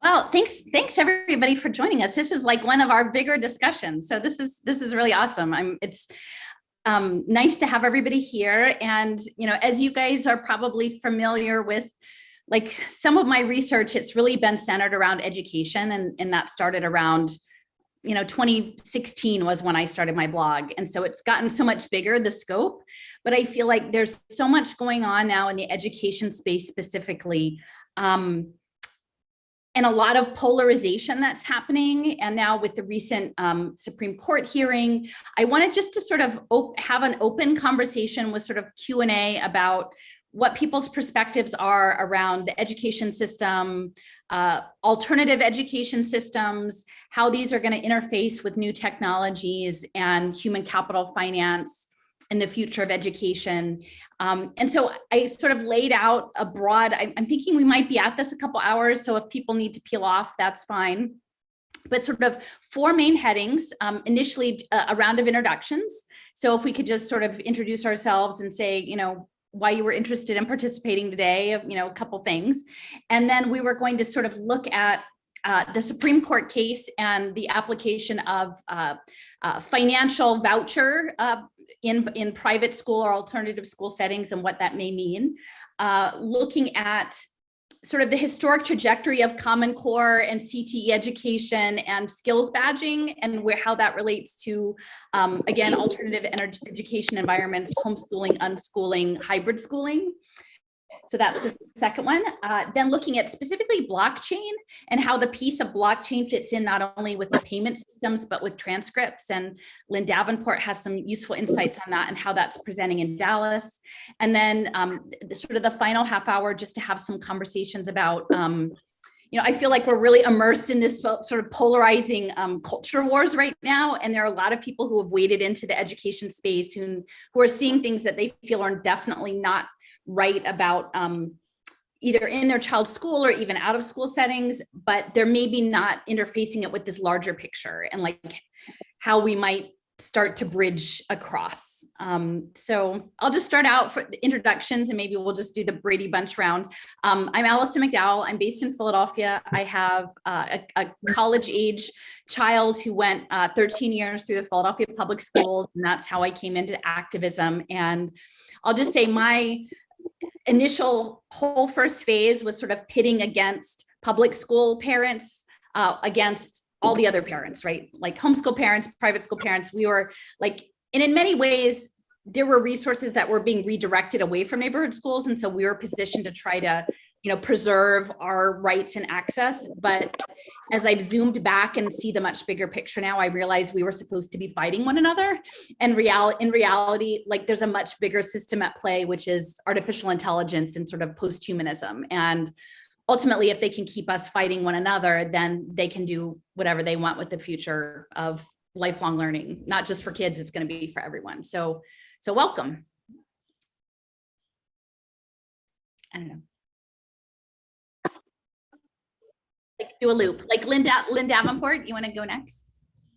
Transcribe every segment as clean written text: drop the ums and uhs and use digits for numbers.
Well, thanks everybody for joining us. This is like one of our bigger discussions. So this is really awesome. It's nice to have everybody here. And, as you guys are probably familiar with, like some of my research, it's really been centered around education, and that started around 2016 was when I started my blog. And so it's gotten so much bigger, the scope, but I feel like there's so much going on now in the education space specifically. And a lot of polarization that's happening. And now with the recent Supreme Court hearing, I wanted just to sort of have an open conversation with sort of Q&A about what people's perspectives are around the education system, alternative education systems, how these are going to interface with new technologies and human capital finance in the future of education. And so I sort of laid out a broad, I'm thinking we might be at this a couple hours. So if people need to peel off, that's fine. But sort of four main headings, initially a round of introductions. So if we could just sort of introduce ourselves and say, why you were interested in participating today, a couple things. And then we were going to sort of look at the Supreme Court case and the application of financial voucher in private school or alternative school settings and what that may mean. Looking at sort of the historic trajectory of Common Core and CTE education and skills badging, and how that relates to, again, alternative education environments, homeschooling, unschooling, hybrid schooling. So that's the second one. Then looking at specifically blockchain and how the piece of blockchain fits in not only with the payment systems, but with transcripts. And Lynn Davenport has some useful insights on that and how that's presenting in Dallas. And then sort of the final half hour, just to have some conversations about, I feel like we're really immersed in this sort of polarizing culture wars right now. And there are a lot of people who have waded into the education space who are seeing things that they feel are definitely not right about either in their child's school or even out of school settings, but they're maybe not interfacing it with this larger picture and like how we might start to bridge across. So I'll just start out for the introductions and maybe we'll just do the Brady Bunch round. I'm Alison McDowell. I'm based in Philadelphia. I have a college age child who went 13 years through the Philadelphia public schools, and that's how I came into activism. And I'll just say my initial whole first phase was sort of pitting against public school parents against all the other parents, right? Like homeschool parents, private school parents. We were like, and in many ways, there were resources that were being redirected away from neighborhood schools. And so we were positioned to try to, preserve our rights and access. But as I've zoomed back and see the much bigger picture now, I realize we were supposed to be fighting one another. And in reality, like there's a much bigger system at play, which is artificial intelligence and sort of post-humanism. And ultimately, if they can keep us fighting one another, then they can do whatever they want with the future of lifelong learning, not just for kids, it's going to be for everyone. So welcome. I don't know. Like do a loop, like Lynn Davenport, you want to go next?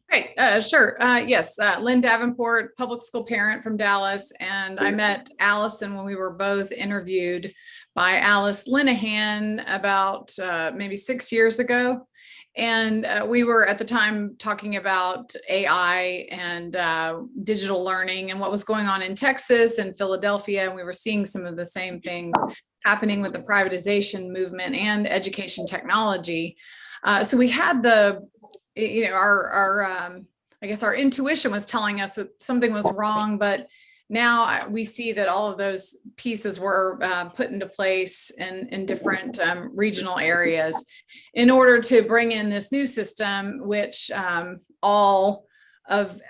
Great, sure. Yes, Lynn Davenport, public school parent from Dallas, and I met Alison when we were both interviewed by Alice Linehan about maybe 6 years ago. And we were at the time talking about AI and digital learning and what was going on in Texas and Philadelphia. And we were seeing some of the same things happening with the privatization movement and education technology. So we had I guess our intuition was telling us that something was wrong, but now we see that all of those pieces were put into place in different regional areas in order to bring in this new system, which all of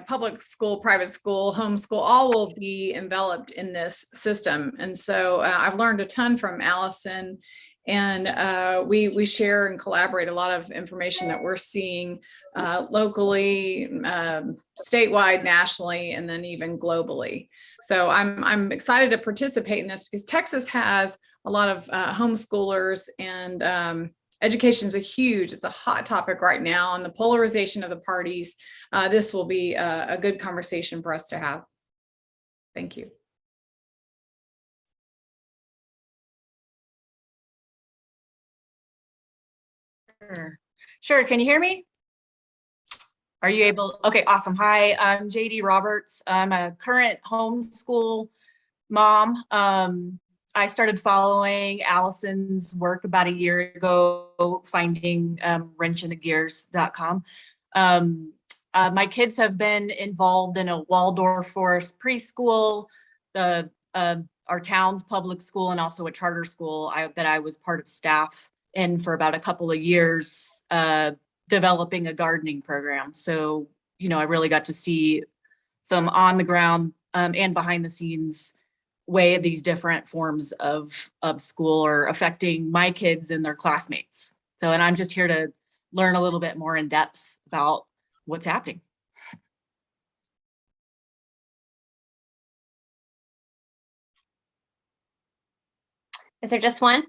public school, private school, homeschool, all will be enveloped in this system. And so I've learned a ton from Alison, and we share and collaborate a lot of information that we're seeing locally, statewide, nationally, and then even globally. So I'm excited to participate in this because Texas has a lot of homeschoolers, and education is it's a hot topic right now, and the polarization of the parties. This will be a good conversation for us to have. Thank you. Sure. Sure. Can you hear me? Are you able? Okay, awesome. Hi, I'm JD Roberts. I'm a current homeschool mom. I started following Allison's work about a year ago, finding wrenchinthegears.com. My kids have been involved in a Waldorf Forest preschool, our town's public school, and also a charter school that I was part of staff in for about a couple of years, developing a gardening program. So, I really got to see some on the ground and behind the scenes way these different forms of school are affecting my kids and their classmates. So, and I'm just here to learn a little bit more in depth about what's happening. Is there just one?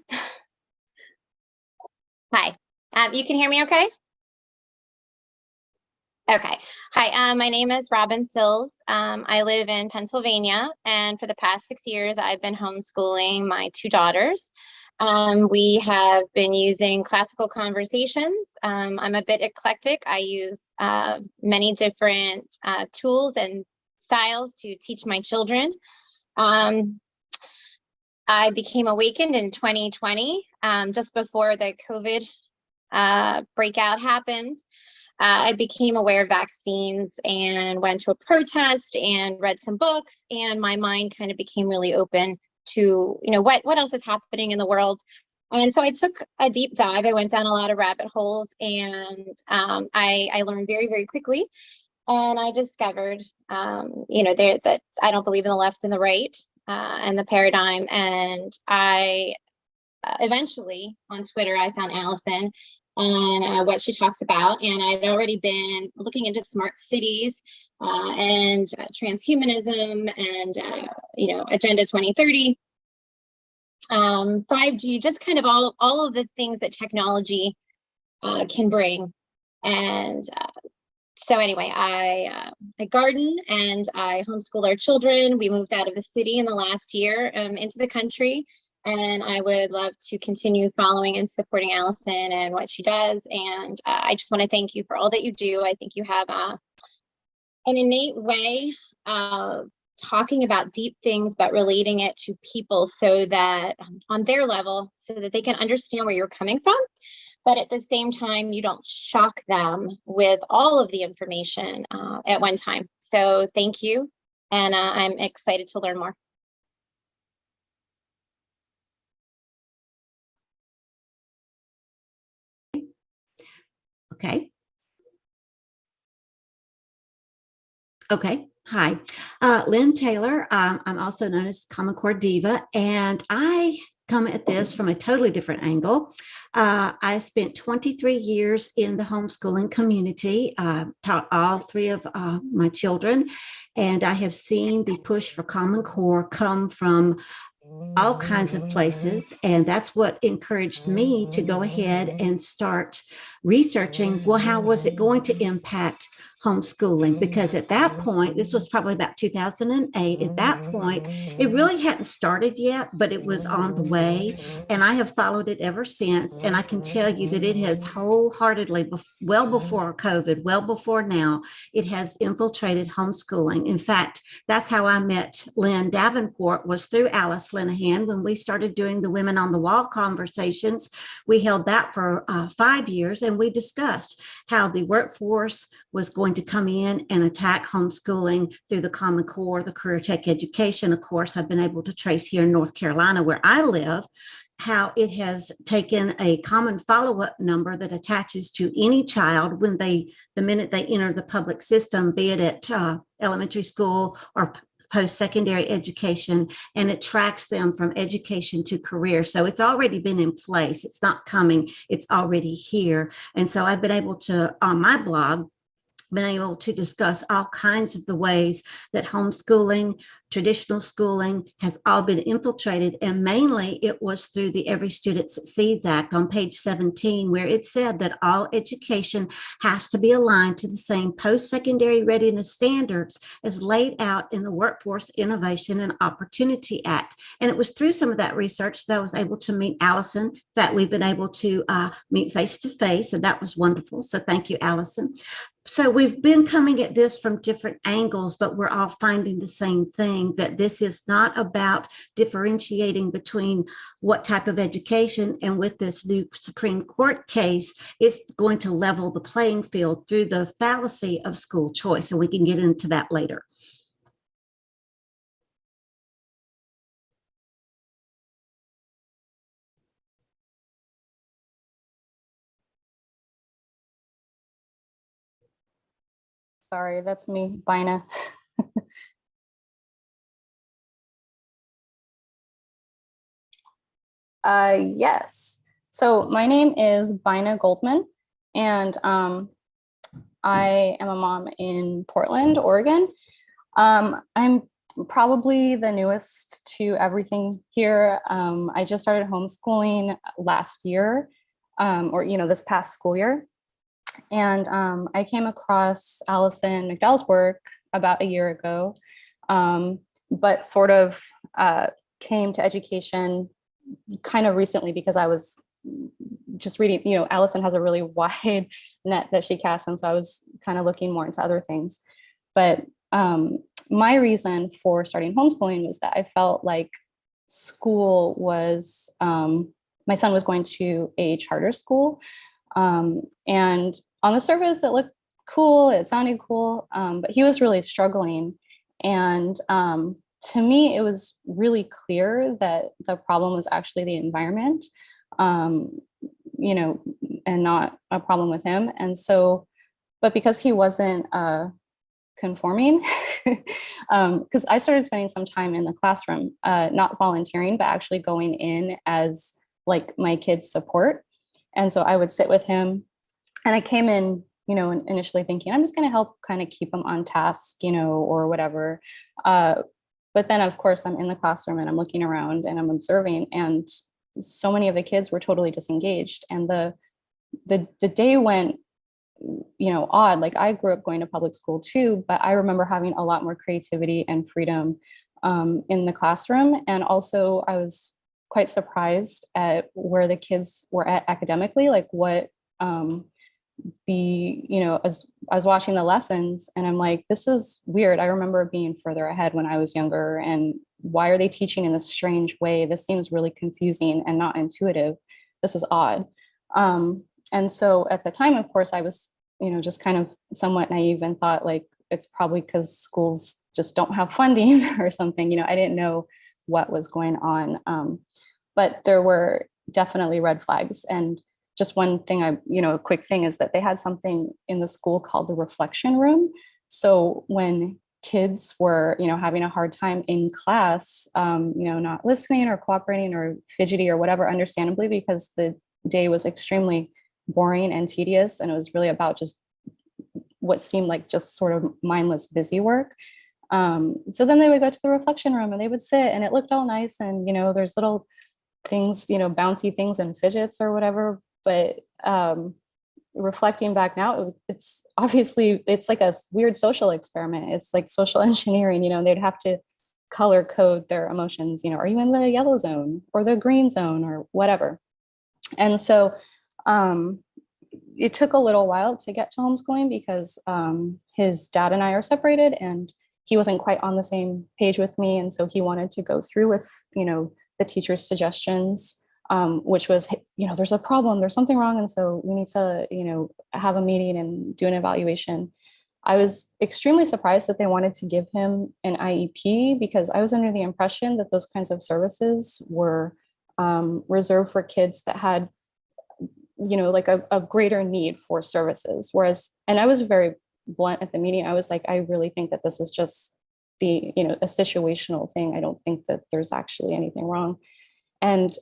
Hi, you can hear me okay? Okay. Hi, my name is Robin Sills. I live in Pennsylvania, and for the past 6 years, I've been homeschooling my 2 daughters. We have been using classical conversations. I'm a bit eclectic. I use many different tools and styles to teach my children. I became awakened in 2020, just before the COVID breakout happened. I became aware of vaccines and went to a protest and read some books, and my mind kind of became really open to, what else is happening in the world. And so I took a deep dive. I went down a lot of rabbit holes, and I learned very, very quickly. And I discovered, that I don't believe in the left and the right and the paradigm. And I eventually on Twitter, I found Alison and what she talks about. And I'd already been looking into smart cities and transhumanism and, Agenda 2030, 5G, just kind of all of the things that technology can bring. And so anyway, I garden and I homeschool our children. We moved out of the city in the last year into the country. And I would love to continue following and supporting Alison and what she does. And I just want to thank you for all that you do. I think you have an innate way of talking about deep things, but relating it to people so that on their level, so that they can understand where you're coming from. But at the same time, you don't shock them with all of the information at one time. So thank you. And I'm excited to learn more. Okay. Okay. Hi, Lynn Taylor. I'm also known as Common Core Diva, and I come at this from a totally different angle. I spent 23 years in the homeschooling community, taught all 3 of my children, and I have seen the push for Common Core come from all kinds of places. And that's what encouraged me to go ahead and start researching, well, how was it going to impact homeschooling? Because at that point, this was probably about 2008. At that point, it really hadn't started yet, but it was on the way. And I have followed it ever since. And I can tell you that it has wholeheartedly, well before COVID, well before now, it has infiltrated homeschooling. In fact, that's how I met Lynn Davenport, was through Alice Linehan. When we started doing the Women on the Wall conversations, we held that for 5 years, and we discussed how the workforce was going to come in and attack homeschooling through the Common Core, the career tech education. Of course, I've been able to trace here in North Carolina, where I live, how it has taken a common follow-up number that attaches to any child when the minute they enter the public system, be it at elementary school or post-secondary education, and it tracks them from education to career. So it's already been in place. It's not coming, it's already here. And so I've been able to, on my blog, been able to discuss all kinds of the ways that homeschooling, traditional schooling has all been infiltrated. And mainly it was through the Every Student Succeeds Act on page 17, where it said that all education has to be aligned to the same post-secondary readiness standards as laid out in the Workforce Innovation and Opportunity Act. And it was through some of that research that I was able to meet Alison. In fact, we've been able to meet face to face, and that was wonderful. So thank you, Alison. So we've been coming at this from different angles, but we're all finding the same thing, that this is not about differentiating between what type of education. And with this new Supreme Court case, it's going to level the playing field through the fallacy of school choice. And we can get into that later. Sorry, that's me, Bina. Yes. So my name is Bina Goldman, and I am a mom in Portland, Oregon. I'm probably the newest to everything here. I just started homeschooling last year, or this past school year. And I came across Alison McDowell's work about a year ago, but sort of came to education kind of recently because I was just reading, Alison has a really wide net that she casts. And so I was kind of looking more into other things. But my reason for starting homeschooling was that I felt like school was, my son was going to a charter school. And on the surface, it looked cool, it sounded cool, but he was really struggling. And to me, it was really clear that the problem was actually the environment, and not a problem with him. And so, but because he wasn't conforming, because I started spending some time in the classroom, not volunteering, but actually going in as like my kid's support. And so I would sit with him, and I came in, initially thinking, I'm just going to help kind of keep him on task, or whatever. But then of course I'm in the classroom and I'm looking around and I'm observing, and so many of the kids were totally disengaged. And the day went, odd. Like I grew up going to public school too, but I remember having a lot more creativity and freedom in the classroom. And also I was quite surprised at where the kids were at academically, like what as I was watching the lessons, and I'm like, this is weird. I remember being further ahead when I was younger, and why are they teaching in this strange way? This seems really confusing and not intuitive. This is odd. And so at the time, of course, I was, just kind of somewhat naive and thought like, it's probably because schools just don't have funding or something. I didn't know what was going on. But there were definitely red flags. And just one thing a quick thing is that they had something in the school called the reflection room. So when kids were, having a hard time in class, not listening or cooperating or fidgety or whatever, understandably, because the day was extremely boring and tedious. And it was really about just what seemed like just sort of mindless busy work. So then they would go to the reflection room and they would sit, and it looked all nice. And, there's little things, bouncy things and fidgets or whatever. But reflecting back now, it's obviously, it's like a weird social experiment. It's like social engineering, they'd have to color code their emotions, are you in the yellow zone or the green zone or whatever? And so it took a little while to get to homeschooling because his dad and I are separated, and he wasn't quite on the same page with me. And so he wanted to go through with, the teacher's suggestions, which was, there's a problem, there's something wrong. And so we need to, have a meeting and do an evaluation. I was extremely surprised that they wanted to give him an IEP, because I was under the impression that those kinds of services were reserved for kids that had, like a greater need for services. Whereas, and I was very blunt at the meeting. I was like, I really think that this is just a situational thing. I don't think that there's actually anything wrong. And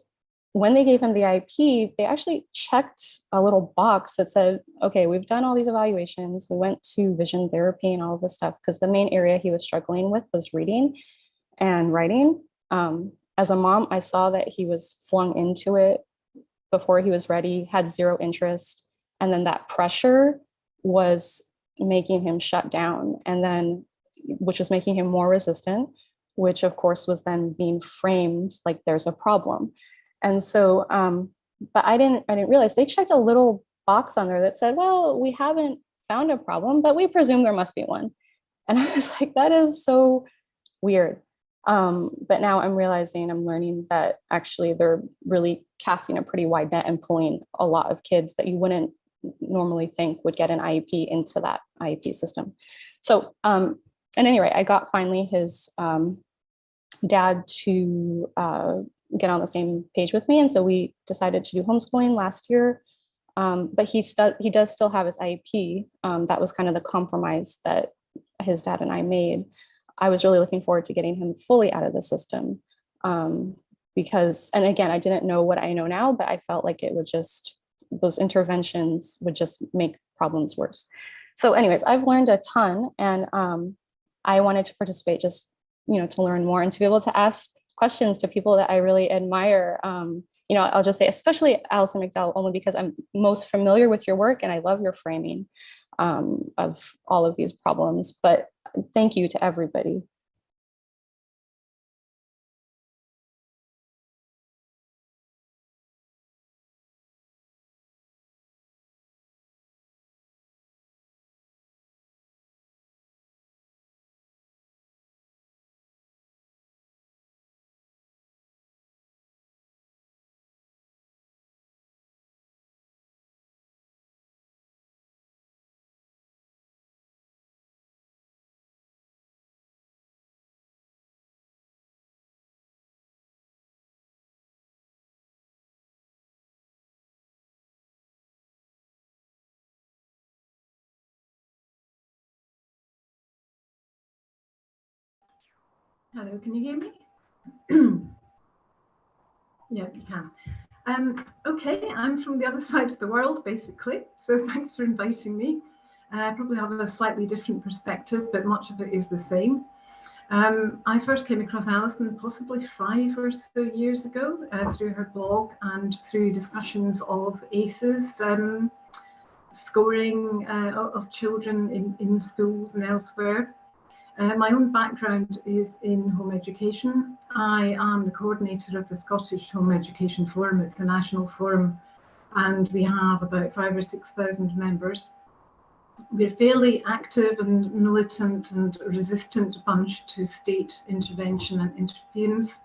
when they gave him the IEP, they actually checked a little box that said, okay, we've done all these evaluations. We went to vision therapy and all of this stuff, because the main area he was struggling with was reading and writing. As a mom, I saw that he was flung into it before he was ready, had zero interest. And then that pressure was making him shut down, and then, which was making him more resistant, which of course was then being framed like there's a problem. And so, but I didn't realize they checked a little box on there that said, well, we haven't found a problem, but we presume there must be one. And I was like, that is so weird. But now I'm realizing, I'm learning that actually they're really casting a pretty wide net and pulling a lot of kids that you wouldn't normally think would get an IEP into that IEP system. So, and anyway, I got finally his dad to get on the same page with me. And so we decided to do homeschooling last year. But he does still have his IEP. That was kind of the compromise that his dad and I made. I was really looking forward to getting him fully out of the system, because, and again, I didn't know what I know now, but I felt like it would just, those interventions would just make problems worse. So anyways, I've learned a ton, and I wanted to participate just, to learn more and to be able to ask questions to people that I really admire. I'll just say, especially Alison McDowell, only because I'm most familiar with your work and I love your framing of all of these problems. But thank you to everybody. Hello, can you hear me? Yeah, you can. Okay, I'm from the other side of the world, basically. So thanks for inviting me. I probably have a slightly different perspective, but much of it is the same. I first came across Alison possibly 5 or so years ago through her blog and through discussions of ACEs, scoring of children in schools and elsewhere. My own background is in home education. I am the coordinator of the Scottish Home Education Forum. It's a national forum, and we have about 5,000 or 6,000 members. We're fairly active and militant and resistant bunch to state intervention and interference.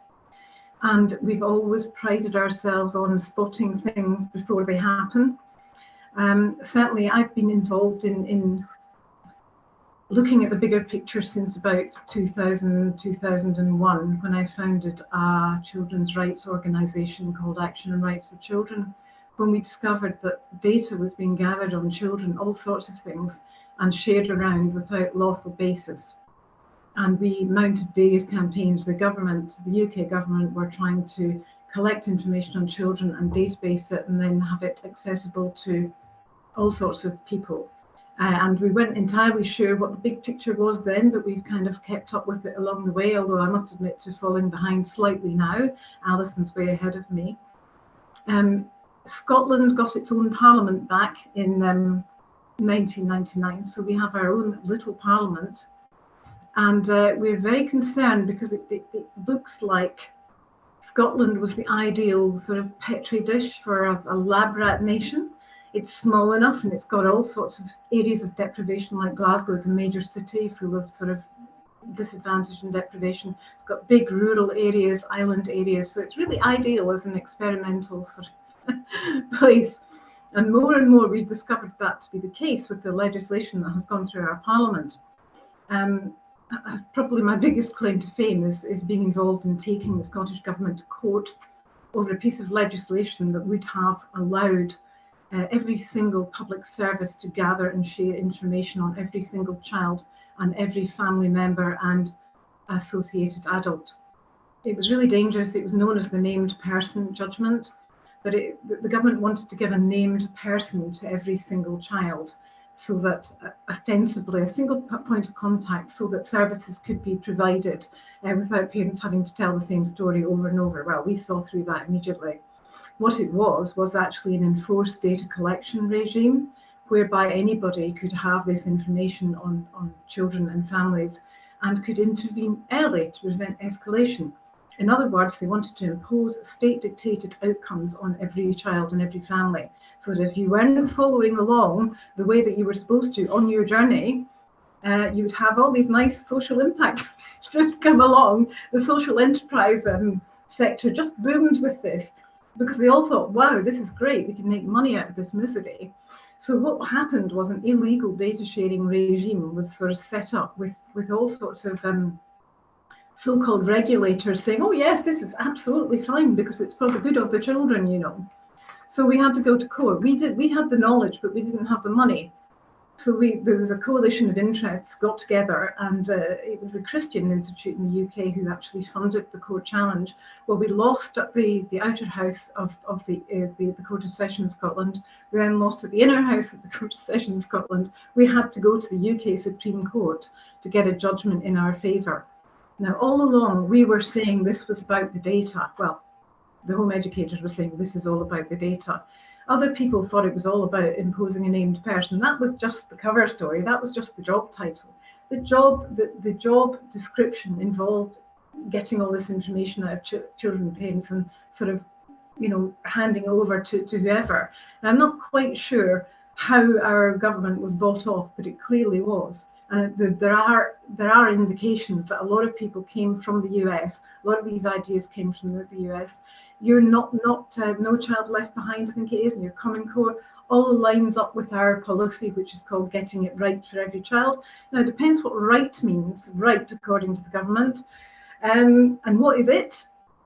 And we've always prided ourselves on spotting things before they happen. Certainly, I've been involved in looking at the bigger picture since about 2000, 2001, when I founded a children's rights organisation called Action and Rights for Children, when we discovered that data was being gathered on children, all sorts of things, and shared around without lawful basis. And we mounted various campaigns. The government, the UK government, were trying to collect information on children and database it and then have it accessible to all sorts of people. And we weren't entirely sure what the big picture was then, but we've kind of kept up with it along the way, although I must admit to falling behind slightly now. Alison's way ahead of me. Scotland got its own parliament back in 1999, so we have our own little parliament. And we're very concerned because it looks like Scotland was the ideal sort of petri dish for a lab rat nation. It's small enough and it's got all sorts of areas of deprivation, like Glasgow is a major city full of sort of disadvantage and deprivation. It's got big rural areas, island areas, so it's really ideal as an experimental sort of place. And more we've discovered that to be the case with the legislation that has gone through our parliament. Probably my biggest claim to fame is being involved in taking the Scottish government to court over a piece of legislation that would have allowed every single public service to gather and share information on every single child and every family member and associated adult. It was really dangerous. It was known as the named person judgment. but the government wanted to give a named person to every single child, so that ostensibly a single point of contact, so that services could be provided without parents having to tell the same story over and over. Well, we saw through that immediately. What it was actually an enforced data collection regime, whereby anybody could have this information on children and families and could intervene early to prevent escalation. In other words, they wanted to impose state-dictated outcomes on every child and every family, so that if you weren't following along the way that you were supposed to on your journey, you would have all these nice social impact investors come along. The social enterprise sector just boomed with this, because they all thought, wow, this is great, we can make money out of this misery. So what happened was an illegal data sharing regime was sort of set up with all sorts of so-called regulators saying, oh yes, this is absolutely fine because it's for the good of the children, you know. So we had to go to court. We had the knowledge, but we didn't have the money. So there was a coalition of interests got together, and it was the Christian Institute in the UK who actually funded the court challenge. Well, we lost at the outer house of the Court of Session of Scotland. We then lost at the inner house of the Court of Session of Scotland. We had to go to the UK Supreme Court to get a judgment in our favour. Now, all along, we were saying this was about the data. Well, the home educators were saying this is all about the data. Other people thought it was all about imposing a named person. That was just the cover story. That was just the job title. The job description involved getting all this information out of children and parents and sort of, you know, handing over to whoever. And I'm not quite sure how our government was bought off, but it clearly was. And there are indications that a lot of people came from the US. A lot of these ideas came from the US. You're not No Child Left Behind, I think it is, and your Common Core all lines up with our policy, which is called Getting It Right for Every Child. Now, it depends what right means, right according to the government. And what is it?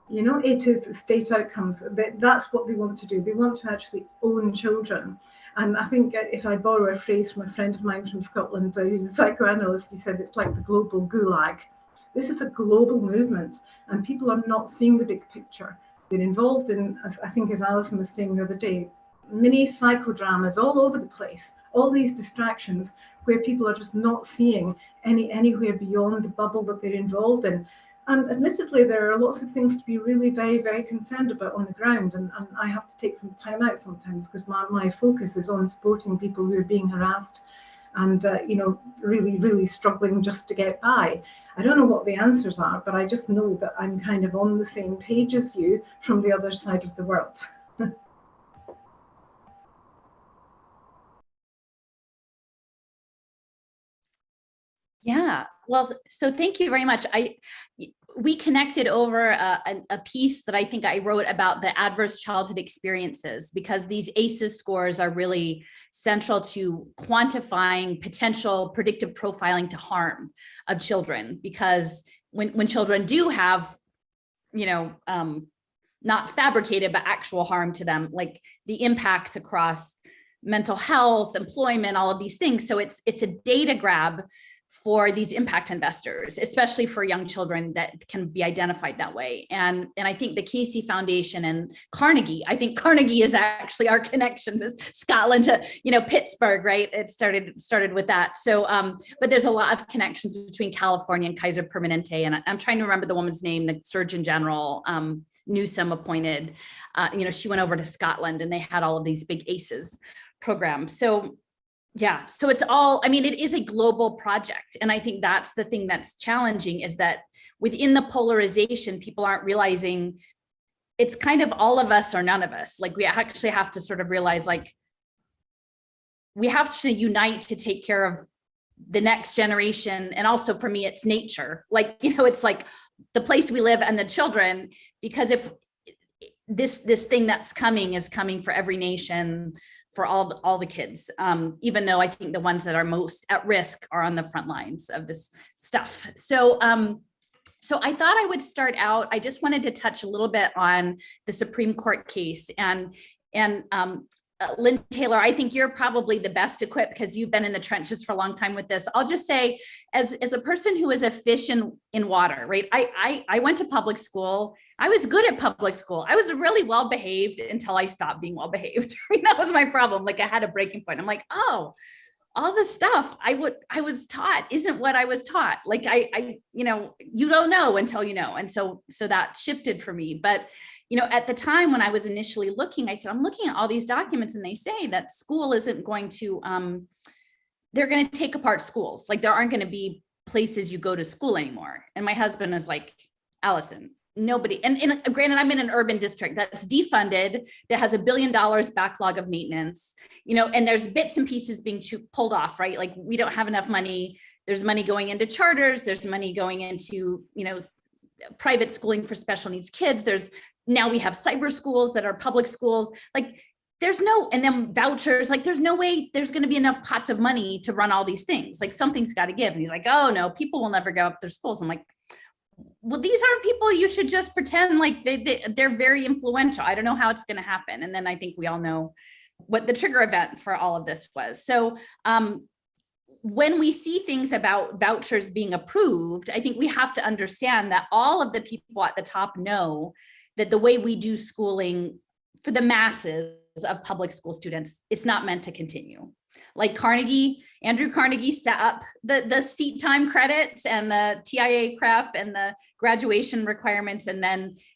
You know, it is the state outcomes. That's what they want to do. They want to actually own children. And I think if I borrow a phrase from a friend of mine from Scotland, who's a psychoanalyst, he said it's like the global gulag. This is a global movement, and people are not seeing the big picture. They're involved in, as I think as Alison was saying the other day, mini psychodramas all over the place, all these distractions where people are just not seeing anywhere beyond the bubble that they're involved in. And admittedly, there are lots of things to be really very, very concerned about on the ground. And I have to take some time out sometimes because my focus is on supporting people who are being harassed and, you know, really, really struggling just to get by. I don't know what the answers are, but I just know that I'm kind of on the same page as you from the other side of the world. Yeah, well, so thank you very much. We connected over a piece that I think I wrote about the adverse childhood experiences, because these ACEs scores are really central to quantifying potential predictive profiling to harm of children. Because when children do have, you know, not fabricated, but actual harm to them, like the impacts across mental health, employment, all of these things. So it's a data grab for these impact investors, especially for young children that can be identified that way. And I think the Casey Foundation and Carnegie, I think Carnegie is actually our connection with Scotland to, you know, Pittsburgh, right? It started with that. So, but there's a lot of connections between California and Kaiser Permanente. And I'm trying to remember the woman's name, the Surgeon General, Newsom appointed, you know, she went over to Scotland and they had all of these big ACEs programs. So yeah, so it's all, I mean, it is a global project. And I think that's the thing that's challenging, is that within the polarization, people aren't realizing it's kind of all of us or none of us. Like we actually have to sort of realize, like, we have to unite to take care of the next generation. And also for me, it's nature. Like, you know, it's like the place we live and the children, because if this thing that's coming is coming for every nation, for all the kids, even though I think the ones that are most at risk are on the front lines of this stuff. So, so I thought I would start out, I just wanted to touch a little bit on the Supreme Court case and Lynn Taylor, I think you're probably the best equipped because you've been in the trenches for a long time with this. I'll just say, as a person who is a fish in water, right? I went to public school. I was good at public school. I was really well behaved until I stopped being well behaved. That was my problem. Like I had a breaking point. I'm like, oh, all the stuff I was taught isn't what I was taught. Like I you don't know until you know. And so that shifted for me. But at the time when I was initially looking, I said, I'm looking at all these documents and they say that school isn't going to, they're going to take apart schools. Like there aren't going to be places you go to school anymore. And my husband is like, Alison, nobody, and granted, I'm in an urban district that's defunded, that has $1 billion backlog of maintenance, and there's bits and pieces being pulled off, right? Like we don't have enough money. There's money going into charters. There's money going into, private schooling for special needs kids. Now we have cyber schools that are public schools. Like and then vouchers, like there's no way there's going to be enough pots of money to run all these things. Like something's got to give. And he's like, oh no, people will never go up their schools. I'm like, well, these aren't people you should just pretend like they're very influential. I don't know how it's going to happen. And then I think we all know what the trigger event for all of this was. So when we see things about vouchers being approved, I think we have to understand that all of the people at the top know that the way we do schooling for the masses of public school students, it's not meant to continue. Like Andrew Carnegie set up the seat time credits and the TIA CREF and the graduation requirements. And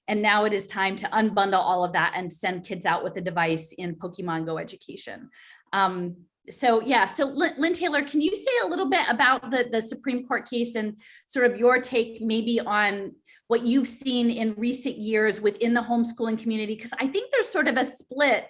now it is time to unbundle all of that and send kids out with a device in Pokemon Go education. So Lynn Taylor, can you say a little bit about the Supreme Court case and sort of your take maybe on what you've seen in recent years within the homeschooling community? Because I think there's sort of a split.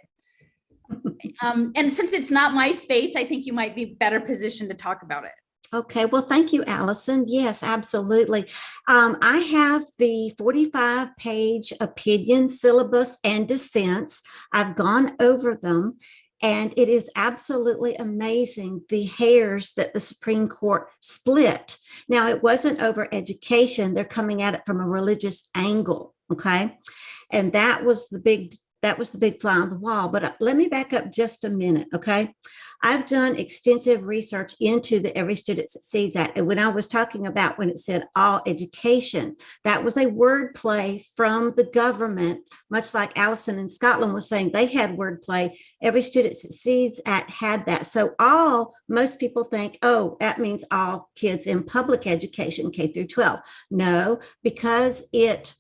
And since it's not my space, I think you might be better positioned to talk about it. Okay, well, thank you, Alison. Yes, absolutely. I have the 45-page opinion, syllabus, and dissents. I've gone over them, and it is absolutely amazing the hairs that the Supreme Court split. Now, it wasn't over education. They're coming at it from a religious angle, okay? And that was the big fly on the wall. But let me back up just a minute, okay? I've done extensive research into the Every Student Succeeds Act. And when I was talking about when it said all education, that was a wordplay from the government, much like Alison in Scotland was saying they had wordplay. Every Student Succeeds Act had that. So most people think, oh, that means all kids in public education, K through 12. No, because it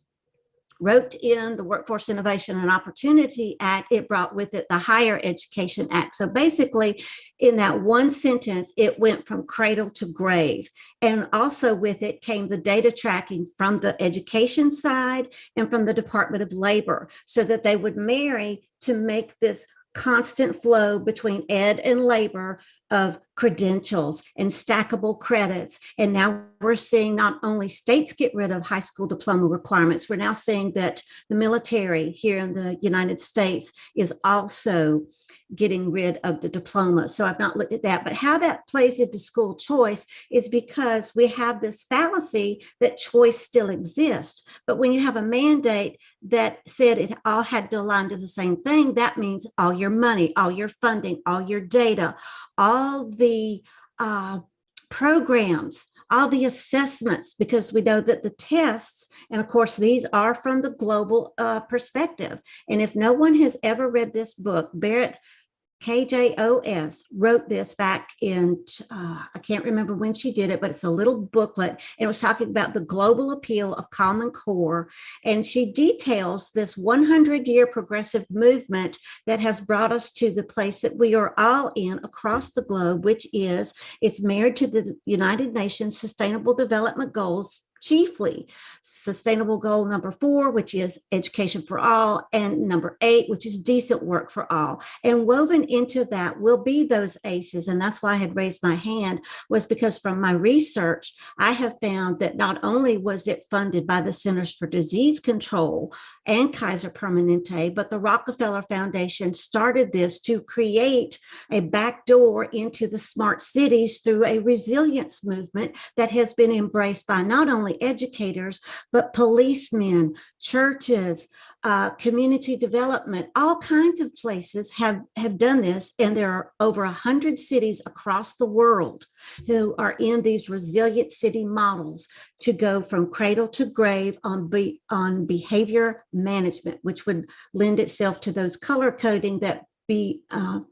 wrote in the Workforce Innovation and Opportunity Act, it brought with it the Higher Education Act. So basically, in that one sentence, it went from cradle to grave. And also with it came the data tracking from the education side and from the Department of Labor, so that they would marry to make this constant flow between ed and labor of credentials and stackable credits. And now we're seeing not only states get rid of high school diploma requirements, we're now seeing that the military here in the United States is also getting rid of the diploma. So I've not looked at that, but how that plays into school choice is because we have this fallacy that choice still exists. But when you have a mandate that said it all had to align to the same thing, that means all your money, all your funding, all your data, all the programs, all the assessments, because we know that the tests, and of course, these are from the global perspective. And if no one has ever read this book, Barrett KJOS wrote this back in, I can't remember when she did it, but it's a little booklet. And it was talking about the global appeal of Common Core. And she details this 100-year progressive movement that has brought us to the place that we are all in across the globe, which is it's married to the United Nations Sustainable Development Goals, chiefly sustainable goal number 4, which is education for all, and number 8, which is decent work for all. And woven into that will be those ACEs. And that's why I had raised my hand, was because from my research, I have found that not only was it funded by the Centers for Disease Control and Kaiser Permanente, but the Rockefeller Foundation started this to create a backdoor into the smart cities through a resilience movement that has been embraced by not only only educators, but policemen, churches, community development, all kinds of places have done this. And there are over 100 cities across the world who are in these resilient city models to go from cradle to grave on behavior management, which would lend itself to those color coding that Bino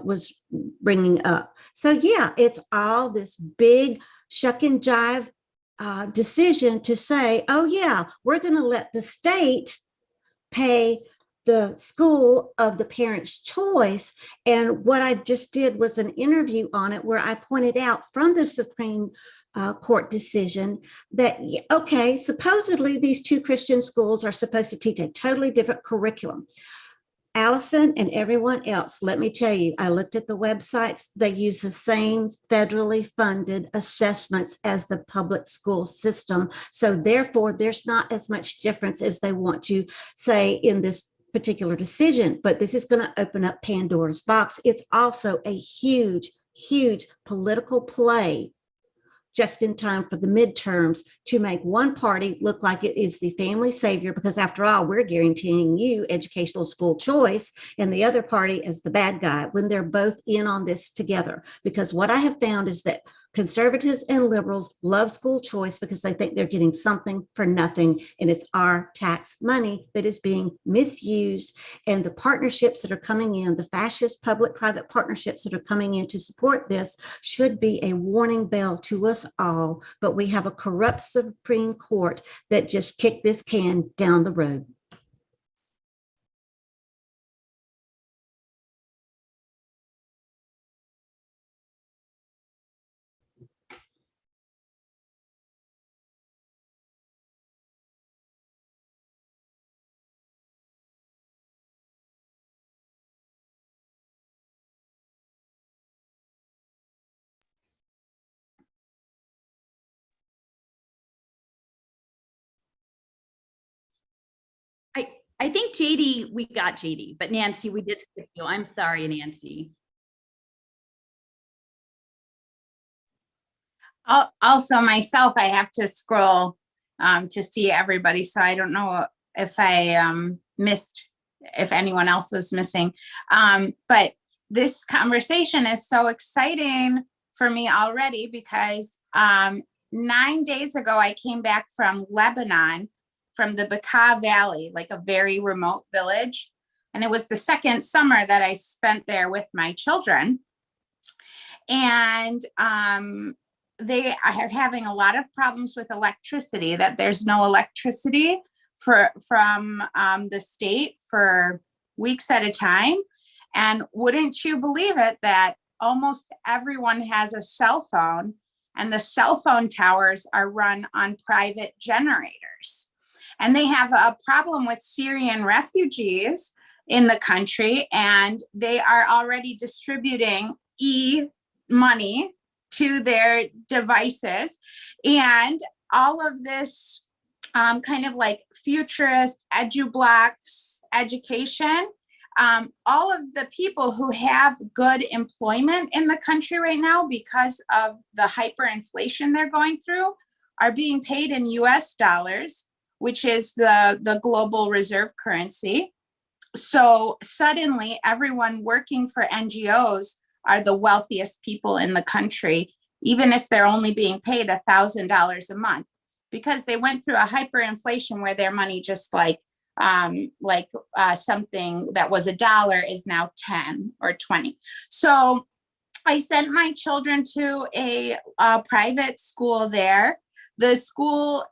was bringing up. So yeah, it's all this big shuck and jive decision to say, oh yeah, we're going to let the state pay the school of the parent's choice. And what I just did was an interview on it where I pointed out from the Supreme Court decision that, okay, supposedly these two Christian schools are supposed to teach a totally different curriculum. Alison and everyone else, let me tell you, I looked at the websites. They use the same federally funded assessments as the public school system. So therefore, there's not as much difference as they want to say in this particular decision. But this is going to open up Pandora's box. It's also a huge, huge political play just in time for the midterms to make one party look like it is the family savior, because after all, we're guaranteeing you educational school choice, and the other party as the bad guy when they're both in on this together. Because what I have found is that conservatives and liberals love school choice because they think they're getting something for nothing, and it's our tax money that is being misused. And the partnerships that are coming in, the fascist public-private partnerships that are coming in to support this, should be a warning bell to us all. But we have a corrupt Supreme Court that just kicked this can down the road. I think JD, we got JD, but Nancy, we did skip you. I'm sorry, Nancy. Also myself, I have to scroll to see everybody. So I don't know if I missed, if anyone else was missing. But this conversation is so exciting for me already because 9 days ago, I came back from Lebanon, from the Bekaa Valley, like a very remote village. And it was the second summer that I spent there with my children. And they are having a lot of problems with electricity, that there's no electricity from the state for weeks at a time. And wouldn't you believe it that almost everyone has a cell phone, and the cell phone towers are run on private generators. And they have a problem with Syrian refugees in the country, and they are already distributing e-money to their devices. And all of this kind of like futurist EduBlocks education, all of the people who have good employment in the country right now because of the hyperinflation they're going through are being paid in US dollars, which is the global reserve currency. So suddenly everyone working for NGOs are the wealthiest people in the country, even if they're only being paid $1,000 a month, because they went through a hyperinflation where their money just like something that was $1 is now 10 or 20. So I sent my children to a private school there. The school,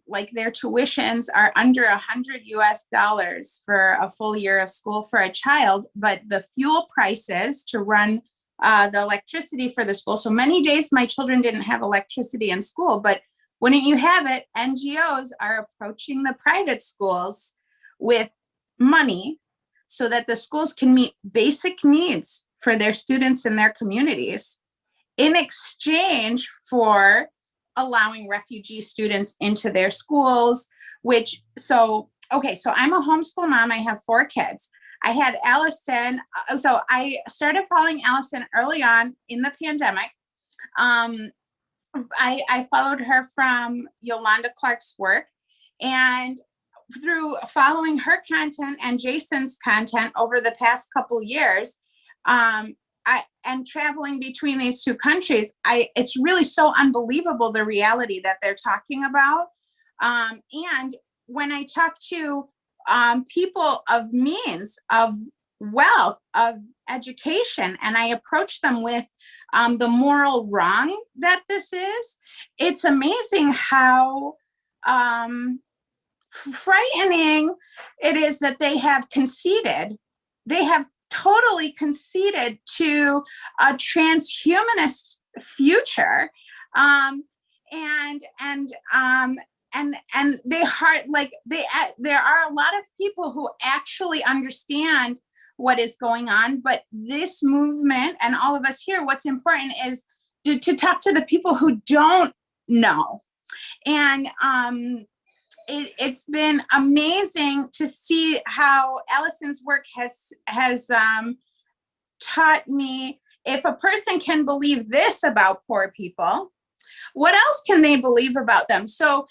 like their tuitions are under $100 for a full year of school for a child, but the fuel prices to run the electricity for the school. So many days my children didn't have electricity in school, but wouldn't you have it, NGOs are approaching the private schools with money so that the schools can meet basic needs for their students in their communities in exchange for allowing refugee students into their schools, so I'm a homeschool mom. I have 4 kids. I had Alison. So I started following Alison early on in the pandemic. I followed her from Yolanda Clark's work, and through following her content and Jason's content over the past couple years, and traveling between these two countries, it's really so unbelievable, the reality that they're talking about. And when I talk to people of means, of wealth, of education, and I approach them with the moral wrong that this is, it's amazing how frightening it is that they have conceded. They have totally conceded to a transhumanist future, and they heart like there are a lot of people who actually understand what is going on, but this movement and all of us here, what's important is to talk to the people who don't know. And it's been amazing to see how Alison's work has taught me, if a person can believe this about poor people, what else can they believe about them? So,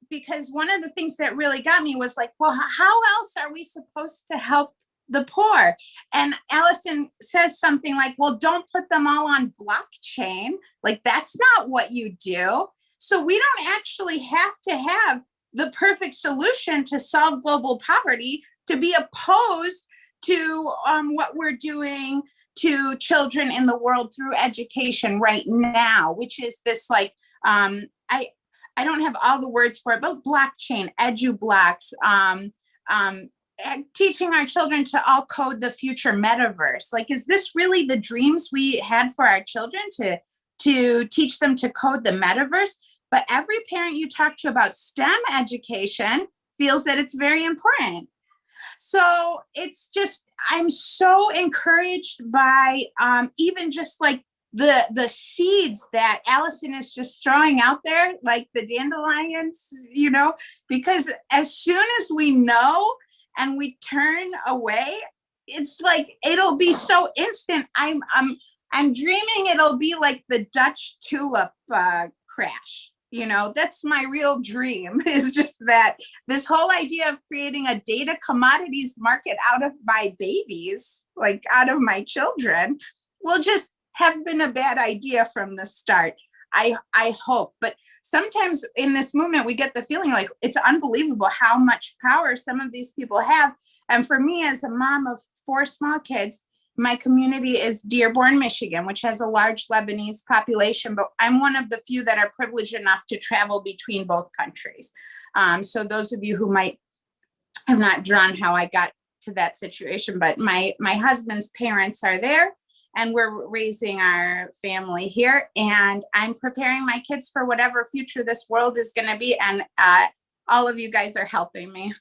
because one of the things that really got me was like, well, how else are we supposed to help the poor? And Alison says something like, well, don't put them all on blockchain. Like, that's not what you do. So we don't actually have to have the perfect solution to solve global poverty to be opposed to what we're doing to children in the world through education right now, which is this like, I don't have all the words for it, but blockchain, edu-blocks, teaching our children to all code the future metaverse. Like, is this really the dreams we had for our children, to teach them to code the metaverse? But every parent you talk to about STEM education feels that it's very important. So it's just, I'm so encouraged by even just like the seeds that Alison is just throwing out there, like the dandelions, you know, because as soon as we know and we turn away, it's like, it'll be so instant. I'm dreaming it'll be like the Dutch tulip crash. You know, that's my real dream, is just that this whole idea of creating a data commodities market out of my babies, like out of my children, will just have been a bad idea from the start. I hope. But sometimes in this movement, we get the feeling like it's unbelievable how much power some of these people have. And for me, as a mom of 4 small kids, my community is Dearborn, Michigan, which has a large Lebanese population, but I'm one of the few that are privileged enough to travel between both countries. So those of you who might have not drawn how I got to that situation, but my husband's parents are there, and we're raising our family here, and I'm preparing my kids for whatever future this world is going to be. And all of you guys are helping me.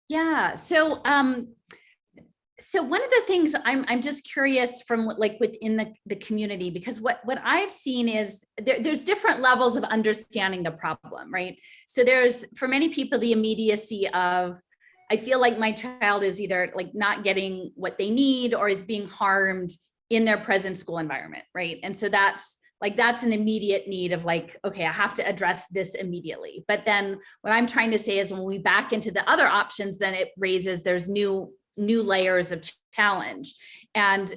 Yeah. So so one of the things I'm just curious from like within the community, because what I've seen is there's different levels of understanding the problem, right? So there's, for many people, the immediacy of, I feel like my child is either like not getting what they need or is being harmed in their present school environment, right? And so that's an immediate need of like, okay, I have to address this immediately. But then what I'm trying to say is when we back into the other options, then it raises, there's new layers of challenge. And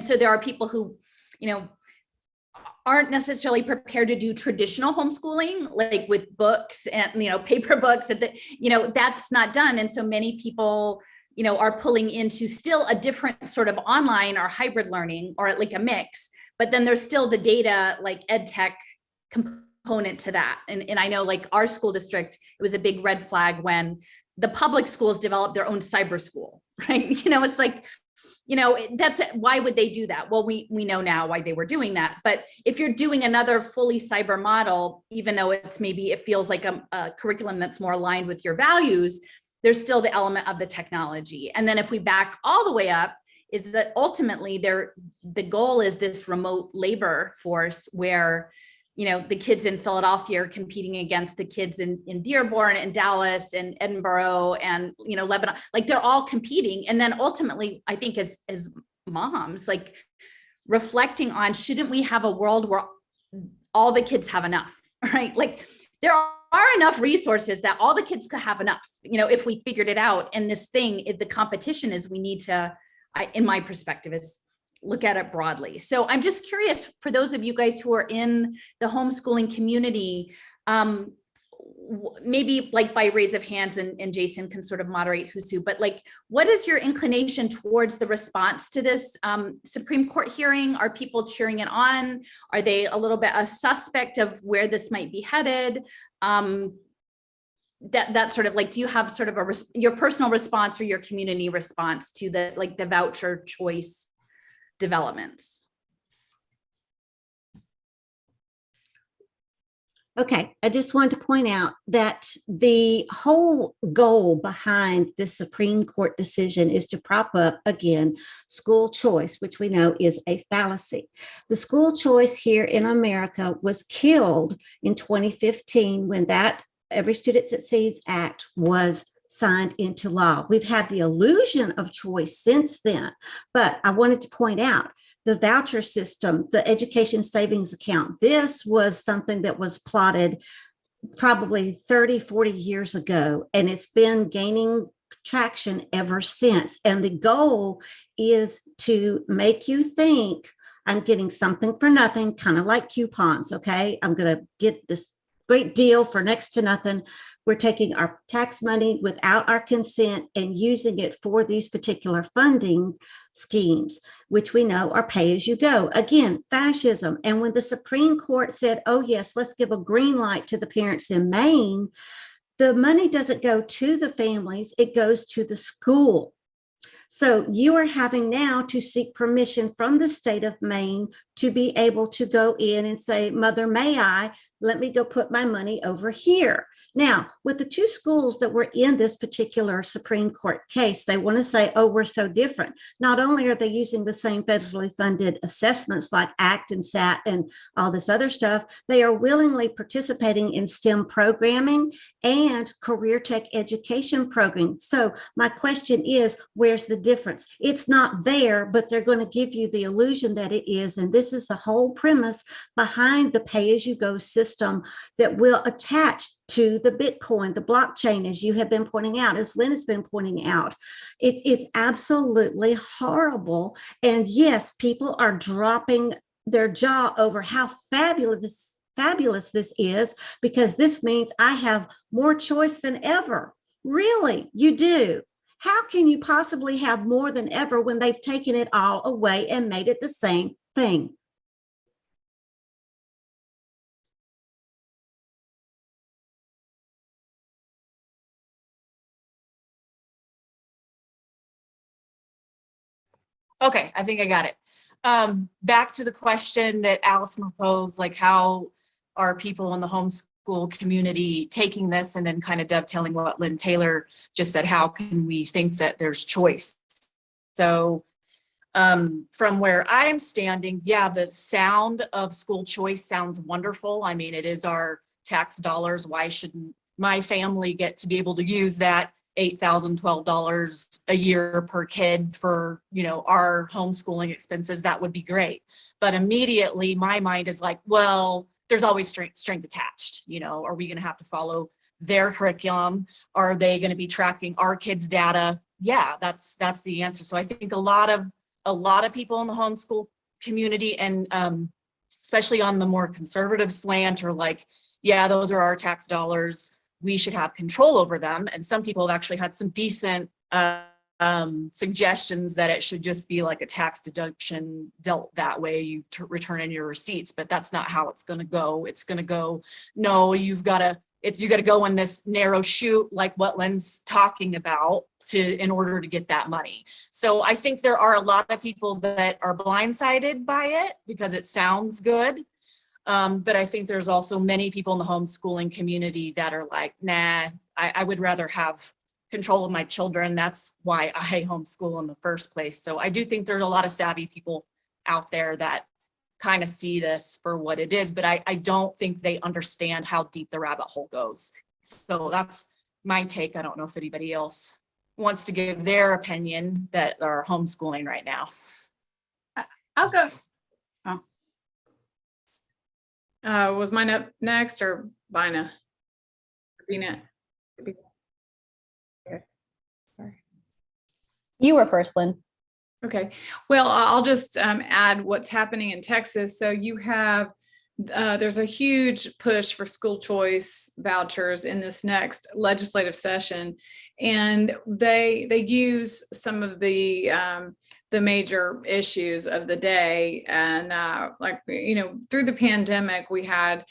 so there are people who, you know, aren't necessarily prepared to do traditional homeschooling, like with books and, you know, paper books, you know, that's not done. And so many people, you know, are pulling into still a different sort of online or hybrid learning, or like a mix. But then there's still the data, like ed tech component to that. And I know like our school district, it was a big red flag when the public schools developed their own cyber school, right? You know, it's like, you know, that's, why would they do that? Well, we know now why they were doing that. But if you're doing another fully cyber model, even though it's maybe, it feels like a curriculum that's more aligned with your values, there's still the element of the technology. And then if we back all the way up, is that ultimately the goal is this remote labor force where the kids in Philadelphia are competing against the kids in Dearborn and Dallas and Edinburgh and, Lebanon, like they're all competing. And then ultimately, I think as moms, like reflecting on, shouldn't we have a world where all the kids have enough, right? Like there are enough resources that all the kids could have enough, if we figured it out. And this thing, the competition is we need to, in my perspective, is look at it broadly. So I'm just curious, for those of you guys who are in the homeschooling community, maybe like by raise of hands, and Jason can sort of moderate who's who, but like, what is your inclination towards the response to this Supreme Court hearing? Are people cheering it on? Are they a little bit a suspect of where this might be headed? That sort of like, do you have sort of your personal response or your community response to the voucher choice developments? Okay, I just wanted to point out that the whole goal behind this Supreme Court decision is to prop up, again, school choice, which we know is a fallacy. The school choice here in America was killed in 2015 when that Every Student Succeeds Act was signed into law. We've had the illusion of choice since then, but I wanted to point out the voucher system, the education savings account. This was something that was plotted probably 30, 40 years ago, and it's been gaining traction ever since. And the goal is to make you think I'm getting something for nothing, kind of like coupons. Okay, I'm going to get this great deal for next to nothing. We're taking our tax money without our consent and using it for these particular funding schemes, which we know are pay as you go. Again, fascism. And when the Supreme Court said, oh, yes, let's give a green light to the parents in Maine, the money doesn't go to the families, it goes to the school. So you are having now to seek permission from the state of Maine to be able to go in and say, Mother, may I? Let me go put my money over here. Now, with the two schools that were in this particular Supreme Court case, they want to say, oh, we're so different. Not only are they using the same federally funded assessments like ACT and SAT and all this other stuff, they are willingly participating in STEM programming and career tech education programming. So my question is, where's the difference? It's not there, but they're going to give you the illusion that it is. And this is the whole premise behind the pay-as-you-go system that will attach to the Bitcoin, the blockchain, as you have been pointing out, as Lynn has been pointing out. It's absolutely horrible. And yes, people are dropping their jaw over how fabulous this is, because this means I have more choice than ever. Really, you do. How can you possibly have more than ever when they've taken it all away and made it the same thing? Okay, I think I got it. Back to the question that Alison proposed, like how are people in the homeschool community taking this, and then kind of dovetailing what Lynn Taylor just said, how can we think that there's choice? So from where I'm standing, yeah, the sound of school choice sounds wonderful. I mean, it is our tax dollars. Why shouldn't my family get to be able to use that $8,012 a year per kid for, our homeschooling expenses? That would be great. But immediately my mind is like, well, there's always strings attached. Are we going to have to follow their curriculum? Are they going to be tracking our kids' data? Yeah, that's the answer. So I think a lot of people in the homeschool community, and especially on the more conservative slant, are like, yeah, those are our tax dollars. We should have control over them. And some people have actually had some decent suggestions that it should just be like a tax deduction dealt that way. You return in your receipts, but that's not how it's going to go. It's going to go, no, you got to go in this narrow chute, like what Lynn's talking about, in order to get that money. So I think there are a lot of people that are blindsided by it because it sounds good. But I think there's also many people in the homeschooling community that are like, nah, I would rather have control of my children. That's why I homeschool in the first place. So I do think there's a lot of savvy people out there that kind of see this for what it is, but I don't think they understand how deep the rabbit hole goes. So that's my take. I don't know if anybody else wants to give their opinion that are homeschooling right now. I'll go. Was mine up next or Bina? Bina. Okay. Sorry. You were first, Lynn. Okay, well, I'll just add what's happening in Texas. So you have, there's a huge push for school choice vouchers in this next legislative session, and they use some of the major issues of the day. And like, through the pandemic, we had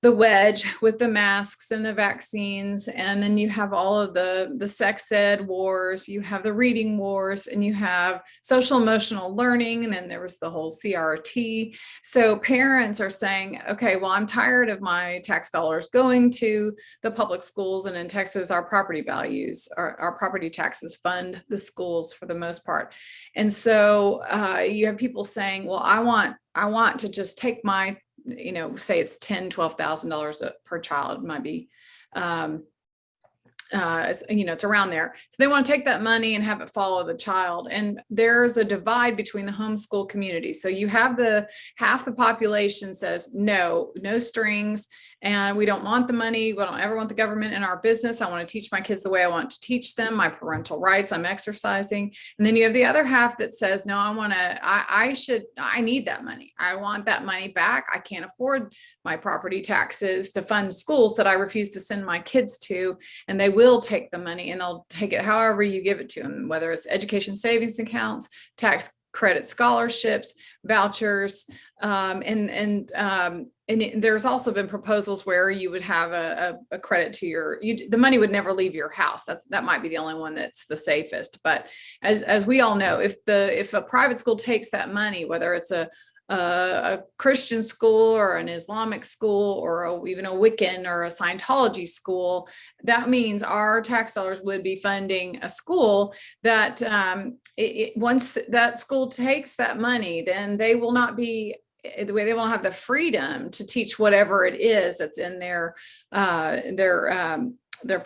the wedge with the masks and the vaccines, and then you have all of the sex ed wars, you have the reading wars, and you have social emotional learning, and then there was the whole CRT. So parents are saying, okay, well, I'm tired of my tax dollars going to the public schools, and in Texas, our property values, our property taxes fund the schools for the most part. And so you have people saying, well, I want to just take my, say it's $10,000-$12,000 per child, it might be, it's around there. So they want to take that money and have it follow the child. And there's a divide between the homeschool community. So you have half the population says, no strings, and we don't want the money. We don't ever want the government in our business. I want to teach my kids the way I want to teach them, my parental rights I'm exercising. And then you have the other half that says, no, I need that money. I want that money back. I can't afford my property taxes to fund schools that I refuse to send my kids to. And they will take the money, and they'll take it however you give it to them, whether it's education savings accounts, tax credit scholarships, vouchers, and there's also been proposals where you would have a credit to the money would never leave your house. That might be the only one that's the safest. But as we all know, if a private school takes that money, whether it's a Christian school or an Islamic school or even a Wiccan or a Scientology school, that means our tax dollars would be funding a school that once that school takes that money, then they will not be they won't have the freedom to teach whatever it is that's in their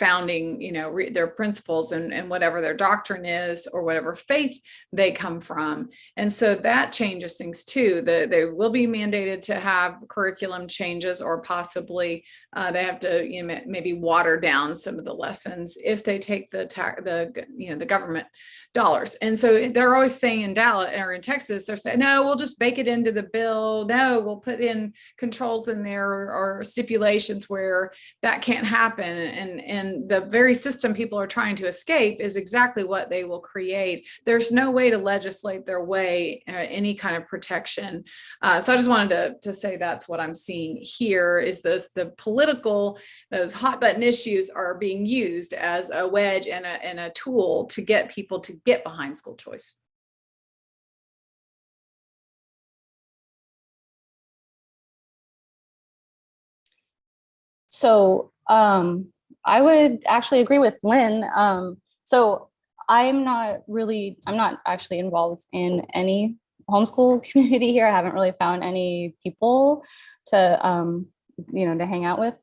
founding, their principles and whatever their doctrine is or whatever faith they come from. And so that changes things too. They will be mandated to have curriculum changes, or possibly they have to maybe water down some of the lessons if they take the government dollars. And so they're always saying in Dallas or in Texas, they're saying, no, we'll just bake it into the bill. No, we'll put in controls in there or stipulations where that can't happen. And the very system people are trying to escape is exactly what they will create. There's no way to legislate their way any kind of protection. So I just wanted to say that's what I'm seeing here is the political, those hot button issues are being used as a wedge and a tool to get people to get behind school choice. So I would actually agree with Lynn. So I'm not actually involved in any homeschool community here. I haven't really found any people to to hang out with.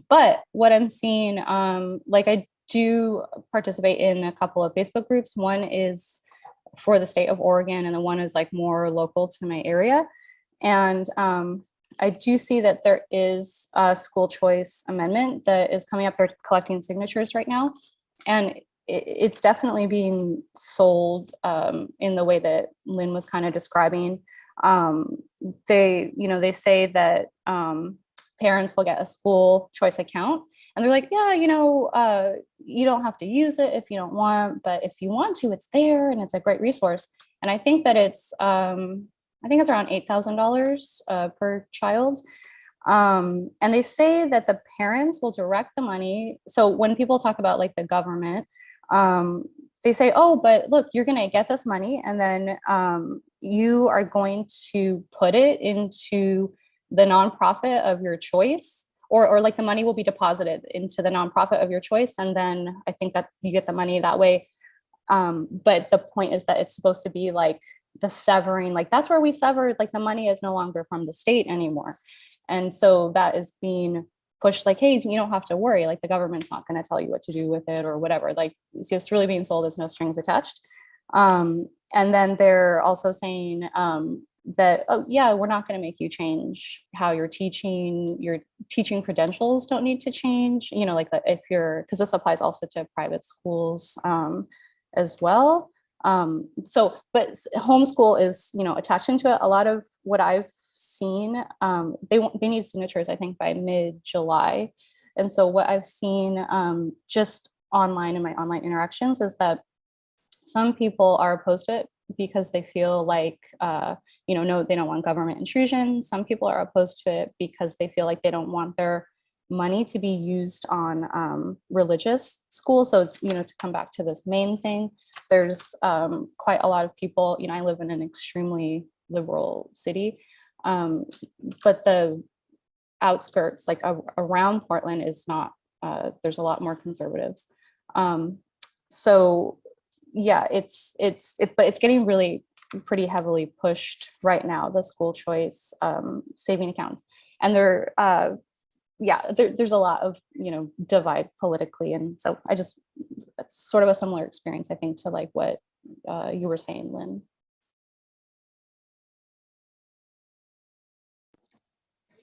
But what I'm seeing, I do participate in a couple of Facebook groups. One is for the state of Oregon, and the one is more local to my area. And I do see that there is a school choice amendment that is coming up. They're collecting signatures right now. And it's definitely being sold in the way that Lynn was kind of describing. They say that parents will get a school choice account. And they're like, yeah, you don't have to use it if you don't want, but if you want to, it's there and it's a great resource. And I think that it's around $8,000 per child. And they say that the parents will direct the money. So when people talk about the government, they say, oh, but look, you're going to get this money, and then you are going to put it into the nonprofit of your choice. Or the money will be deposited into the nonprofit of your choice. And then I think that you get the money that way. But the point is that it's supposed to be the severing, like that's where we severed, like the money is no longer from the state anymore. And so that is being pushed like, hey, you don't have to worry, like the government's not going to tell you what to do with it or whatever. Like it's just really being sold as no strings attached. And then they're also saying that, oh yeah, we're not going to make you change how you're teaching. Your teaching credentials don't need to change, you know, like that if you're, because this applies also to private schools as well. So, but homeschool is, you know, attached into it. A lot of what I've seen, they need signatures, I think, by mid-July. And so what I've seen just online in my online interactions is that some people are opposed to it because they feel like, you know, no, they don't want government intrusion. Some people are opposed to it because they feel like they don't want their money to be used on religious schools. So, you know, to come back to this main thing, there's quite a lot of people, you know, I live in an extremely liberal city, but the outskirts, like around Portland is not, there's a lot more conservatives. So yeah, but it's getting really pretty heavily pushed right now, the school choice saving accounts. And there's a lot of, you know, divide politically. And so it's sort of a similar experience, I think, to like what you were saying, Lynn.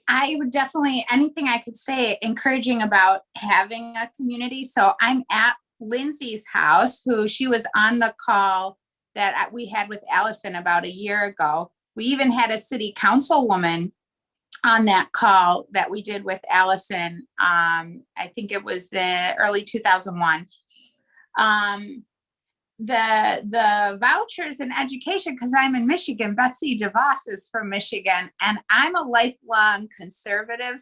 I would definitely, anything I could say encouraging about having a community. So I'm at Lindsay's house, she was on the call that we had with Alison about a year ago. We even had a city councilwoman on that call that we did with Alison. I think it was the early 2001. The vouchers in education, because I'm in Michigan, Betsy DeVos is from Michigan, and I'm a lifelong conservative.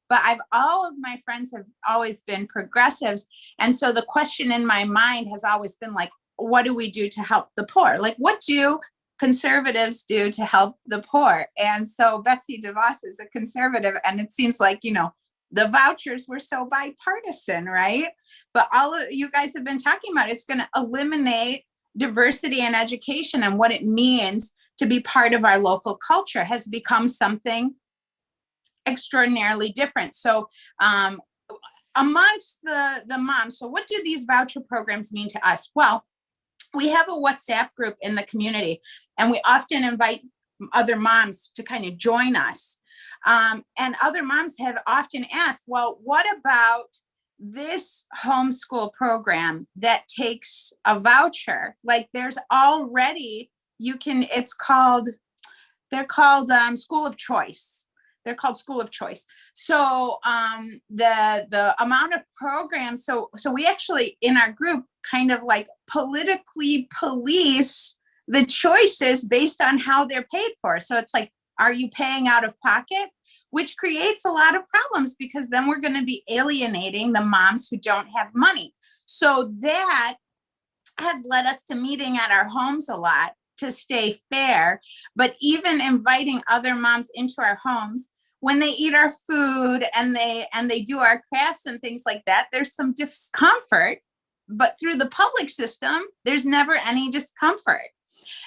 But all of my friends have always been progressives. And so the question in my mind has always been like, what do we do to help the poor? Like, what do conservatives do to help the poor? And so Betsy DeVos is a conservative, and it seems like, you know, the vouchers were so bipartisan, right? But all of you guys have been talking about, it's going to eliminate diversity in education, and what it means to be part of our local culture has become something extraordinarily different. So amongst the moms, so what do these voucher programs mean to us? Well, we have a WhatsApp group in the community, and we often invite other moms to kind of join us. And other moms have often asked, well, what about this homeschool program that takes a voucher? Like there's already, they're called school of choice. They're called school of choice. So the amount of programs, so we actually in our group kind of like politically police the choices based on how they're paid for. So it's like, are you paying out of pocket? Which creates a lot of problems, because then we're going to be alienating the moms who don't have money. So that has led us to meeting at our homes a lot to stay fair. But even inviting other moms into our homes, when they eat our food and they do our crafts and things like that, there's some discomfort. But through the public system, there's never any discomfort.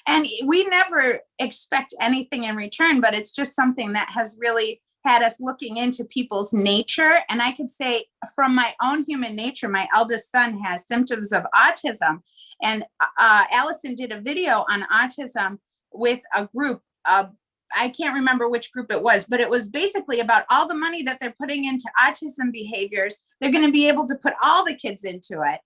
And we never expect anything in return, but it's just something that has really had us looking into people's nature. And I could say from my own human nature, my eldest son has symptoms of autism. And Alison did a video on autism with a group. I can't remember which group it was, but it was basically about all the money that they're putting into autism behaviors. They're going to be able to put all the kids into it.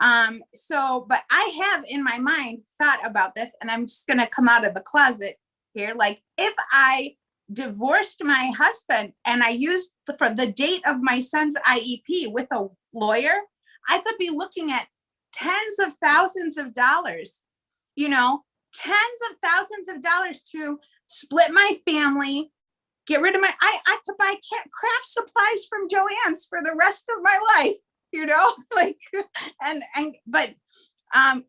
But I have in my mind thought about this, and I'm just going to come out of the closet here. Like if I divorced my husband and I used for the date of my son's IEP with a lawyer, I could be looking at tens of thousands of dollars, tens of thousands of dollars to split my family, get rid of I could buy craft supplies from Joann's for the rest of my life. But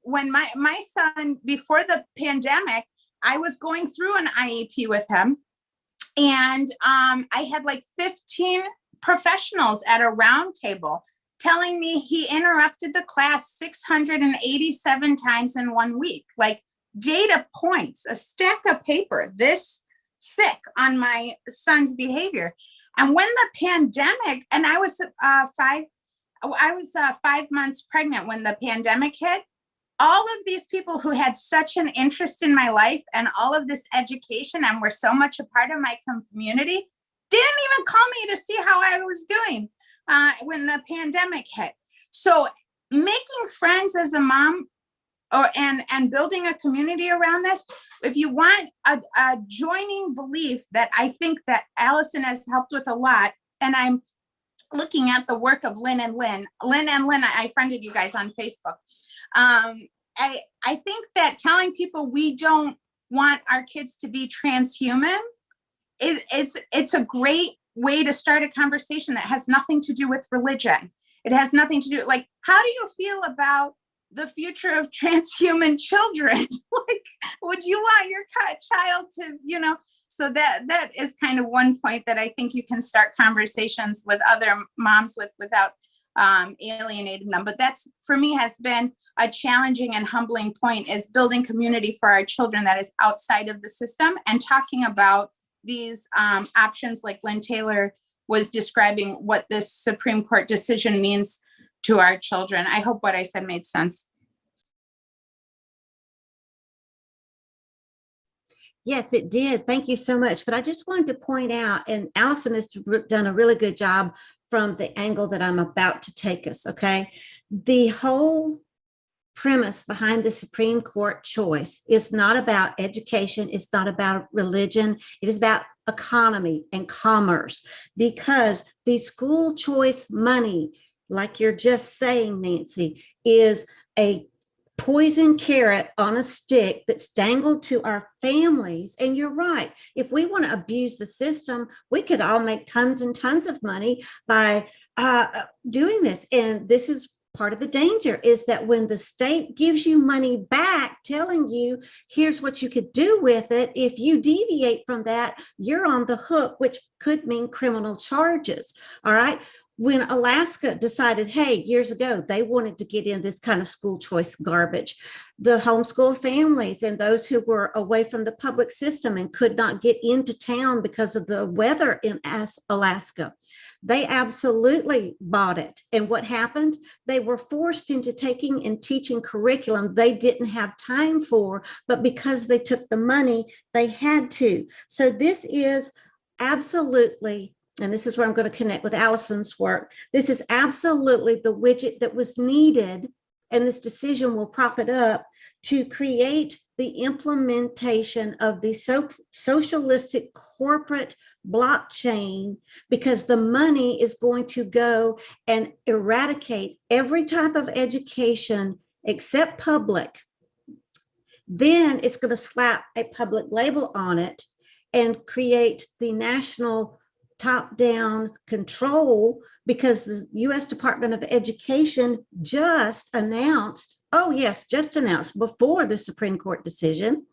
when my son, before the pandemic, I was going through an IEP with him, and I had like 15 professionals at a round table telling me he interrupted the class 687 times in 1 week. Like data points, a stack of paper this thick on my son's behavior. And when the pandemic, and I was 5 months pregnant when the pandemic hit, all of these people who had such an interest in my life and all of this education and were so much a part of my community didn't even call me to see how I was doing when the pandemic hit. So making friends as a mom and building a community around this, if you want a joining belief that I think that Alison has helped with a lot, and I'm looking at the work of Lynn and Lynn, I friended you guys on Facebook. I think that telling people we don't want our kids to be transhuman it's a great way to start a conversation that has nothing to do with religion. It has nothing to do, like, how do you feel about the future of transhuman children? Like, would you want your child to, so that is kind of one point that I think you can start conversations with other moms without alienating them. But that's, for me, has been a challenging and humbling point, is building community for our children that is outside of the system and talking about these options like Lynn Taylor was describing, what this Supreme Court decision means to our children. I hope what I said made sense. Yes, it did. Thank you so much. But I just wanted to point out, and Alison has done a really good job from the angle that I'm about to take us, okay? The whole premise behind the Supreme Court choice is not about education. It's not about religion. It is about economy and commerce, because the school choice money, like you're just saying, Nancy, is a poison carrot on a stick that's dangled to our families. And you're right. If we want to abuse the system, we could all make tons and tons of money by doing this. And this is part of the danger, is that when the state gives you money back, telling you, here's what you could do with it, if you deviate from that, you're on the hook, which could mean criminal charges. All right. When Alaska decided, hey, years ago, they wanted to get in this kind of school choice garbage, the homeschool families and those who were away from the public system and could not get into town because of the weather in Alaska, they absolutely bought it. And what happened? They were forced into taking and teaching curriculum they didn't have time for, but because they took the money, they had to. So this is absolutely, and this is where I'm going to connect with Alison's work, this is absolutely the widget that was needed, and this decision will prop it up to create the implementation of the socialistic corporate blockchain, because the money is going to go and eradicate every type of education except public. Then it's going to slap a public label on it and create the national top-down control, because the U.S. Department of Education just announced, just announced before the Supreme Court decision,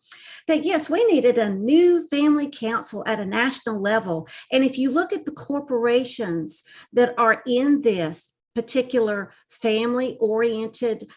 that yes, we needed a new family council at a national level. And if you look at the corporations that are in this particular family-oriented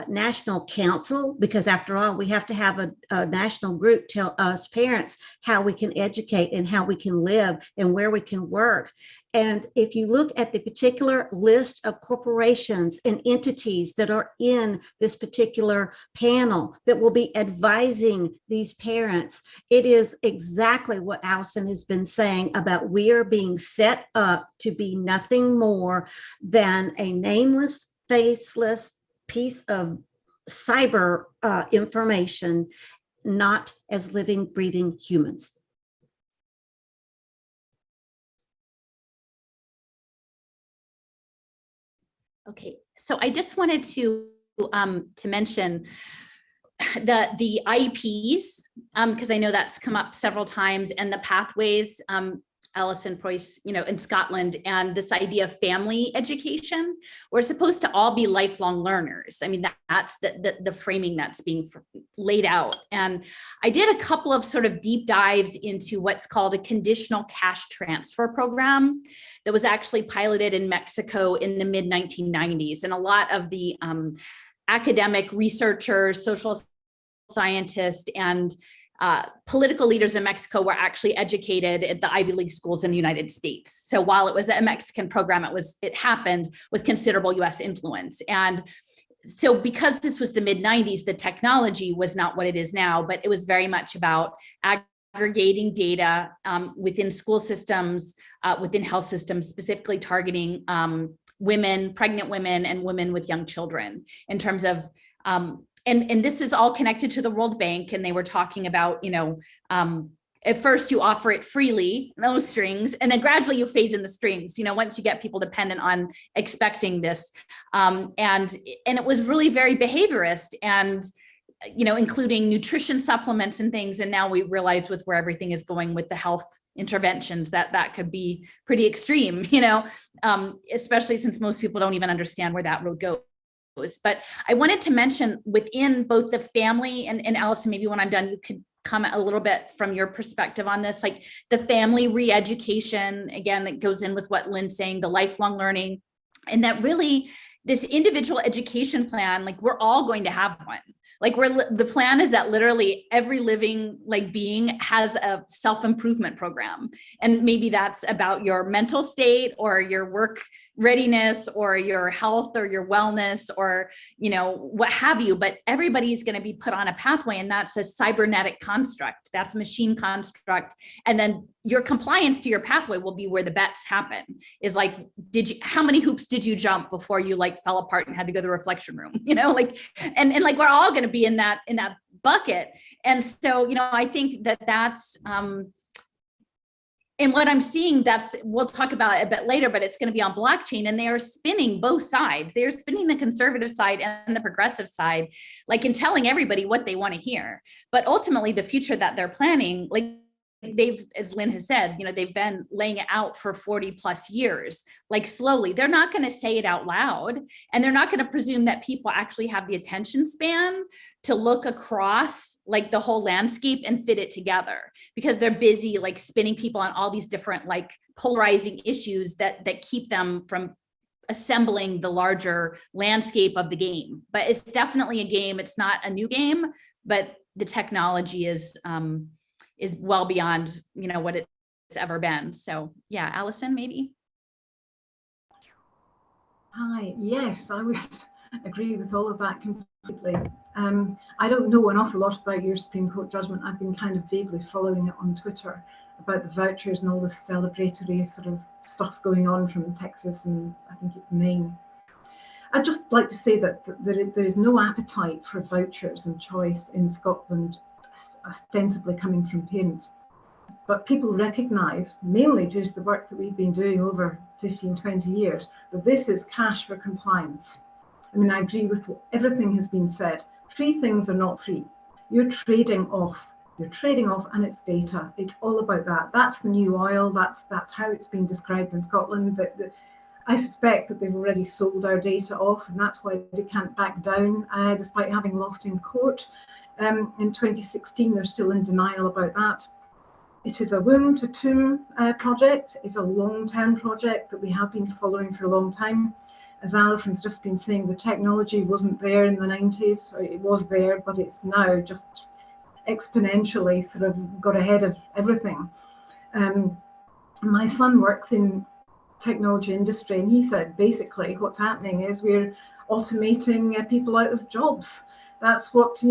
national council, because after all, we have to have a national group tell us parents how we can educate and how we can live and where we can work. And if you look at the particular list of corporations and entities that are in this particular panel that will be advising these parents, it is exactly what Alison has been saying about, we are being set up to be nothing more than a nameless, faceless piece of cyber information, not as living, breathing humans. Okay, so I just wanted to mention the IEPs, because I know that's come up several times, and the pathways, Alison Preuss, in Scotland, and this idea of family education. We're supposed to all be lifelong learners. I mean, that's the framing that's being laid out. And I did a couple of sort of deep dives into what's called a conditional cash transfer program that was actually piloted in Mexico in the mid 1990s. And a lot of the academic researchers, social scientists and political leaders in Mexico were actually educated at the Ivy League schools in the United States. So while it was a Mexican program, it happened with considerable US influence. And so because this was the mid-90s, the technology was not what it is now, but it was very much about aggregating data within school systems, within health systems, specifically targeting women, pregnant women, and women with young children in terms of and this is all connected to the World Bank, and they were talking about, at first you offer it freely, no strings, and then gradually you phase in the strings, once you get people dependent on expecting this. And it was really very behaviorist and, including nutrition supplements and things. And now we realize with where everything is going with the health interventions that could be pretty extreme, especially since most people don't even understand where that road goes. But I wanted to mention within both the family and Alison, maybe when I'm done, you could comment a little bit from your perspective on this, like the family re-education, again, that goes in with what Lynn's saying, the lifelong learning, and that really this individual education plan, like we're all going to have one. Like the plan is that literally every living being has a self-improvement program. And maybe that's about your mental state or your work readiness or your health or your wellness or, what have you, but everybody's going to be put on a pathway, and that's a cybernetic construct. That's a machine construct. And then your compliance to your pathway will be where the bets happen, is like, how many hoops did you jump before you fell apart and had to go to the reflection room, and we're all going to be in that bucket. And so, I think that's, and what I'm seeing, we'll talk about it a bit later, but it's going to be on blockchain, and they are spinning both sides. They are spinning the conservative side and the progressive side, and telling everybody what they want to hear. But ultimately the future that they're planning, they've, as Lynn has said, they've been laying it out for 40 plus years, slowly. They're not going to say it out loud, and they're not going to presume that people actually have the attention span to look across the whole landscape and fit it together, because they're busy spinning people on all these different polarizing issues that keep them from assembling the larger landscape of the game. But it's definitely a game. It's not a new game, but the technology is well beyond what it's ever been. So yeah, Alison, maybe. Hi, yes, I would agree with all of that completely. I don't know an awful lot about your Supreme Court judgment. I've been kind of vaguely following it on Twitter about the vouchers and all this celebratory sort of stuff going on from Texas and I think it's Maine. I'd just like to say that there is no appetite for vouchers and choice in Scotland, ostensibly coming from parents. But people recognise, mainly due to the work that we've been doing over 15, 20 years, that this is cash for compliance. I mean, I agree with everything has been said. Free things are not free. You're trading off. And it's data. It's all about that. That's the new oil. That's how it's been described in Scotland. I suspect that they've already sold our data off, and that's why they can't back down, despite having lost in court. In 2016, they're still in denial about that. It is a womb to tomb project. It's a long-term project that we have been following for a long time. As Alison's just been saying, the technology wasn't there in the 90s, or it was there, but it's now just exponentially sort of got ahead of everything. My son works in technology industry, and he said basically what's happening is we're automating people out of jobs. That's what,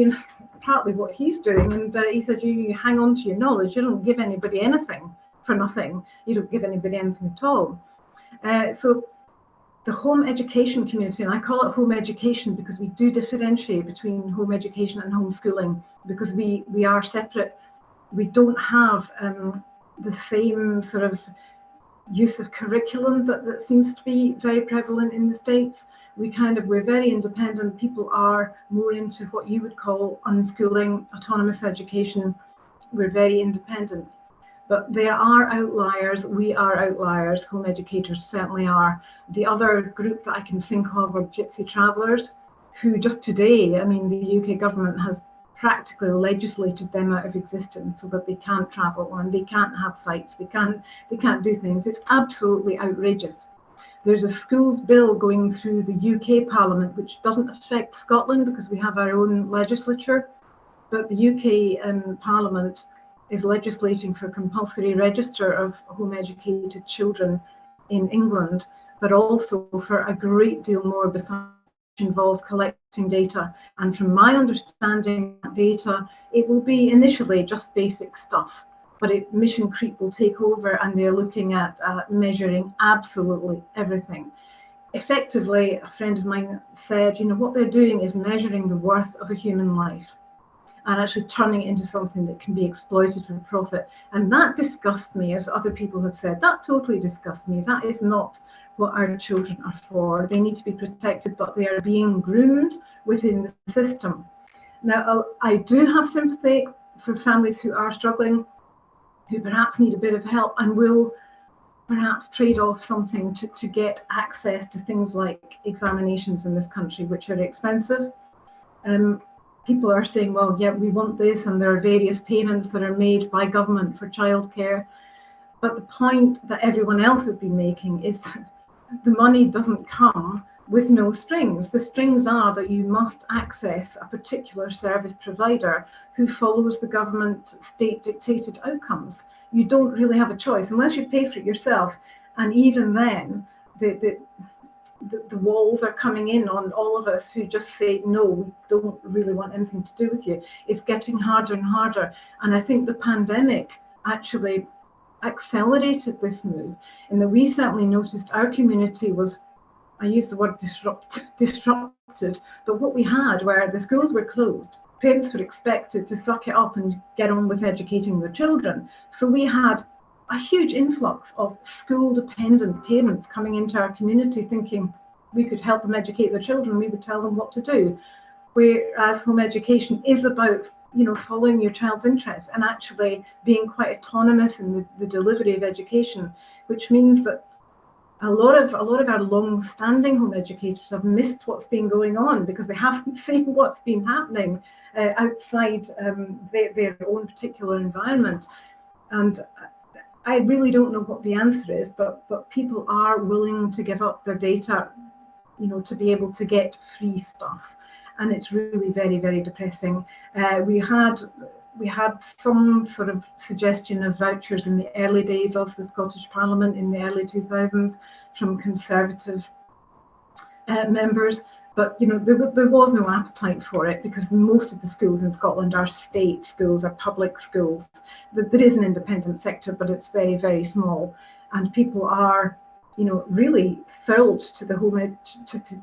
partly what he's doing. And he said, you hang on to your knowledge. You don't give anybody anything for nothing. You don't give anybody anything at all. So the home education community, and I call it home education because we do differentiate between home education and homeschooling, because we are separate. We don't have the same sort of use of curriculum that seems to be very prevalent in the States. We're very independent. People are more into what you would call unschooling, autonomous education. We're very independent. But there are outliers. We are outliers. Home educators certainly are. The other group that I can think of are gypsy travellers, who just today, I mean, the UK government has practically legislated them out of existence so that they can't travel and they can't have sites. They can't do things. It's absolutely outrageous. There's a schools bill going through the UK Parliament, which doesn't affect Scotland because we have our own legislature. but the UK Parliament is legislating for compulsory register of home educated children in England, but also for a great deal more besides, which involves collecting data. And from my understanding, that data, it will be initially just basic stuff, but mission creep will take over, and they're looking at measuring absolutely everything. Effectively, a friend of mine said, you know, what they're doing is measuring the worth of a human life and actually turning it into something that can be exploited for profit. And that disgusts me, as other people have said. That totally disgusts me. That is not what our children are for. They need to be protected, but they are being groomed within the system. Now, I do have sympathy for families who are struggling, who perhaps need a bit of help and will perhaps trade off something to get access to things like examinations in this country, which are expensive. People are saying, well, yeah, we want this, and there are various payments that are made by government for childcare. But the point that everyone else has been making is that the money doesn't come with no strings. The strings are that you must access a particular service provider who follows the government state dictated outcomes. You don't really have a choice unless you pay for it yourself. And even then, the walls are coming in on all of us who just say, no, we don't really want anything to do with you. It's getting harder and harder. And I think the pandemic actually accelerated this move, in that we certainly noticed our community was, I use the word disrupted, but what we had were the schools were closed. Parents were expected to suck it up and get on with educating their children. So we had a huge influx of school-dependent parents coming into our community thinking we could help them educate their children, we would tell them what to do. Whereas home education is about, you know, following your child's interests and actually being quite autonomous in the delivery of education, which means that a lot of our long-standing home educators have missed what's been going on because they haven't seen what's been happening outside their own particular environment. And I really don't know what the answer is, but people are willing to give up their data, you know, to be able to get free stuff, and it's really very, very depressing. We had some sort of suggestion of vouchers in the early days of the Scottish Parliament in the early 2000s from Conservative members, but you know there was no appetite for it because most of the schools in Scotland are state schools, are public schools. There is an independent sector, but it's very, very small, and people are, you know, really thrilled to the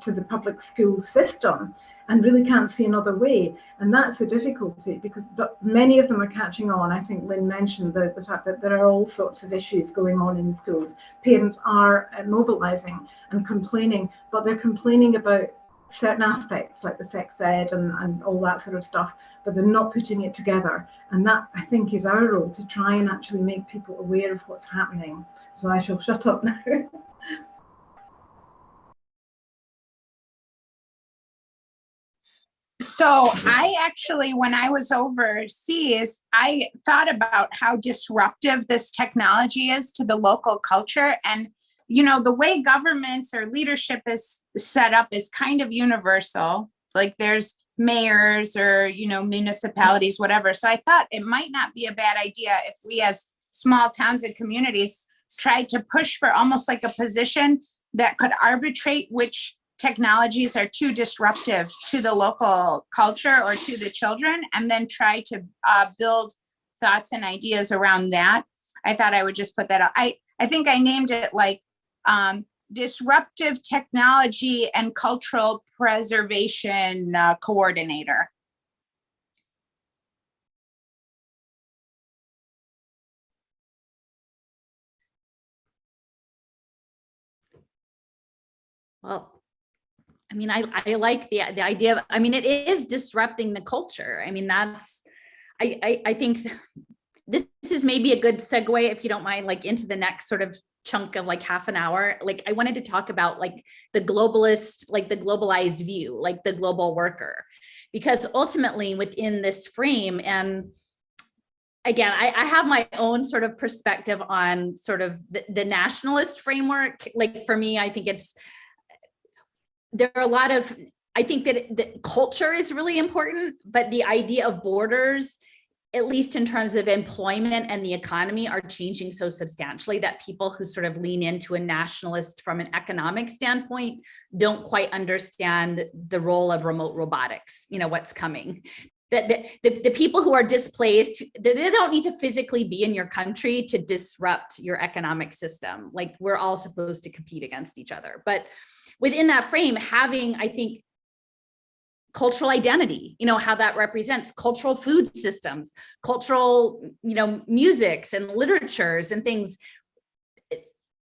to the public school system and really can't see another way. And that's the difficulty, because many of them are catching on. I think Lynn mentioned the fact that there are all sorts of issues going on in schools. Parents are mobilising and complaining, but they're complaining about certain aspects like the sex ed and all that sort of stuff, but they're not putting it together. And that, I think, is our role, to try and actually make people aware of what's happening. So I shall shut up now. So I actually, when I was overseas, I thought about how disruptive this technology is to the local culture. And, you know, the way governments or leadership is set up is kind of universal. Like there's mayors or, you know, municipalities, whatever. So I thought it might not be a bad idea if we as small towns and communities tried to push for almost like a position that could arbitrate which technologies are too disruptive to the local culture or to the children, and then try to build thoughts and ideas around that. I thought I would just put that out. I think I named it like disruptive technology and cultural preservation coordinator. Well, I mean, I like the idea of, I mean, it is disrupting the culture. I mean, that's, I think this is maybe a good segue, if you don't mind, like into the next sort of chunk of like half an hour. Like I wanted to talk about like the globalist, like the globalized view, like the global worker, because ultimately within this frame, and again, I have my own sort of perspective on sort of the nationalist framework. Like for me, I think there are a lot of I think that the culture is really important, but the idea of borders, at least in terms of employment and the economy, are changing so substantially that people who sort of lean into a nationalist from an economic standpoint don't quite understand the role of remote robotics, what's coming. That the people who are displaced, they don't need to physically be in your country to disrupt your economic system. Like, we're all supposed to compete against each other. But within that frame, having, I think, cultural identity, how that represents cultural food systems, cultural, musics and literatures and things.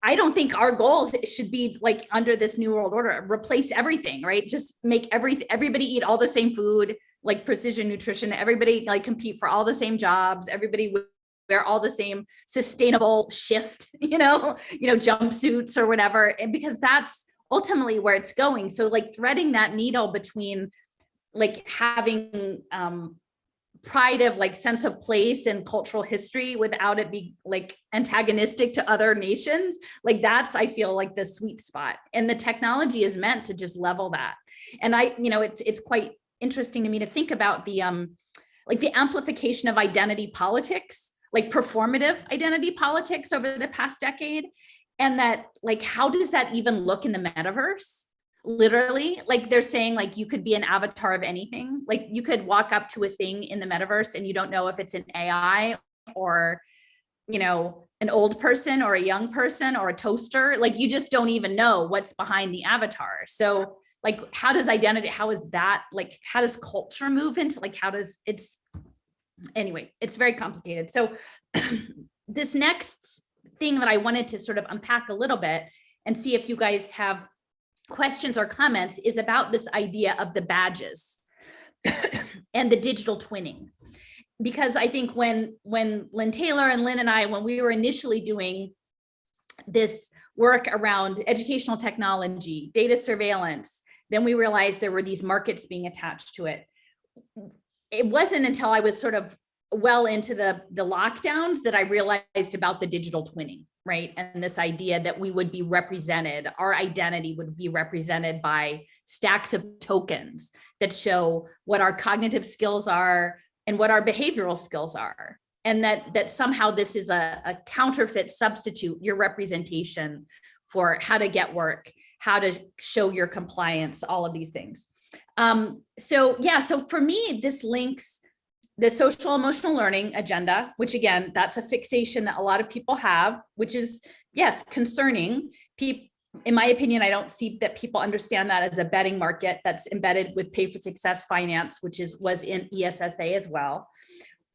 I don't think our goals should be like, under this new world order, replace everything, right? Just make everybody eat all the same food, like precision nutrition, everybody like compete for all the same jobs, everybody wear all the same sustainable shift, jumpsuits or whatever. And because that's ultimately where it's going. So like threading that needle between like having pride of like sense of place and cultural history without it be like antagonistic to other nations, like that's, I feel like, the sweet spot. And the technology is meant to just level that. And it's quite interesting to me to think about the like the amplification of identity politics, like performative identity politics over the past decade. And that, like, how does that even look in the metaverse? Literally, like they're saying, like, you could be an avatar of anything. Like, you could walk up to a thing in the metaverse and you don't know if it's an AI or, an old person or a young person or a toaster. Like, you just don't even know what's behind the avatar. So like, how does identity, how is that, like, how does culture move into, like, anyway, it's very complicated. So this next thing that I wanted to sort of unpack a little bit and see if you guys have questions or comments is about this idea of the badges and the digital twinning. Because I think when Lynn Taylor and Lynn and I, when we were initially doing this work around educational technology, data surveillance, then we realized there were these markets being attached to it. It wasn't until I was sort of well into the lockdowns that I realized about the digital twinning, right? And this idea that we would be represented, our identity would be represented by stacks of tokens that show what our cognitive skills are and what our behavioral skills are. And that somehow this is a counterfeit substitute, your representation for how to get work, how to show your compliance, all of these things. So for me, this links the social emotional learning agenda, which again, that's a fixation that a lot of people have, which is, yes, concerning. In my opinion, I don't see that people understand that as a betting market that's embedded with pay for success finance, which was in ESSA as well.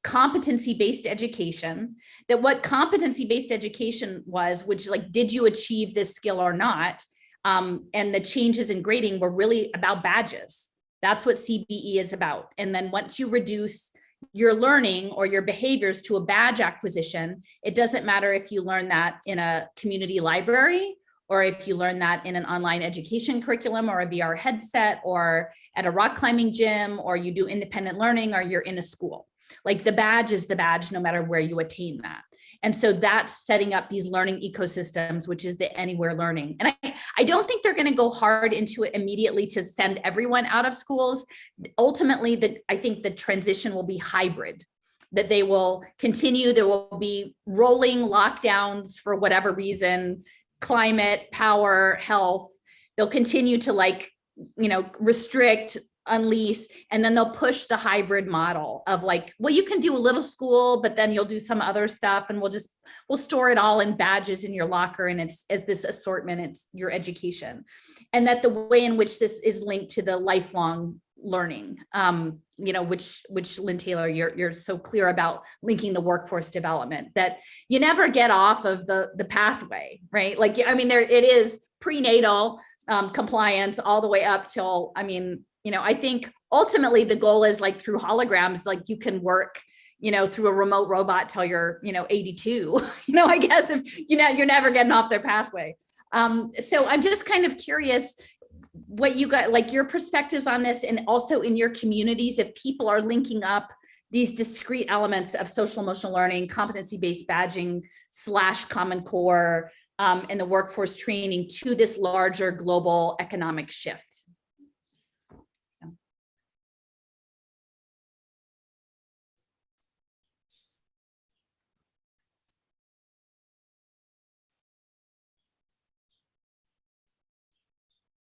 Competency-based education, that what competency-based education was, which like, did you achieve this skill or not? And the changes in grading were really about badges. That's what CBE is about. And then once you reduce your learning or your behaviors to a badge acquisition, it doesn't matter if you learn that in a community library or if you learn that in an online education curriculum or a VR headset or at a rock climbing gym, or you do independent learning, or you're in a school. Like, the badge is the badge no matter where you attain that. And so that's setting up these learning ecosystems, which is the anywhere learning. And I don't think they're going to go hard into it immediately to send everyone out of schools. Ultimately, I think the transition will be hybrid, that they will continue. There will be rolling lockdowns for whatever reason, climate, power, health. They'll continue to restrict, unleash, and then they'll push the hybrid model of like, well, you can do a little school, but then you'll do some other stuff, and we'll store it all in badges in your locker, and it's as this assortment, it's your education. And that the way in which this is linked to the lifelong learning, which Lynn Taylor, you're so clear about linking the workforce development, that you never get off of the pathway, right? Like, I mean, it is prenatal compliance all the way up till, I think ultimately the goal is like through holograms, like you can work, through a remote robot till you're, 82, I guess, if you're never getting off their pathway. So I'm just kind of curious what you got, like your perspectives on this, and also in your communities, if people are linking up these discrete elements of social emotional learning, competency-based badging / Common Core, and the workforce training to this larger global economic shift.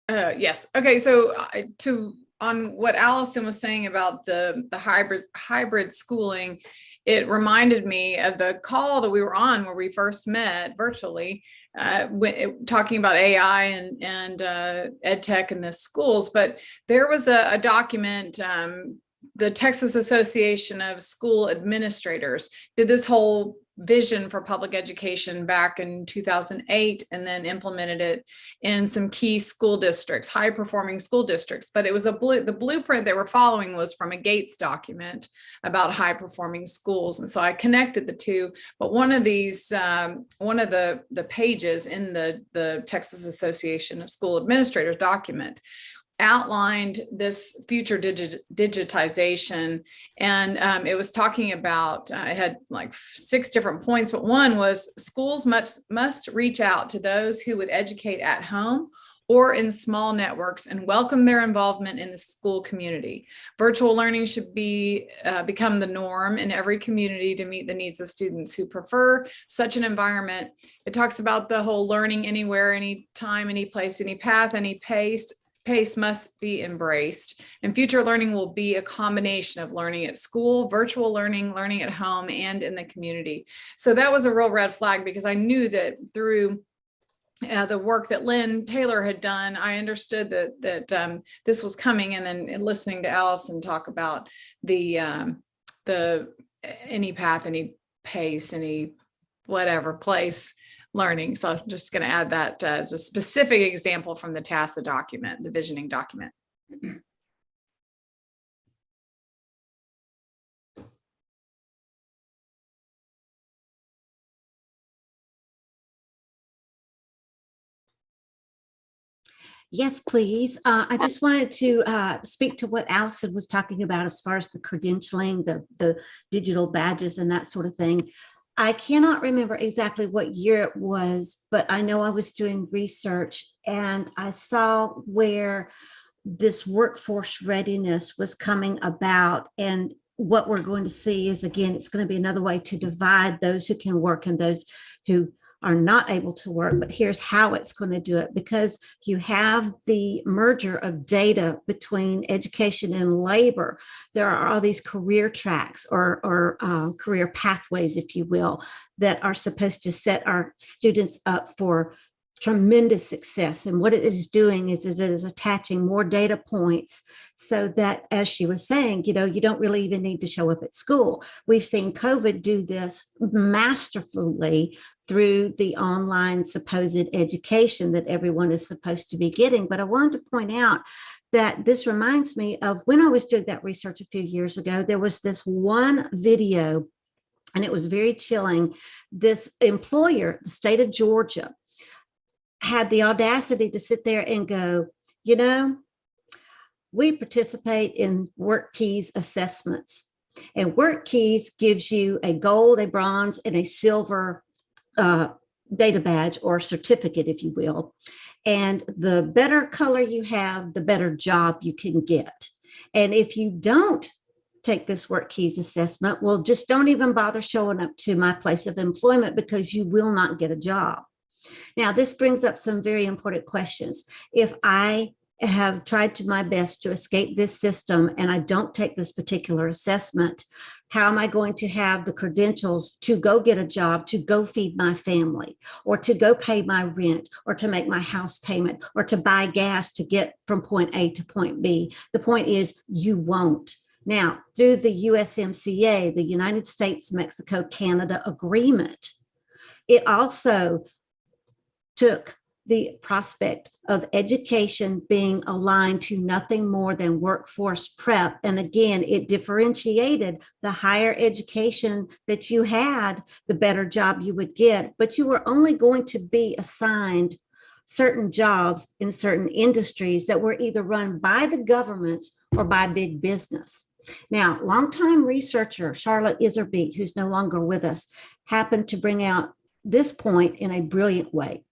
Yes. Okay. So on what Allison was saying about the hybrid schooling, it reminded me of the call that we were on where we first met virtually, talking about AI and ed tech in the schools. But there was a document. The Texas Association of School Administrators did this whole vision for public education back in 2008 and then implemented it in some key school districts, high performing school districts. But it was the blueprint they were following was from a Gates document about high performing schools. And so I connected the two, but one of these, one of the pages in the Texas Association of School Administrators document outlined this future digitization, and it was talking about it had like 6 different points, but one was schools must reach out to those who would educate at home or in small networks and welcome their involvement in the school community. Virtual learning should become the norm in every community to meet the needs of students who prefer such an environment. It talks about the whole learning anywhere, anytime, any place, any path, any pace must be embraced, and future learning will be a combination of learning at school, virtual learning, learning at home, and in the community. So that was a real red flag, because I knew that through the work that Lynn Taylor had done, I understood that this was coming. And then listening to Alison talk about the any path, any pace, any whatever place learning. So I'm just going to add that as a specific example from the TASA document, the visioning document. Yes, please. I just wanted to speak to what Alison was talking about as far as the credentialing, the digital badges and that sort of thing. I cannot remember exactly what year it was, but I know I was doing research and I saw where this workforce readiness was coming about. And what we're going to see is, again, it's going to be another way to divide those who can work and those who are not able to work. But here's how it's going to do it, because you have the merger of data between education and labor. There are all these career tracks or career pathways, if you will, that are supposed to set our students up for tremendous success. And what it is doing is it is attaching more data points so that, as she was saying, you don't really even need to show up at school. We've seen COVID do this masterfully through the online supposed education that everyone is supposed to be getting. But I wanted to point out that this reminds me of when I was doing that research a few years ago. There was this one video, and it was very chilling. This employer, the state of Georgia, had the audacity to sit there and go, we participate in WorkKeys assessments, and WorkKeys gives you a gold, a bronze, and a silver data badge or certificate, if you will. And the better color you have, the better job you can get. And if you don't take this WorkKeys assessment, well, just don't even bother showing up to my place of employment, because you will not get a job. Now, this brings up some very important questions. If I have tried to my best to escape this system and I don't take this particular assessment, how am I going to have the credentials to go get a job, to go feed my family, or to go pay my rent, or to make my house payment, or to buy gas to get from point A to point B? The point is, you won't. Now, through the USMCA, the United States, Mexico, Canada agreement, it also took the prospect of education being aligned to nothing more than workforce prep. And again, it differentiated the higher education that you had, the better job you would get, but you were only going to be assigned certain jobs in certain industries that were either run by the government or by big business. Now, longtime researcher Charlotte Iserbeet, who's no longer with us, happened to bring out this point in a brilliant way.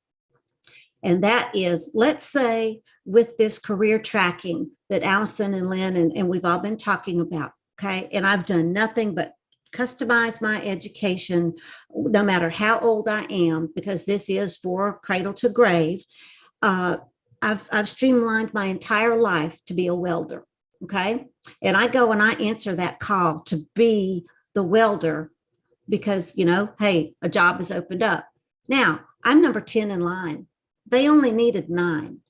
And that is, let's say with this career tracking that Alison and Lynn and we've all been talking about, okay, and I've done nothing but customize my education, no matter how old I am, because this is for cradle to grave. I I've streamlined my entire life to be a welder. Okay. And I go and I answer that call to be the welder because, you know, hey, a job has opened up. Now I'm number 10 in line. They only needed 9.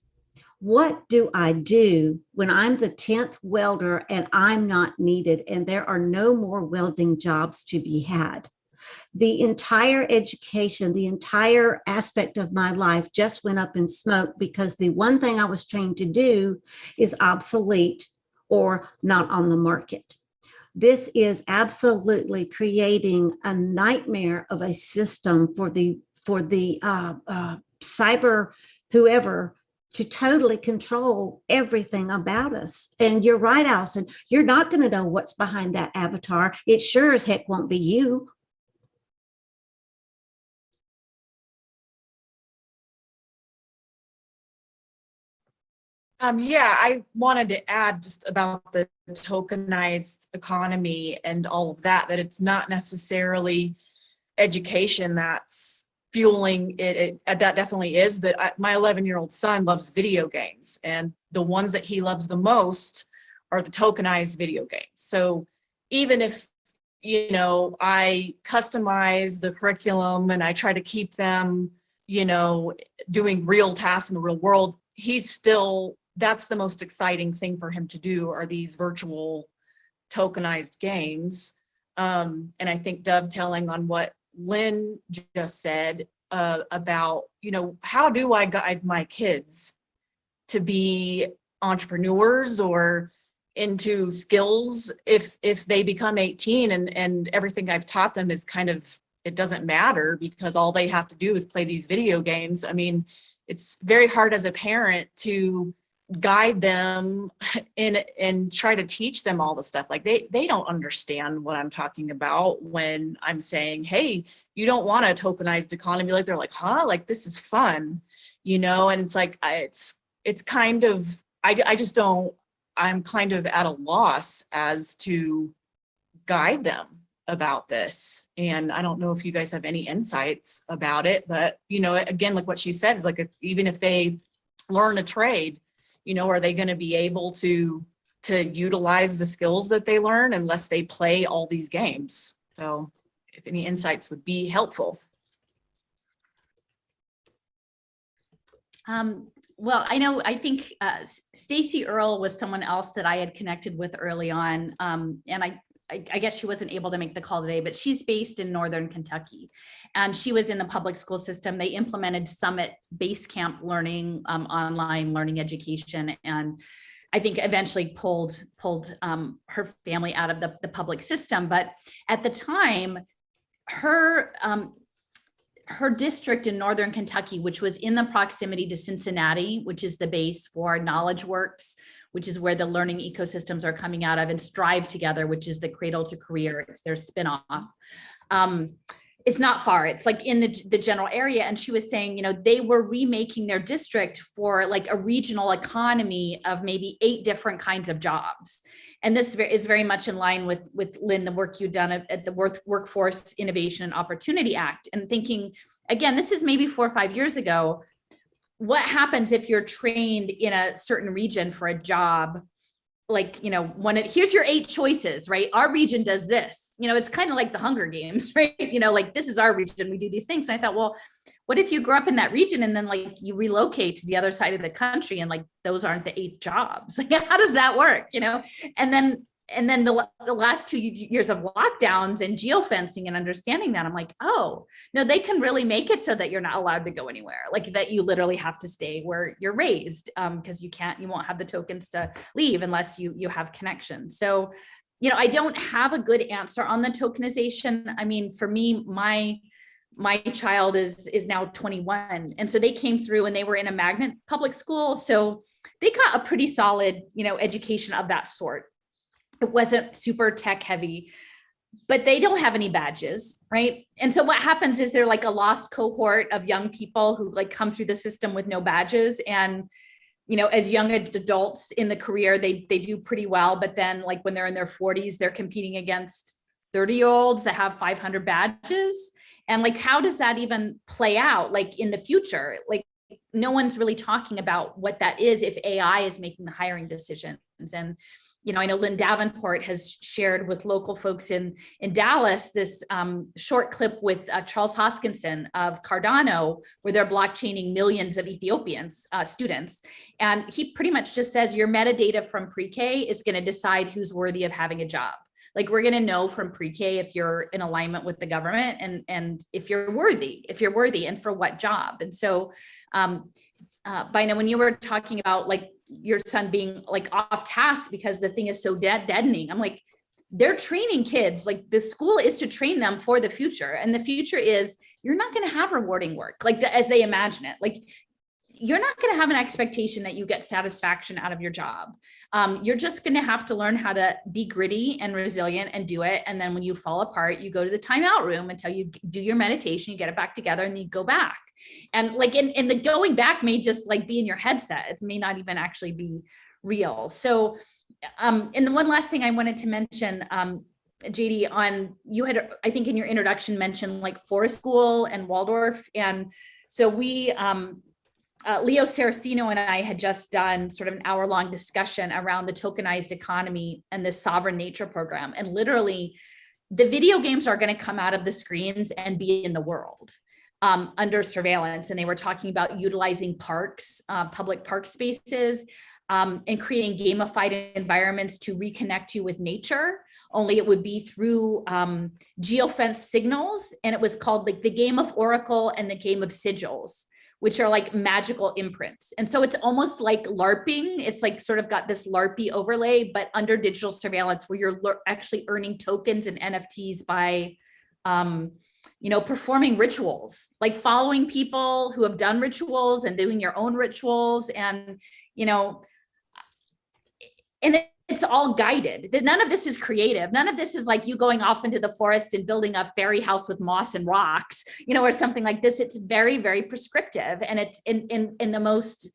What do I do when I'm the 10th welder and I'm not needed and there are no more welding jobs to be had? The entire education, the entire aspect of my life just went up in smoke because the one thing I was trained to do is obsolete or not on the market. This is absolutely creating a nightmare of a system for the cyber whoever to totally control everything about us. And you're right, Alison, you're not going to know what's behind that avatar. It sure as heck won't be you. Yeah, I wanted to add just about the tokenized economy and all of that, that it's not necessarily education that's fueling it. That definitely is, but my 11-year-old son loves video games, and the ones that he loves the most are the tokenized video games. So even if, you know, I customize the curriculum and I try to keep them, you know, doing real tasks in the real world, he's still, that's the most exciting thing for him to do, are these virtual tokenized games. And I think dovetailing on what Lynn just said about, you know, how do I guide my kids to be entrepreneurs or into skills if they become 18 and everything I've taught them is kind of, it doesn't matter because all they have to do is play these video games. I mean, it's very hard as a parent to guide them and try to teach them all the stuff. Like they don't understand what I'm talking about when I'm saying, hey, you don't want a tokenized economy. Like they're like, huh? Like this is fun, you know? And it's like, it's kind of, I just don't, I'm kind of at a loss as to guide them about this. And I don't know if you guys have any insights about it, but you know, again, like what she said is like, even if they learn a trade, you know, are they going to be able to utilize the skills that they learn unless they play all these games? So if any insights would be helpful. Well, I think Stacy Earle was someone else that I had connected with early on. And I guess she wasn't able to make the call today, but she's based in Northern Kentucky and she was in the public school system. They implemented Summit Basecamp learning, online learning education. And I think eventually pulled her family out of the public system. But at the time, her district in Northern Kentucky, which was in the proximity to Cincinnati, which is the base for Knowledge Works, which is where the learning ecosystems are coming out of, and Strive Together, which is the Cradle to Career, it's their spinoff. It's not far, it's like in the general area. And she was saying, you know, they were remaking their district for like a regional economy of maybe 8 different kinds of jobs. And this is very much in line with Lynn, the work you've done at the Workforce Innovation and Opportunity Act, and thinking, again, this is maybe 4 or 5 years ago. What happens if you're trained in a certain region for a job? Like, you know, here's your 8 choices, right? Our region does this, you know, it's kind of like the Hunger Games, right? You know, like this is our region, we do these things. And I thought, well, what if you grew up in that region and then like you relocate to the other side of the country and like those aren't the 8 jobs? Like, how does that work? You know, and then the last 2 years of lockdowns and geofencing and understanding that, I'm like, oh no, they can really make it so that you're not allowed to go anywhere, like that you literally have to stay where you're raised, because you won't have the tokens to leave unless you have connections. So, you know, I don't have a good answer on the tokenization. I mean, for me, my child is now 21, and so they came through and they were in a magnet public school, so they got a pretty solid, you know, education of that sort. It wasn't super tech heavy, but they don't have any badges, right? And so what happens is they're like a lost cohort of young people who like come through the system with no badges. And, you know, as young adults in the career, they do pretty well. But then like when they're in their 40s, they're competing against 30-year-olds that have 500 badges. And like, how does that even play out like in the future? Like, no one's really talking about what that is if AI is making the hiring decisions. And I know Lynn Davenport has shared with local folks in Dallas this short clip with Charles Hoskinson of Cardano, where they're blockchaining millions of Ethiopians, students. And he pretty much just says your metadata from pre-K is going to decide who's worthy of having a job. Like, we're going to know from pre-K if you're in alignment with the government and if you're worthy and for what job. And so Bina, when you were talking about like your son being like off task because the thing is so deadening, I'm like, they're training kids. Like, the school is to train them for the future. And the future is, you're not going to have rewarding work like as they imagine it. Like, you're not going to have an expectation that you get satisfaction out of your job. You're just going to have to learn how to be gritty and resilient and do it. And then when you fall apart, you go to the timeout room until you do your meditation, you get it back together, and you go back. And like in the going back may just like be in your headset. It may not even actually be real. So, and the one last thing I wanted to mention, JD, on you had, I think in your introduction, mentioned like Forest School and Waldorf. And so we, Leo Saraceno and I had just done sort of an hour-long discussion around the tokenized economy and the sovereign nature program. And literally, the video games are going to come out of the screens and be in the world under surveillance. And they were talking about utilizing parks, public park spaces, and creating gamified environments to reconnect you with nature. Only it would be through geofence signals. And it was called like the game of Oracle and the game of Sigils, which are like magical imprints. And so it's almost like LARPing. It's like sort of got this LARPy overlay, but under digital surveillance, where you're actually earning tokens and NFTs by, performing rituals, like following people who have done rituals and doing your own rituals. And, it's all guided. None of this is creative. None of this is like you going off into the forest and building a fairy house with moss and rocks, or something like this. It's very, very prescriptive. And it's in the most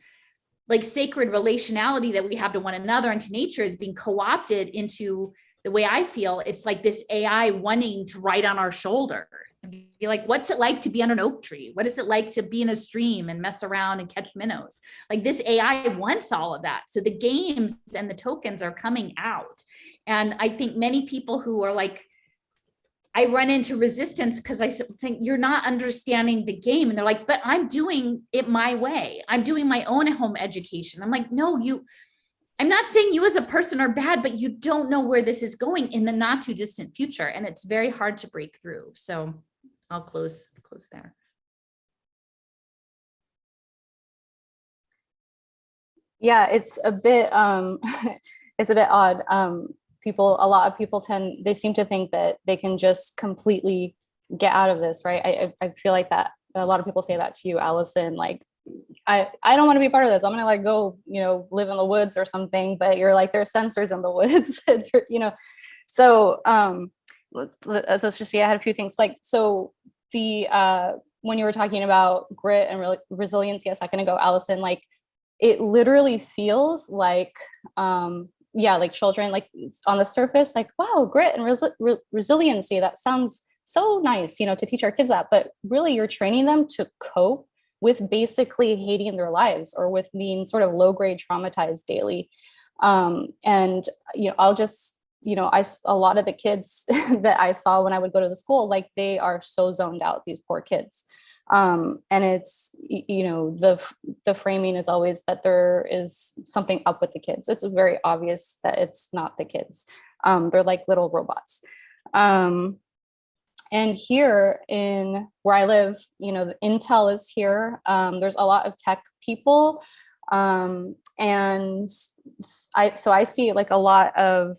like sacred relationality that we have to one another and to nature is being co-opted into the way I feel. It's like this AI wanting to ride on our shoulder and be like, what's it like to be on an oak tree? What is it like to be in a stream and mess around and catch minnows? Like, this AI wants all of that. So the games and the tokens are coming out. And I think many people who are like, I run into resistance because I think you're not understanding the game. And they're like, but I'm doing it my way. I'm doing my own home education. I'm like, no, I'm not saying you as a person are bad, but you don't know where this is going in the not too distant future. And it's very hard to break through. So I'll close there. Yeah, it's a bit it's a bit odd. A lot of people they seem to think that they can just completely get out of this, right? I feel like that a lot of people say that to you, Allison, like, I don't want to be part of this. I'm going to like go, live in the woods or something, but you're like, there's sensors in the woods, so let's just see, I had a few things like, so when you were talking about grit and resiliency a second ago, Allison, like, it literally feels like, like children, like on the surface, like, wow, grit and resiliency, that sounds so nice, to teach our kids that, but really you're training them to cope with basically hating their lives or with being sort of low grade traumatized daily. And, I'll just, a lot of the kids that I saw when I would go to the school, like, they are so zoned out, these poor kids. And it's, the framing is always that there is something up with the kids. It's very obvious that it's not the kids. They're like little robots. And here in where I live, the Intel is here. There's a lot of tech people. And I see like a lot of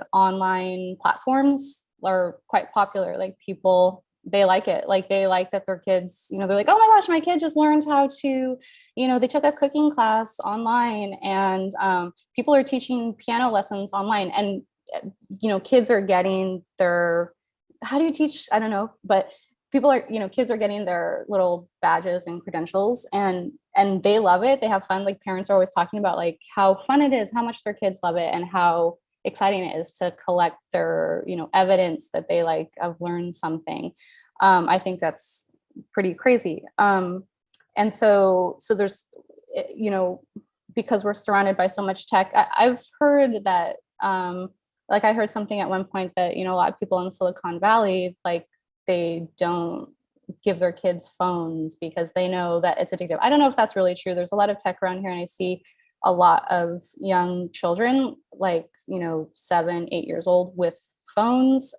online platforms are quite popular. Like, people, they like it. Like, they like that their kids, they're like, oh my gosh, my kid just learned how to, they took a cooking class online, and people are teaching piano lessons online, and kids are getting their, how do you teach? I don't know, but people are, kids are getting their little badges and credentials, and they love it. They have fun. Like, parents are always talking about like how fun it is, how much their kids love it, and how exciting it is to collect their, evidence that they like have learned something. I think that's pretty crazy. And so there's, you know, because we're surrounded by so much tech, I've heard that, like I heard something at one point that, you know, a lot of people in Silicon Valley, like they don't give their kids phones because they know that it's addictive. I don't know if that's really true. There's a lot of tech around here, and I see a lot of young children, like, you know, 7, 8 years old with phones.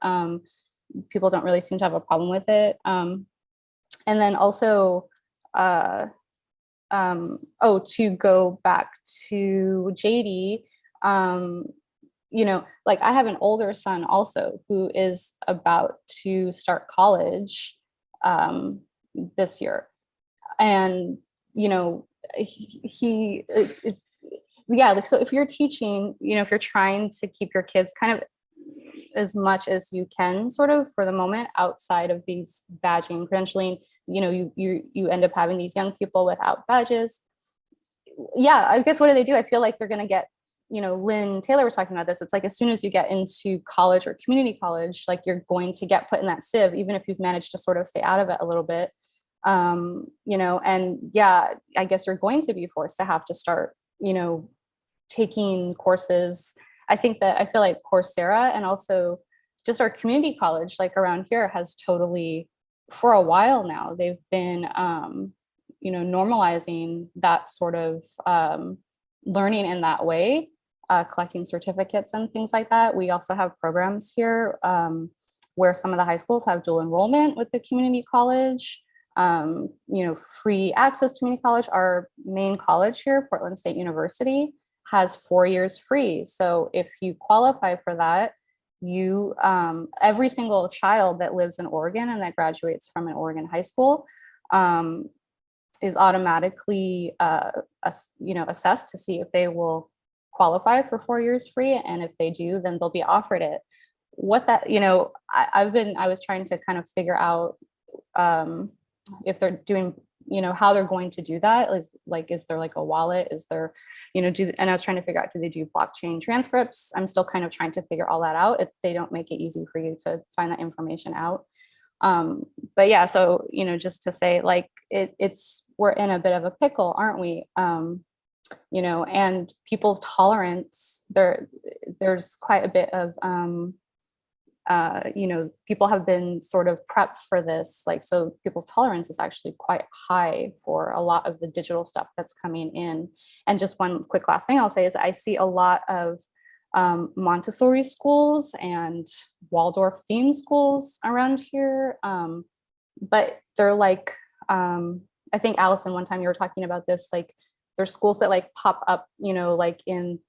People don't really seem to have a problem with it. And then also, to go back to JD, you know, like I have an older son also who is about to start college this year. And, you know, yeah, like, so if you're teaching, you know, if you're trying to keep your kids kind of as much as you can sort of for the moment outside of these badging and credentialing, you know, you end up having these young people without badges. Yeah, I guess what do? I feel like they're going to get, you know, Lynn Taylor was talking about this. It's like as soon as you get into college or community college, like you're going to get put in that sieve, even if you've managed to sort of stay out of it a little bit. You know, and yeah, I guess you're going to be forced to have to start, you know, taking courses. I feel like Coursera and also just our community college, like around here, has totally, for a while now, they've been, you know, normalizing that sort of learning in that way, collecting certificates and things like that. We also have programs here where some of the high schools have dual enrollment with the community college, you know, free access to community college. Our main college here, Portland State University, has 4 years free. So if you qualify for that, you, every single child that lives in Oregon and that graduates from an Oregon high school is automatically, you know, assessed to see if they will qualify for 4 years free. And if they do, then they'll be offered it. What that, you know, I was trying to kind of figure out if they're doing, you know, how they're going to do that. Is there like a wallet? Is there, you know, and I was trying to figure out, do they do blockchain transcripts? I'm still kind of trying to figure all that out. They don't make it easy for you to find that information out. But yeah, so, you know, just to say, like, we're in a bit of a pickle, aren't we? You know, and people's tolerance, there's quite a bit of, you know, people have been sort of prepped for this, like, so people's tolerance is actually quite high for a lot of the digital stuff that's coming in. And just one quick last thing I'll say is I see a lot of Montessori schools and Waldorf theme schools around here, but they're like, I think Alison, one time you were talking about this, like there's schools that like pop up, you know, like in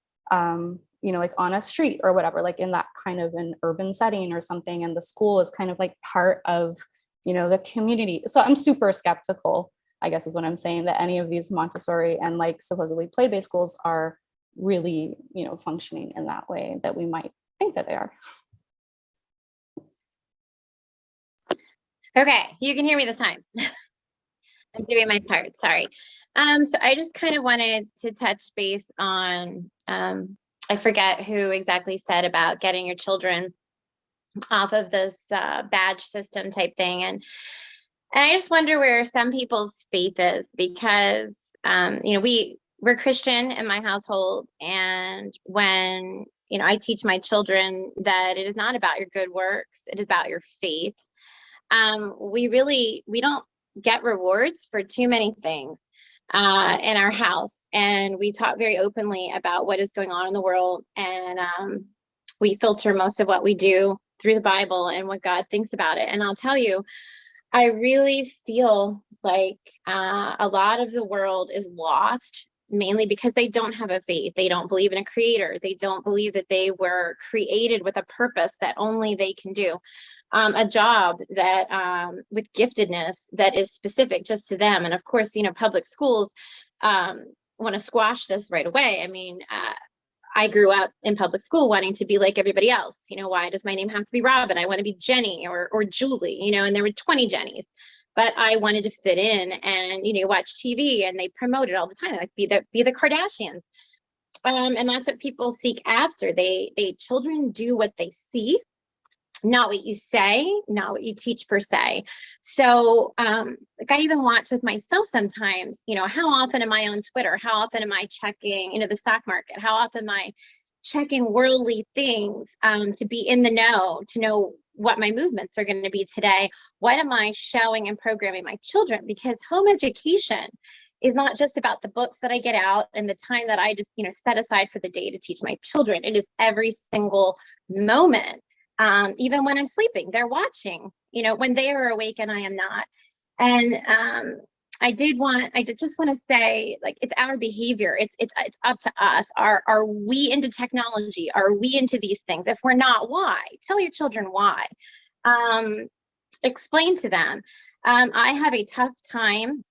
you know, like on a street or whatever, like in that kind of an urban setting or something. And the school is kind of like part of, you know, the community. So I'm super skeptical, I guess is what I'm saying, that any of these Montessori and like supposedly play-based schools are really, you know, functioning in that way that we might think that they are. Okay, you can hear me this time. I'm doing my part, sorry. So I just kind of wanted to touch base on, I forget who exactly said about getting your children off of this badge system type thing. And I just wonder where some people's faith is, because, you know, we're Christian in my household. And when, you know, I teach my children that it is not about your good works, it is about your faith. We don't get rewards for too many things in our house, and we talk very openly about what is going on in the world, and we filter most of what we do through the Bible and what God thinks about it. And I'll tell you, I really feel like a lot of the world is lost, mainly because they don't have a faith. They don't believe in a creator. They don't believe that they were created with a purpose that only they can do. A job that with giftedness that is specific just to them. And of course, you know, public schools want to squash this right away. I mean, I grew up in public school wanting to be like everybody else. You know, why does my name have to be Robin? I want to be Jenny or Julie, you know, and there were 20 Jennys. But I wanted to fit in, and, you know, watch TV and they promote it all the time, like be the Kardashians. And that's what people seek after. Children do what they see. not what you say, not what you teach per se. So like I even watch with myself sometimes, you know, how often am I on Twitter? How often am I checking, you know, the stock market? How often am I checking worldly things to be in the know, to know what my movements are going to be today? What am I showing and programming my children? Because home education is not just about the books that I get out and the time that I just, you know, set aside for the day to teach my children. It is every single moment. Even when I'm sleeping, they're watching, you know, when they are awake and I am not. And I just want to say, like, it's our behavior. It's up to us. Are we into technology? Are we into these things? If we're not, why? Tell your children why. Explain to them. I have a tough time.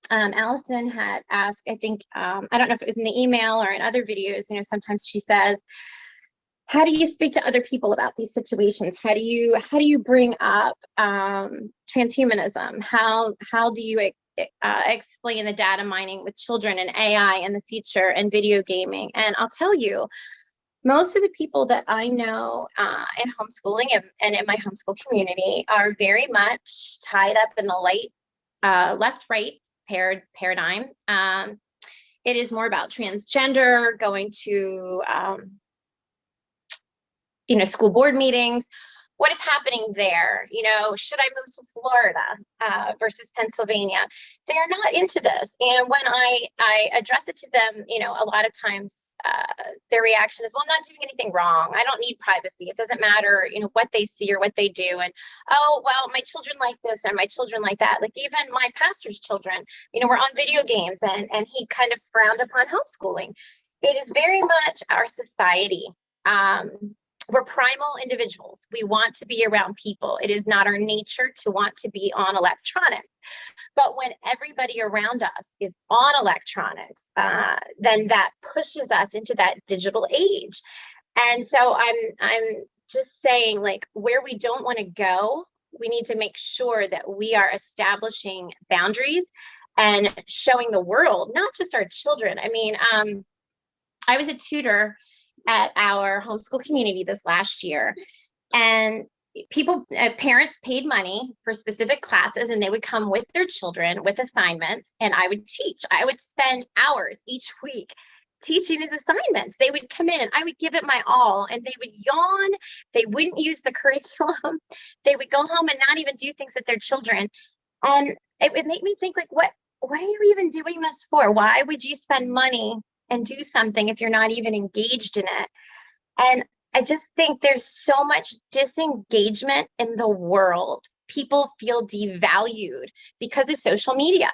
Alison had asked, I think, I don't know if it was in the email or in other videos, you know, sometimes she says, how do you speak to other people about these situations? How do you bring up transhumanism? How do you explain the data mining with children and AI in the future and video gaming? And I'll tell you, most of the people that I know in homeschooling and in my homeschool community are very much tied up in the left-right paradigm. It is more about transgender, going to you know, school board meetings. What is happening there? You know, should I move to Florida versus Pennsylvania? They are not into this. And when I address it to them, you know, a lot of times their reaction is, well, I'm not doing anything wrong. I don't need privacy. It doesn't matter, you know, what they see or what they do. And, oh, well, my children like this or my children like that. Like even my pastor's children, you know, were on video games and he kind of frowned upon homeschooling. It is very much our society. We're primal individuals. We want to be around people. It is not our nature to want to be on electronics. But when everybody around us is on electronics, then that pushes us into that digital age. And so I'm just saying, like, where we don't want to go, we need to make sure that we are establishing boundaries and showing the world, not just our children. I mean, I was a tutor at our homeschool community this last year, and parents paid money for specific classes, and they would come with their children with assignments, and I would teach. I would spend hours each week teaching these assignments. They would come in and I would give it my all, and they would yawn. They wouldn't use the curriculum. They would go home and not even do things with their children. And it would make me think, like, what are you even doing this for? Why would you spend money and do something if you're not even engaged in it? And I just think there's so much disengagement in the world. People feel devalued because of social media.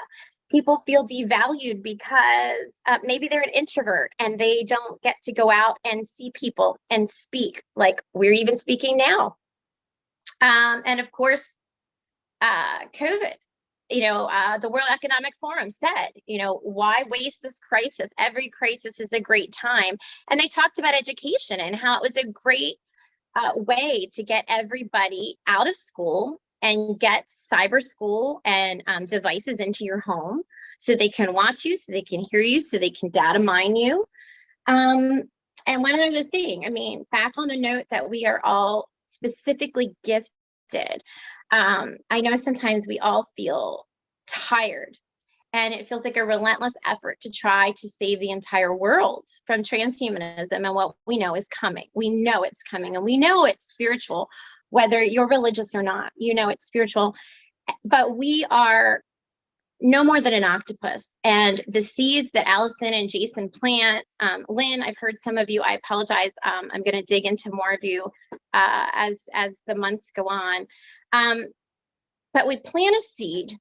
People feel devalued because maybe they're an introvert and they don't get to go out and see people and speak like we're even speaking now. And of course, COVID. You know, the World Economic Forum said, you know, why waste this crisis? Every crisis is a great time. And they talked about education and how it was a great way to get everybody out of school and get cyber school and devices into your home so they can watch you, so they can hear you, so they can data mine you. And one other thing, I mean, back on the note that we are all specifically gifted. I know sometimes we all feel tired and it feels like a relentless effort to try to save the entire world from transhumanism and what we know is coming. We know it's coming and we know it's spiritual, whether you're religious or not, you know it's spiritual, but we are no more than an octopus. And the seeds that Alison and Jason plant, Lynn, I've heard some of you, I apologize. I'm going to dig into more of you as the months go on. But we plant a seed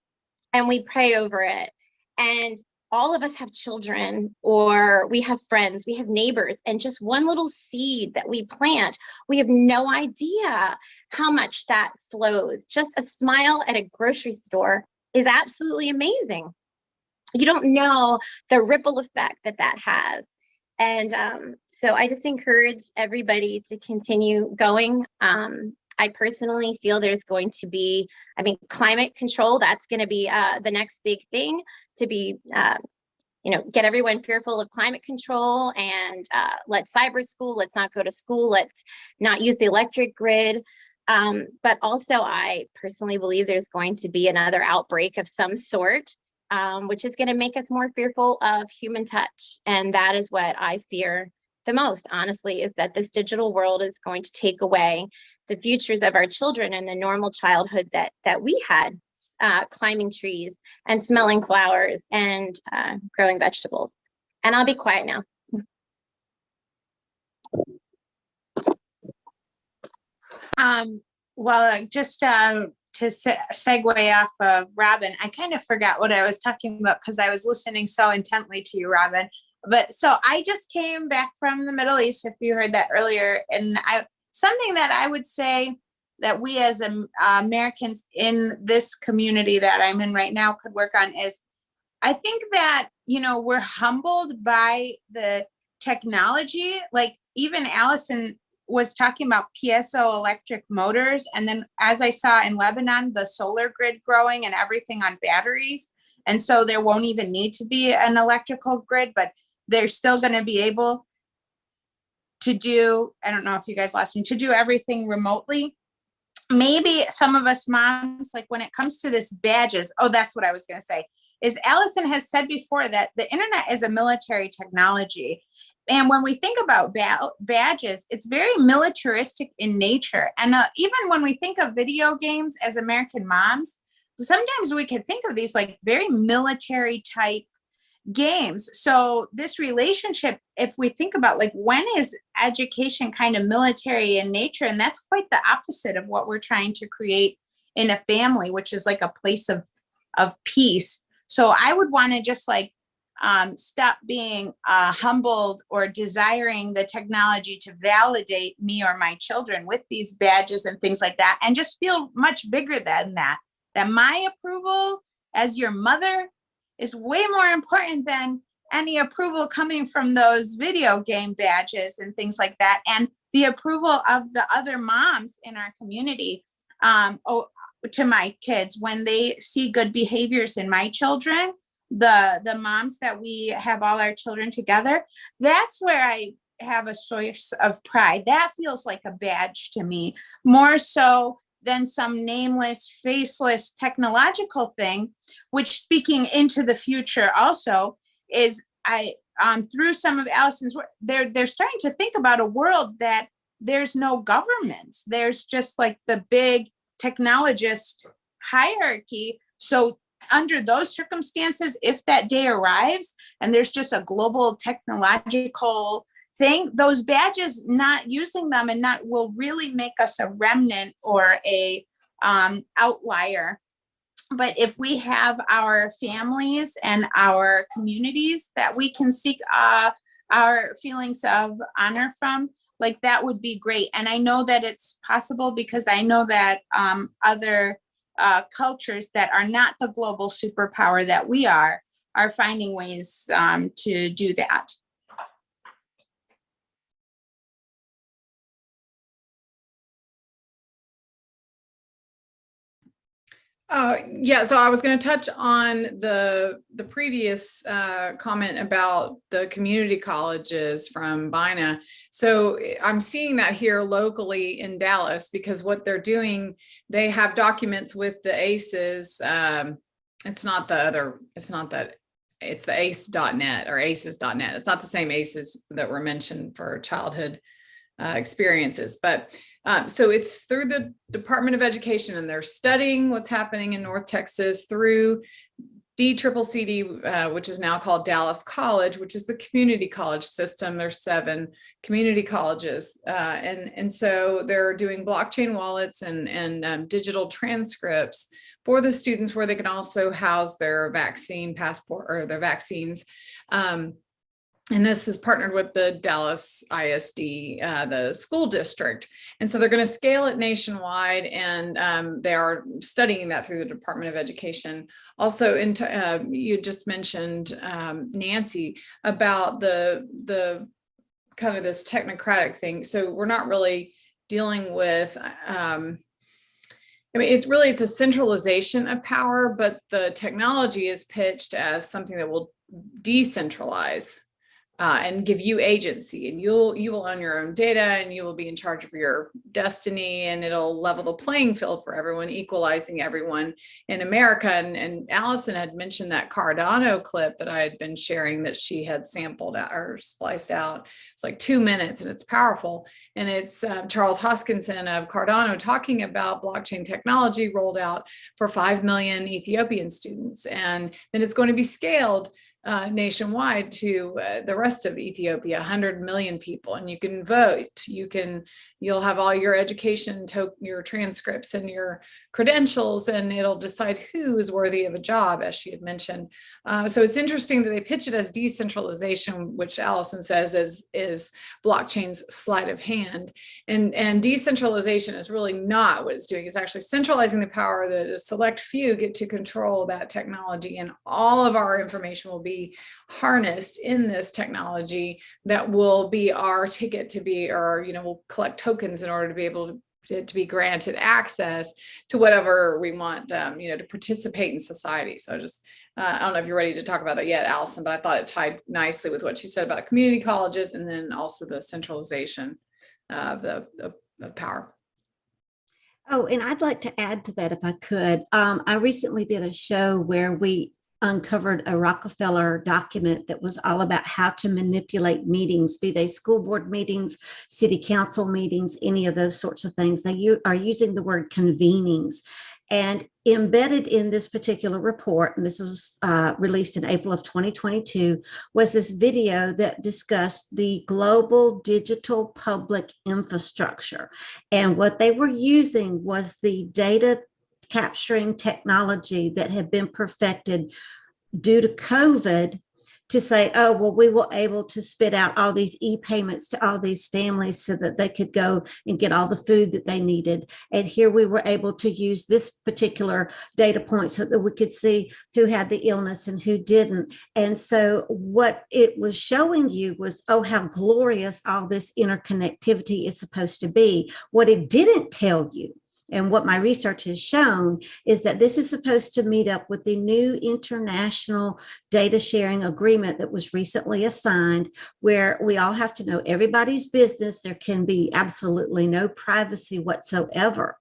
and we pray over it. And all of us have children, or we have friends, we have neighbors, and just one little seed that we plant, we have no idea how much that flows. Just a smile at a grocery store is absolutely amazing. You don't know the ripple effect that has. And so I just encourage everybody to continue going. I personally feel there's going to be, I mean, climate control, that's going to be the next big thing to be, you know, get everyone fearful of climate control and let's cyber school, let's not go to school, let's not use the electric grid. But also, I personally believe there's going to be another outbreak of some sort, which is going to make us more fearful of human touch. And that is what I fear the most, honestly, is that this digital world is going to take away the futures of our children and the normal childhood that we had, climbing trees and smelling flowers and growing vegetables. And I'll be quiet now. Well, just to segue off of Robin, I kind of forgot what I was talking about because I was listening so intently to you, Robin. But so I just came back from the Middle East, if you heard that earlier, and something that I would say that we as Americans in this community that I'm in right now could work on is, I think that, we're humbled by the technology. Like even Alison was talking about piezo electric motors. And then as I saw in Lebanon, the solar grid growing and everything on batteries. And so there won't even need to be an electrical grid, but they're still going to be able to do, I don't know if you guys lost me, to do everything remotely. Maybe some of us moms, like when it comes to this badges, that's what I was going to say, is Alison has said before that the internet is a military technology. And when we think about badges, it's very militaristic in nature. And even when we think of video games as American moms, sometimes we can think of these like very military type games. So this relationship, if we think about like when is education kind of military in nature, and that's quite the opposite of what we're trying to create in a family, which is like a place of peace. So I would want to just like stop being humbled or desiring the technology to validate me or my children with these badges and things like that, and just feel much bigger than that my approval as your mother is way more important than any approval coming from those video game badges and things like that, and the approval of the other moms in our community to my kids when they see good behaviors in my children, the moms that we have all our children together. That's where I have a source of pride. That feels like a badge to me, more so than some nameless, faceless technological thing, which, speaking into the future also, is through some of Alison's work, they're starting to think about a world that there's no governments. There's just like the big technologist hierarchy. So under those circumstances, if that day arrives and there's just a global technological thing, those badges, not using them and not will really make us a remnant or a outlier. But if we have our families and our communities that we can seek our feelings of honor from, like that would be great. And I know that it's possible because I know that other cultures that are not the global superpower that we are finding ways to do that. Yeah, so I was going to touch on the previous comment about the community colleges from Bina. So I'm seeing that here locally in Dallas, because what they're doing, they have documents with the ACEs. It's the ace.net or aces.net. It's not the same ACEs that were mentioned for childhood experiences, but so it's through the Department of Education, and they're studying what's happening in North Texas through DCCD, which is now called Dallas College, which is the community college system. There's 7 community colleges, and so they're doing blockchain wallets and digital transcripts for the students, where they can also house their vaccine passport or their vaccines. And this is partnered with the Dallas ISD, the school district. And so they're going to scale it nationwide, and they are studying that through the Department of Education. Also, you just mentioned, Nancy, about the kind of this technocratic thing. So we're not really dealing with, I mean, it's a centralization of power, but the technology is pitched as something that will decentralize and give you agency, and you will own your own data, and you will be in charge of your destiny, and it'll level the playing field for everyone, equalizing everyone in America. And Alison had mentioned that Cardano clip that I had been sharing that she had sampled out or spliced out. It's like 2 minutes and it's powerful. And it's Charles Hoskinson of Cardano talking about blockchain technology rolled out for 5 million Ethiopian students. And then it's going to be scaled nationwide to the rest of Ethiopia, 100 million people, and you can vote. You'll have all your education, your transcripts, and your credentials, and it'll decide who is worthy of a job, as she had mentioned. So it's interesting that they pitch it as decentralization, which Alison says is blockchain's sleight of hand, and decentralization is really not what it's doing. It's actually centralizing the power that a select few get to control that technology, and all of our information will be harnessed in this technology that will be our ticket to be, or we'll collect tokens in order to be able to be granted access to whatever we want, to participate in society. So just, I don't know if you're ready to talk about that yet, Alison, but I thought it tied nicely with what she said about community colleges, and then also the centralization of power. Oh, and I'd like to add to that if I could. I recently did a show where we uncovered a Rockefeller document that was all about how to manipulate meetings, be they school board meetings, city council meetings, any of those sorts of things. They are using the word convenings. And embedded in this particular report, and this was released in April of 2022, was this video that discussed the global digital public infrastructure. And what they were using was the data capturing technology that had been perfected due to COVID to say, oh, well, we were able to spit out all these e-payments to all these families so that they could go and get all the food that they needed. And here we were able to use this particular data point so that we could see who had the illness and who didn't. And so what it was showing you was, oh, how glorious all this interconnectivity is supposed to be. What it didn't tell you, and what my research has shown, is that this is supposed to meet up with the new international data sharing agreement that was recently assigned, where we all have to know everybody's business. There can be absolutely no privacy whatsoever.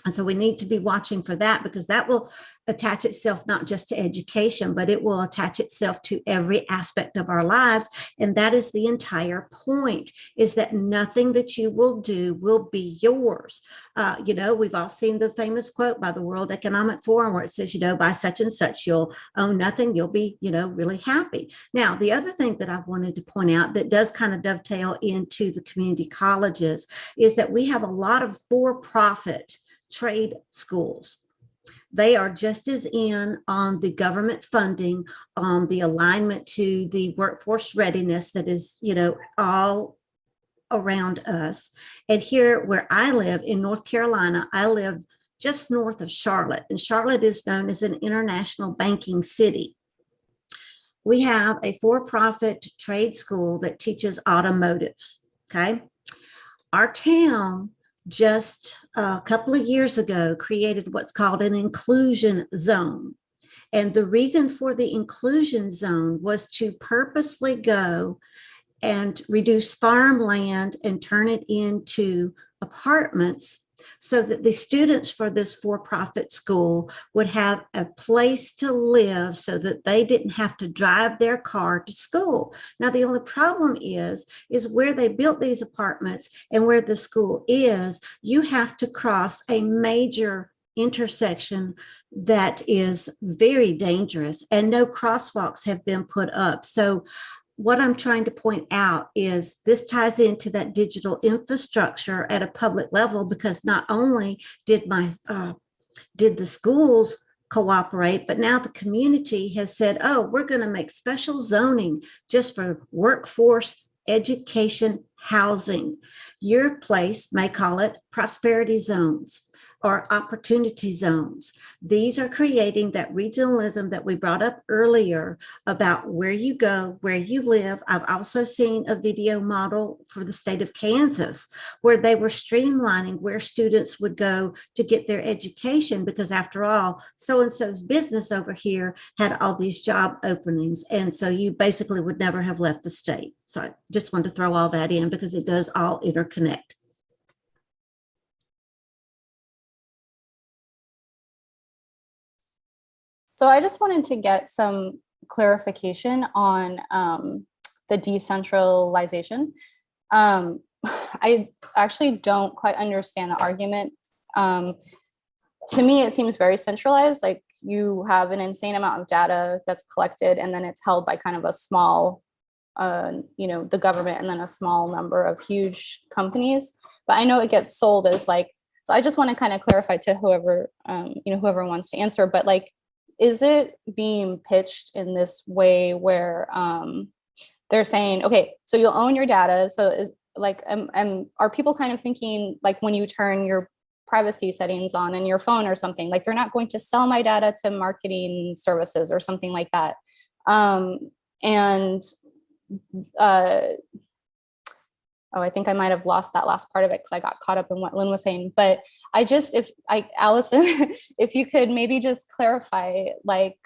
And so we need to be watching for that, because that will attach itself not just to education, but it will attach itself to every aspect of our lives. And that is the entire point, is that nothing that you will do will be yours. We've all seen the famous quote by the World Economic Forum where it says, by such and such, you'll own nothing, you'll be, really happy. Now, the other thing that I wanted to point out that does kind of dovetail into the community colleges is that we have a lot of for-profit trade schools. They are just as in on the government funding, on the alignment to the workforce readiness that is, all around us. And here where I live in North Carolina, I live just north of Charlotte, and Charlotte is known as an international banking city. We have a for-profit trade school that teaches automotives, okay? Our town just a couple of years ago created what's called an inclusion zone. And the reason for the inclusion zone was to purposely go and reduce farmland and turn it into apartments so that the students for this for-profit school would have a place to live so that they didn't have to drive their car to school. Now, the only problem is where they built these apartments and where the school is, you have to cross a major intersection that is very dangerous, and no crosswalks have been put up. So what I'm trying to point out is this ties into that digital infrastructure at a public level, because not only did the schools cooperate, but now the community has said, oh, we're going to make special zoning just for workforce, education, housing. Your place may call it prosperity zones. or opportunity zones. These are creating that regionalism that we brought up earlier about where you go, where you live. I've also seen a video model for the state of Kansas where they were streamlining where students would go to get their education, because after all, so-and-so's business over here had all these job openings. And so you basically would never have left the state. So I just wanted to throw all that in because it does all interconnect. So I just wanted to get some clarification on the decentralization. I actually don't quite understand the argument. To me, it seems very centralized, like you have an insane amount of data that's collected and then it's held by kind of a small, the government, and then a small number of huge companies. But I know it gets sold as like, so I just want to kind of clarify to whoever, whoever wants to answer, but like, is it being pitched in this way where they're saying, okay, so you'll own your data. So is like, are people kind of thinking like when you turn your privacy settings on in your phone or something, like they're not going to sell my data to marketing services or something like that? I think I might have lost that last part of it because I got caught up in what Lynn was saying. But Alison, if you could maybe just clarify, like,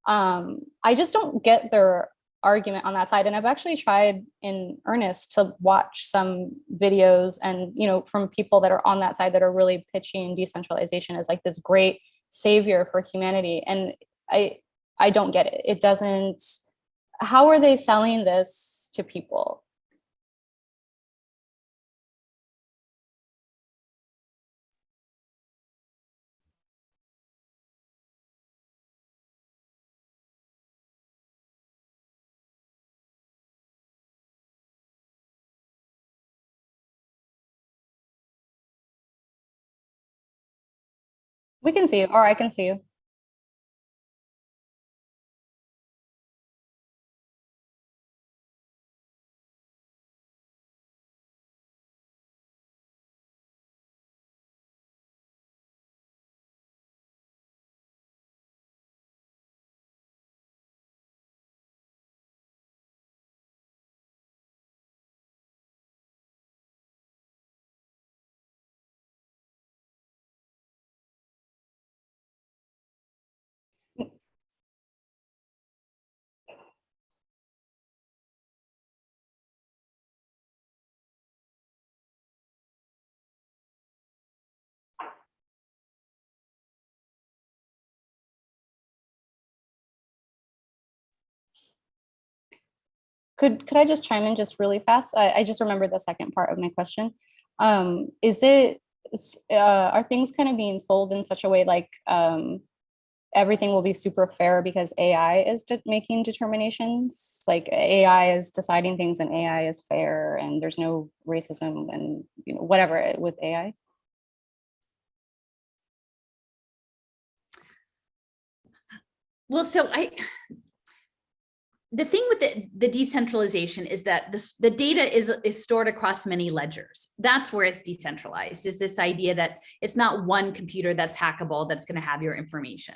I just don't get their argument on that side. And I've actually tried in earnest to watch some videos and, from people that are on that side that are really pitching decentralization as like this great savior for humanity. And I don't get it. It doesn't, how are they selling this to people? We can see you, or I can see you. Could I just chime in just really fast? I just remembered the second part of my question. Are things kind of being sold in such a way like everything will be super fair because AI is making determinations? Like AI is deciding things and AI is fair and there's no racism and whatever with AI? Well, so the thing with the decentralization is that the data is stored across many ledgers. That's where it's decentralized, is this idea that it's not one computer that's hackable that's going to have your information.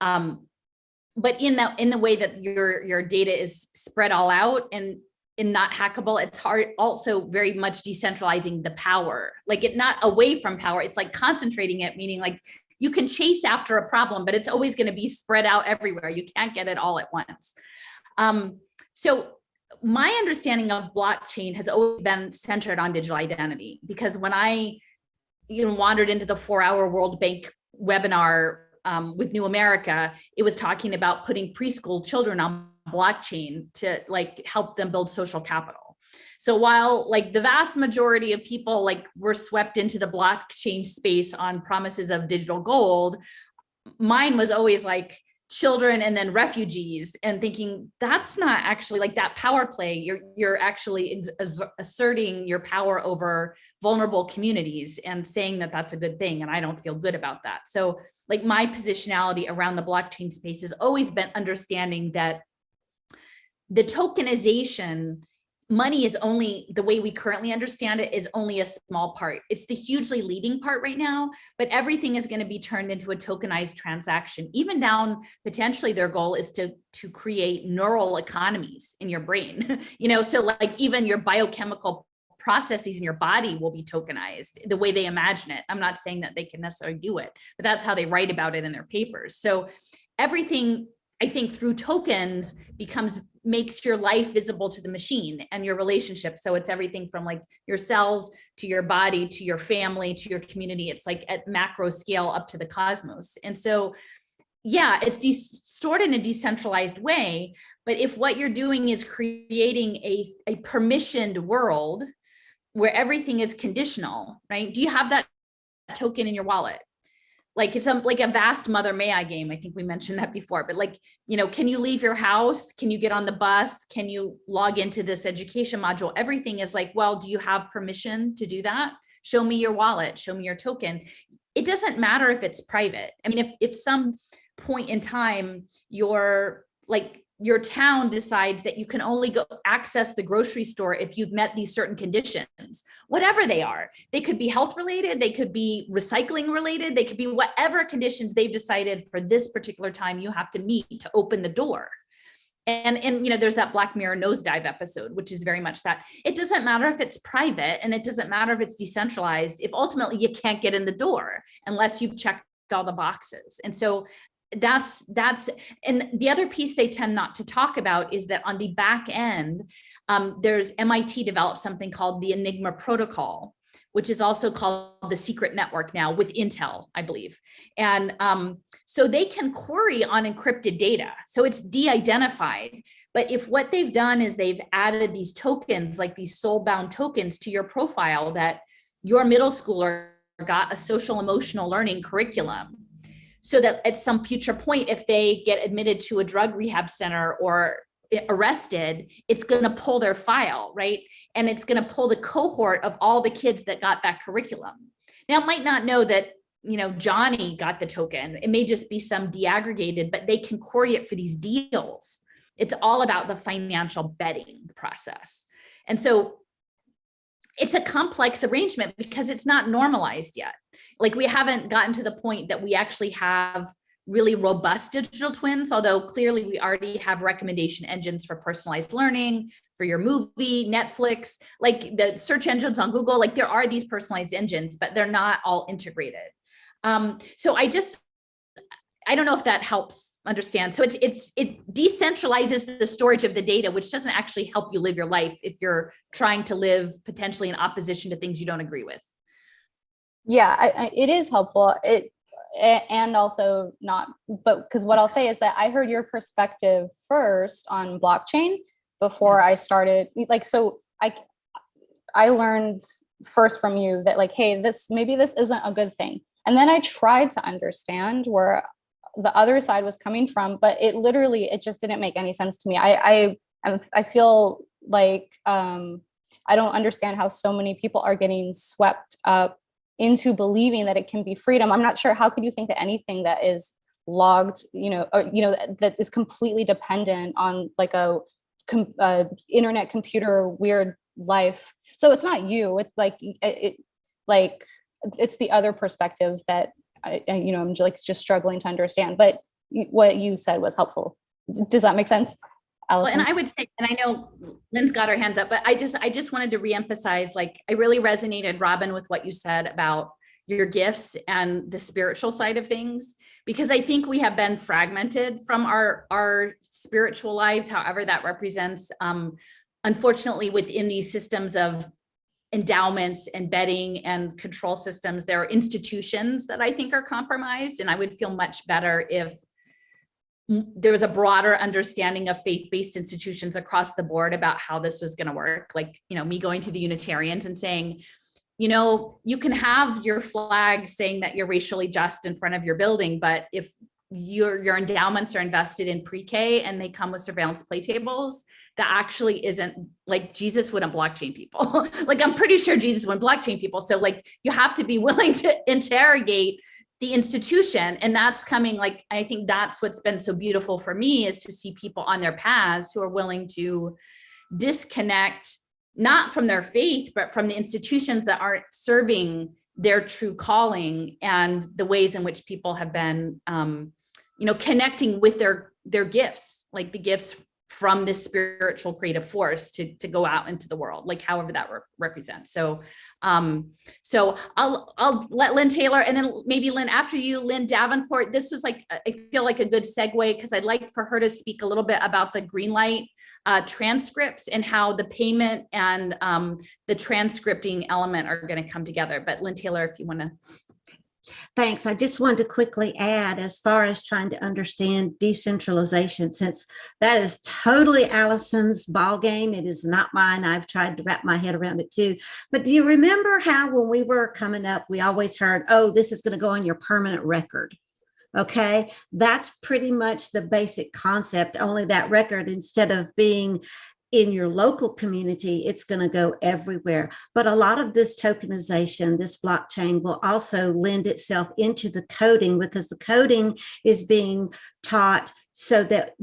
But in the way that your data is spread all out and not hackable, it's also very much decentralizing the power, like it not away from power. It's like concentrating it, meaning like you can chase after a problem, but it's always going to be spread out everywhere. You can't get it all at once. So my understanding of blockchain has always been centered on digital identity, because when I, wandered into the 4-hour World Bank webinar with New America, it was talking about putting preschool children on blockchain to like help them build social capital. So while like the vast majority of people like were swept into the blockchain space on promises of digital gold, mine was always like children and then refugees, and thinking that's not actually like that power play. You're actually asserting your power over vulnerable communities and saying that that's a good thing. And I don't feel good about that. So like my positionality around the blockchain space has always been understanding that the tokenization money is only, the way we currently understand it, is only a small part. It's the hugely leading part right now, but everything is going to be turned into a tokenized transaction. Even down, potentially their goal is to create neural economies in your brain. So like even your biochemical processes in your body will be tokenized the way they imagine it. I'm not saying that they can necessarily do it, but that's how they write about it in their papers. So everything, I think, through tokens makes your life visible to the machine and your relationship. So it's everything from like your cells to your body, to your family, to your community. It's like at macro scale up to the cosmos. And so, yeah, it's stored in a decentralized way. But if what you're doing is creating a permissioned world where everything is conditional, right? Do you have that token in your wallet? Like it's like a vast Mother May I game. I think we mentioned that before, but like, can you leave your house? Can you get on the bus? Can you log into this education module? Everything is like, well, do you have permission to do that? Show me your wallet, show me your token. It doesn't matter if it's private. I mean, if some point in time, your town decides that you can only go access the grocery store if you've met these certain conditions, whatever they are. They could be health related, they could be recycling related, they could be whatever conditions they've decided for this particular time you have to meet to open the door. And there's that Black Mirror nosedive episode, which is very much that. It doesn't matter if it's private and it doesn't matter if it's decentralized, if ultimately you can't get in the door unless you've checked all the boxes. And so that's and the other piece they tend not to talk about is that on the back end, there's MIT developed something called the Enigma protocol, which is also called the secret network now with Intel, I believe. And so they can query on encrypted data. So it's de-identified. But if what they've done is they've added these tokens, like these soul-bound tokens to your profile, that your middle schooler got a social emotional learning curriculum, so that at some future point, if they get admitted to a drug rehab center or arrested, it's going to pull their file, right? And it's going to pull the cohort of all the kids that got that curriculum. Now, it might not know that, Johnny got the token. It may just be some deaggregated, but they can query it for these deals. It's all about the financial betting process. And so it's a complex arrangement because it's not normalized yet. Like we haven't gotten to the point that we actually have really robust digital twins, although clearly we already have recommendation engines for personalized learning, for your movie, Netflix, like the search engines on Google, like there are these personalized engines, but they're not all integrated. So I don't know if that helps understand. So it decentralizes the storage of the data, which doesn't actually help you live your life if you're trying to live potentially in opposition to things you don't agree with. Yeah, it is helpful. And also not, but because what I'll say is that I heard your perspective first on blockchain before I started. Like, so I learned first from you that like, hey, maybe this isn't a good thing. And then I tried to understand where the other side was coming from, but it just didn't make any sense to me. I feel like I don't understand how so many people are getting swept up into believing that it can be freedom. I'm not sure, how could you think that anything that is logged, that is completely dependent on like a internet computer weird life. So it's not you, it's like it's the other perspective that I'm like just struggling to understand, but what you said was helpful. Does that make sense, Alison? Well, and I would say, and I know Lynn's got her hands up, but I just wanted to reemphasize, like, I really resonated, Robin, with what you said about your gifts and the spiritual side of things, because I think we have been fragmented from our spiritual lives, however that represents, unfortunately, within these systems of endowments and betting and control systems, there are institutions that I think are compromised. And I would feel much better if there was a broader understanding of faith-based institutions across the board about how this was going to work. Like, me going to the Unitarians and saying, you can have your flag saying that you're racially just in front of your building, but if your endowments are invested in pre-K and they come with surveillance play tables, that actually isn't, like, Jesus wouldn't blockchain people. Like, I'm pretty sure Jesus wouldn't blockchain people. So like, you have to be willing to interrogate the institution. And that's coming, like, I think that's what's been so beautiful for me, is to see people on their paths who are willing to disconnect, not from their faith, but from the institutions that aren't serving their true calling and the ways in which people have been, connecting with their gifts, like the gifts from this spiritual creative force to go out into the world, like however that represents. So I'll let Lynn Taylor, and then maybe Lynn after you, Lynn Davenport. This was like, I feel like a good segue, because I'd like for her to speak a little bit about the Greenlight transcripts and how the payment and the transcripting element are going to come together. But Lynn Taylor, if you want to. Thanks. I just wanted to quickly add, as far as trying to understand decentralization, since that is totally Alison's ball game. It is not mine. I've tried to wrap my head around it too. But do you remember how when we were coming up, we always heard, oh, this is going to go on your permanent record? Okay, that's pretty much the basic concept, only that record, instead of being in your local community, it's going to go everywhere. But a lot of this tokenization, this blockchain, will also lend itself into the coding, because the coding is being taught so that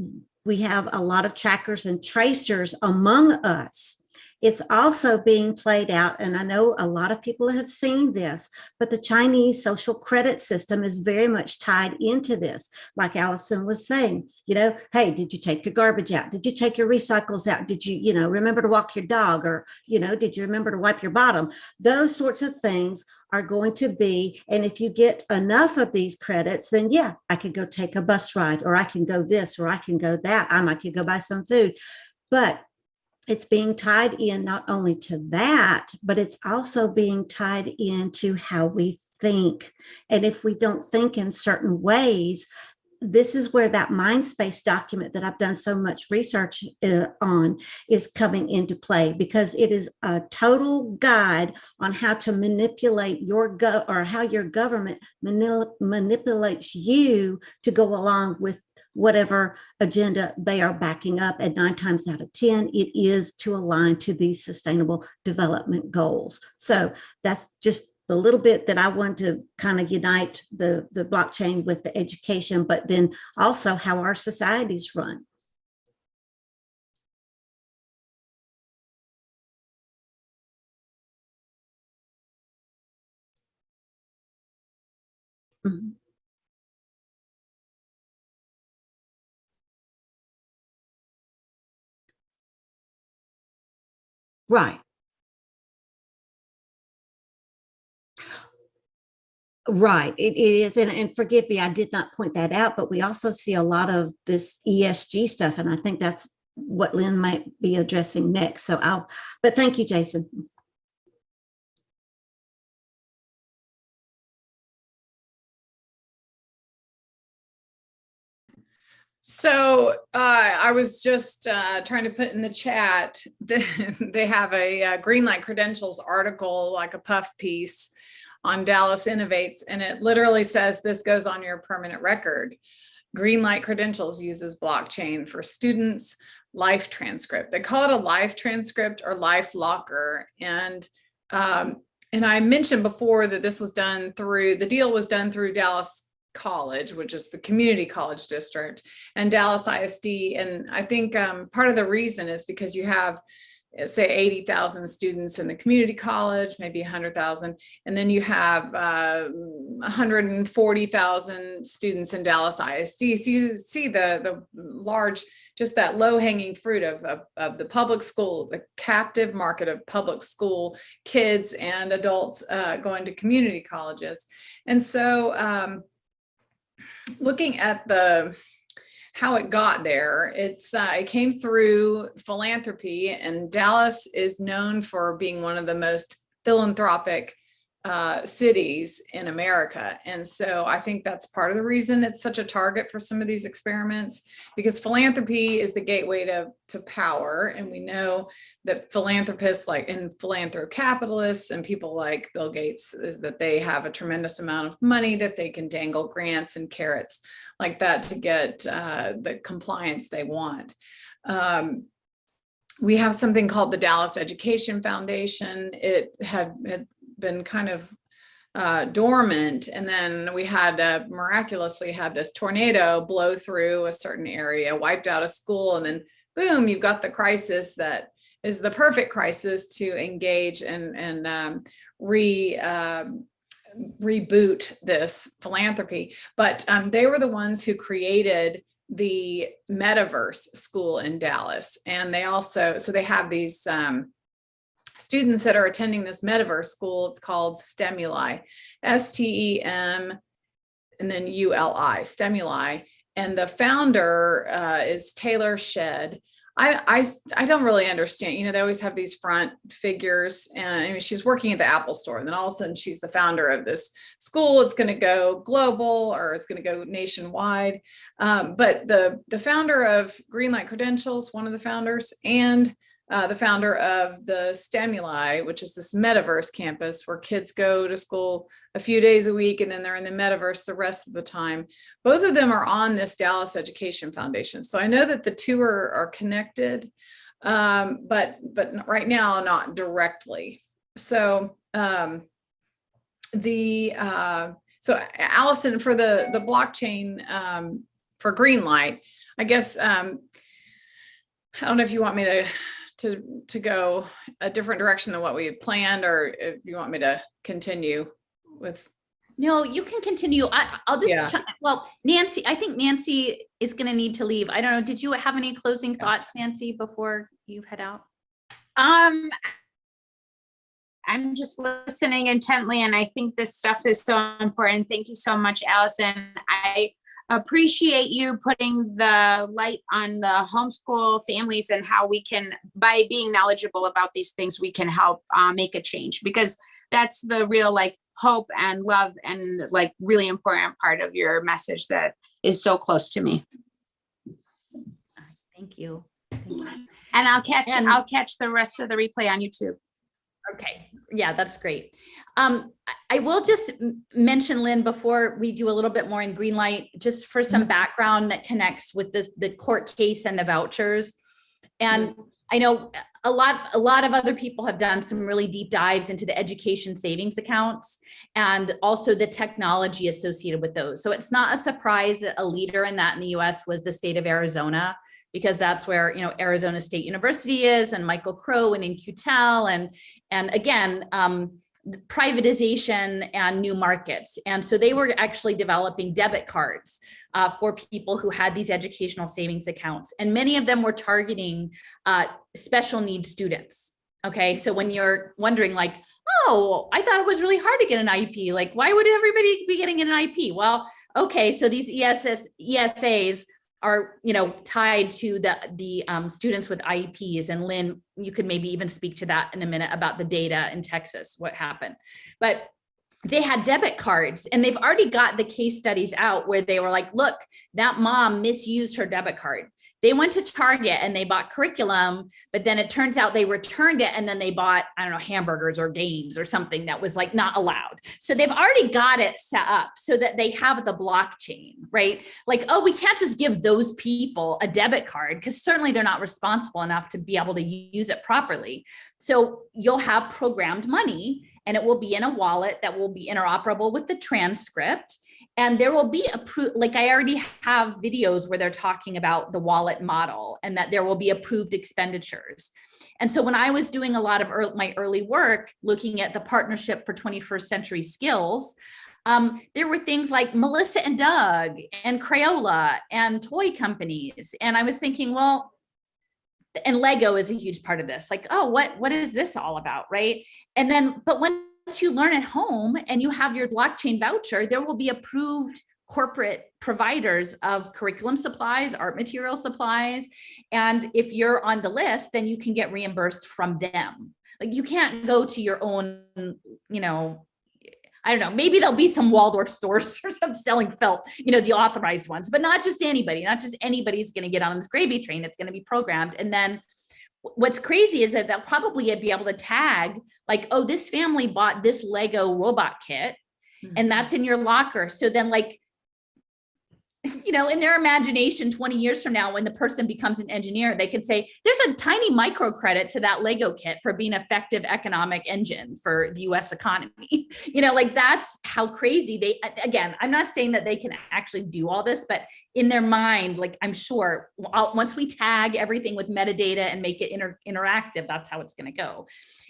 we have a lot of trackers and tracers among us. It's also being played out, and I know a lot of people have seen this, but the Chinese social credit system is very much tied into this. Like Alison was saying, hey, did you take your garbage out? Did you take your recycles out? Did you, remember to walk your dog? Or, did you remember to wipe your bottom? Those sorts of things are going to be, and if you get enough of these credits, then yeah, I could go take a bus ride, or I can go this, or I can go that. I might could go buy some food. But it's being tied in not only to that, but it's also being tied into how we think. And if we don't think in certain ways, this is where that mind space document that I've done so much research on is coming into play, because it is a total guide on how to manipulate or how your government manipulates you to go along with whatever agenda they are backing up. And 9 times out of 10, it is to align to these sustainable development goals. So that's just the little bit that I want to kind of unite the blockchain with the education, but then also how our societies run. Mm-hmm. Right. Right, it is. And forgive me, I did not point that out, but we also see a lot of this ESG stuff. And I think that's what Lynn might be addressing next. But thank you, Jason. So I was just trying to put in the chat that they have a Greenlight Credentials article, like a puff piece on Dallas Innovates, and it literally says this goes on your permanent record. Greenlight Credentials uses blockchain for students' life transcript. They call it a life transcript or life locker. And I mentioned before that this was done through, the deal was done through Dallas College, which is the community college district, and Dallas ISD. And I think part of the reason is because you have, say, 80,000 students in the community college, maybe 100,000, and then you have 140,000 students in Dallas ISD. So you see the large, just that low-hanging fruit of the public school, the captive market of public school kids and adults going to community colleges. And so looking at how it got there, it came through philanthropy, and Dallas is known for being one of the most philanthropic cities in America. And so I think that's part of the reason it's such a target for some of these experiments, because philanthropy is the gateway to power. And we know that philanthropists and philanthrocapitalists and people like Bill Gates, is that they have a tremendous amount of money that they can dangle grants and carrots like that to get the compliance they want. We have something called the Dallas Education Foundation. It had been kind of dormant, and then we had miraculously had this tornado blow through a certain area, wiped out a school, and then boom, you've got the crisis that is the perfect crisis to engage and reboot this philanthropy. But they were the ones who created the metaverse school in Dallas. And they also, so they have these students that are attending this metaverse school. It's called Stemuli, STEM and then ULI, Stemuli. And the founder is Taylor Shedd. I don't really understand. You know, they always have these front figures, and I mean, she's working at the Apple store, and then all of a sudden she's the founder of this school. It's going to go global, or it's going to go nationwide. But the founder of Greenlight Credentials, one of the founders, and the founder of the Stemuli, which is this metaverse campus where kids go to school a few days a week and then they're in the metaverse the rest of the time. Both of them are on this Dallas Education Foundation. So I know that the two are connected, but right now not directly. So so Alison, for the blockchain for Greenlight, I guess I don't know if you want me to go a different direction than what we had planned, or if you want me to continue with. No, you can continue. I'll just, Yeah. well, Nancy, I think Nancy is going to need to leave. I don't know. Did you have any closing thoughts, Nancy, before you head out? I'm just listening intently, and I think this stuff is so important. Thank you so much, Allison. I appreciate you putting the light on the homeschool families and how we can, by being knowledgeable about these things, we can help make a change, because that's the real like hope and love and like really important part of your message that is so close to me. Thank you. Thank you. And I'll catch the rest of the replay on YouTube. Okay. Yeah, that's great. I will just mention, Lynn, before we do a little bit more in Greenlight, just for some background that connects with the court case and the vouchers. And I know a lot of other people have done some really deep dives into the education savings accounts and also the technology associated with those. So it's not a surprise that a leader in that in the US was the state of Arizona, because that's where, you know, Arizona State University is, and Michael Crow and In-Q-Tel, and again, privatization and new markets. And so they were actually developing debit cards for people who had these educational savings accounts. And many of them were targeting special needs students. Okay, so when you're wondering like, oh, I thought it was really hard to get an IEP. Like, why would everybody be getting an IEP? Well, okay, so these ESAs are, you know, tied to the students with IEPs. And Lynn, you could maybe even speak to that in a minute about the data in Texas, what happened. But they had debit cards, and they've already got the case studies out where they were like, look, that mom misused her debit card. They went to Target and they bought curriculum, but then it turns out they returned it and then they bought, I don't know, hamburgers or games or something that was like not allowed. So they've already got it set up so that they have the blockchain, right? Like, oh, we can't just give those people a debit card because certainly they're not responsible enough to be able to use it properly. So you'll have programmed money, and it will be in a wallet that will be interoperable with the transcript. And there will be like I already have videos where they're talking about the wallet model and that there will be approved expenditures. And so when I was doing a lot of my early work, looking at the Partnership for 21st Century Skills, there were things like Melissa and Doug and Crayola and toy companies. And I was thinking, well, and Lego is a huge part of this. Like, oh, what is this all about, right? And then, but once you learn at home and you have your blockchain voucher, there will be approved corporate providers of curriculum supplies, art material supplies. And if you're on the list, then you can get reimbursed from them. Like, you can't go to your own, you know, I don't know, maybe there'll be some Waldorf stores or some selling felt, you know, the authorized ones, but not just anybody, not just anybody's going to get on this gravy train. It's going to be programmed. And then what's crazy is that they'll probably be able to tag like, oh, this family bought this Lego robot kit and that's in your locker. So then like, you know, in their imagination 20 years from now, when the person becomes an engineer, they could say, there's a tiny microcredit to that Lego kit for being an effective economic engine for the US economy. You know, like that's how crazy they, again, I'm not saying that they can actually do all this, but in their mind, like I'm sure once we tag everything with metadata and make it interactive, that's how it's going to go.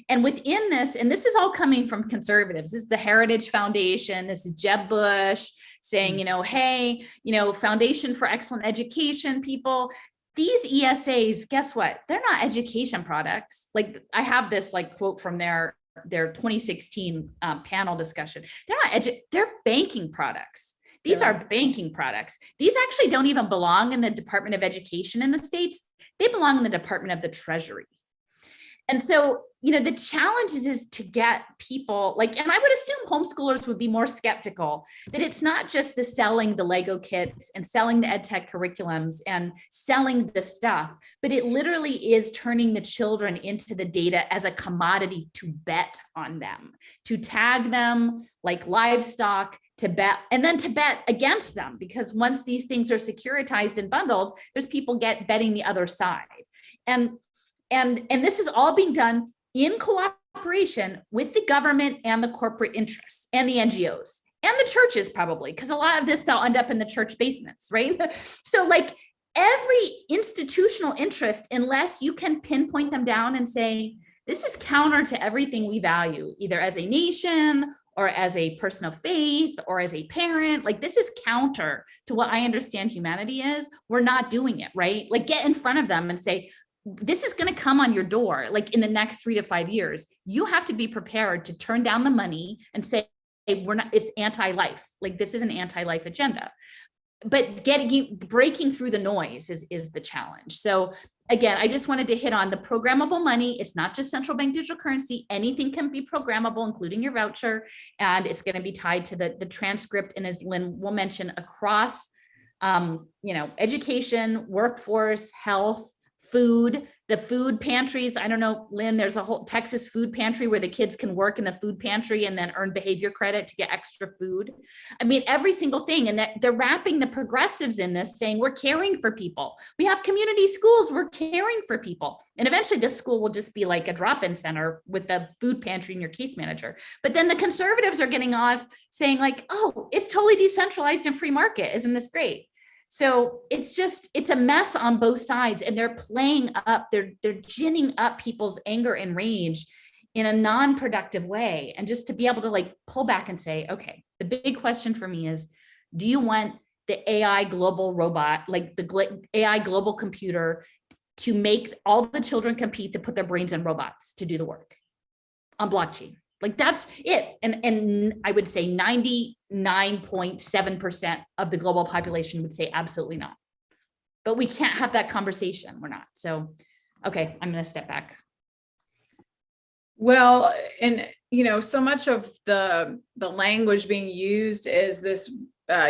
And within this, and this is all coming from conservatives, this is the Heritage Foundation, this is Jeb Bush saying, you know, hey, you know, Foundation for Excellent Education people, these ESAs, guess what? They're not education products. Like I have this like quote from their 2016 panel discussion. They're not they're banking products. These are banking products. These actually don't even belong in the Department of Education in the States. They belong in the Department of the Treasury. And so, you know, the challenge is to get people like, and I would assume homeschoolers would be more skeptical that it's not just the selling the Lego kits and selling the ed tech curriculums and selling the stuff, but it literally is turning the children into the data as a commodity to bet on them, to tag them like livestock, to bet, and then to bet against them, because once these things are securitized and bundled, there's people betting the other side. And this is all being done in cooperation with the government and the corporate interests and the NGOs and the churches, probably, because a lot of this they'll end up in the church basements, right? So like every institutional interest, unless you can pinpoint them down and say, this is counter to everything we value, either as a nation or as a person of faith or as a parent, like this is counter to what I understand humanity is, we're not doing it, right? Like get in front of them and say, this is going to come on your door, like in the next 3 to 5 years. You have to be prepared to turn down the money and say, hey, we're not, it's anti-life. Like this is an anti-life agenda. But breaking through the noise is the challenge. So again, I just wanted to hit on the programmable money. It's not just central bank digital currency. Anything can be programmable, including your voucher. And it's going to be tied to the transcript. And as Lynn will mention, across you know, education, workforce, health, food, the food pantries. I don't know, Lynn, there's a whole Texas food pantry where the kids can work in the food pantry and then earn behavior credit to get extra food. I mean, every single thing. And that they're wrapping the progressives in this, saying we're caring for people. We have community schools, we're caring for people. And eventually this school will just be like a drop-in center with the food pantry and your case manager. But then the conservatives are getting off saying like, oh, it's totally decentralized and free market. Isn't this great? So it's a mess on both sides, and they're playing up, they're ginning up people's anger and rage in a non-productive way. And just to be able to like pull back and say, okay, the big question for me is, do you want the AI global robot, like the AI global computer, to make all the children compete to put their brains in robots to do the work on blockchain? Like that's it. And I would say 99.7% of the global population would say absolutely not. But we can't have that conversation. We're not. So, okay, I'm going to step back. Well, and you know, so much of the language being used is this,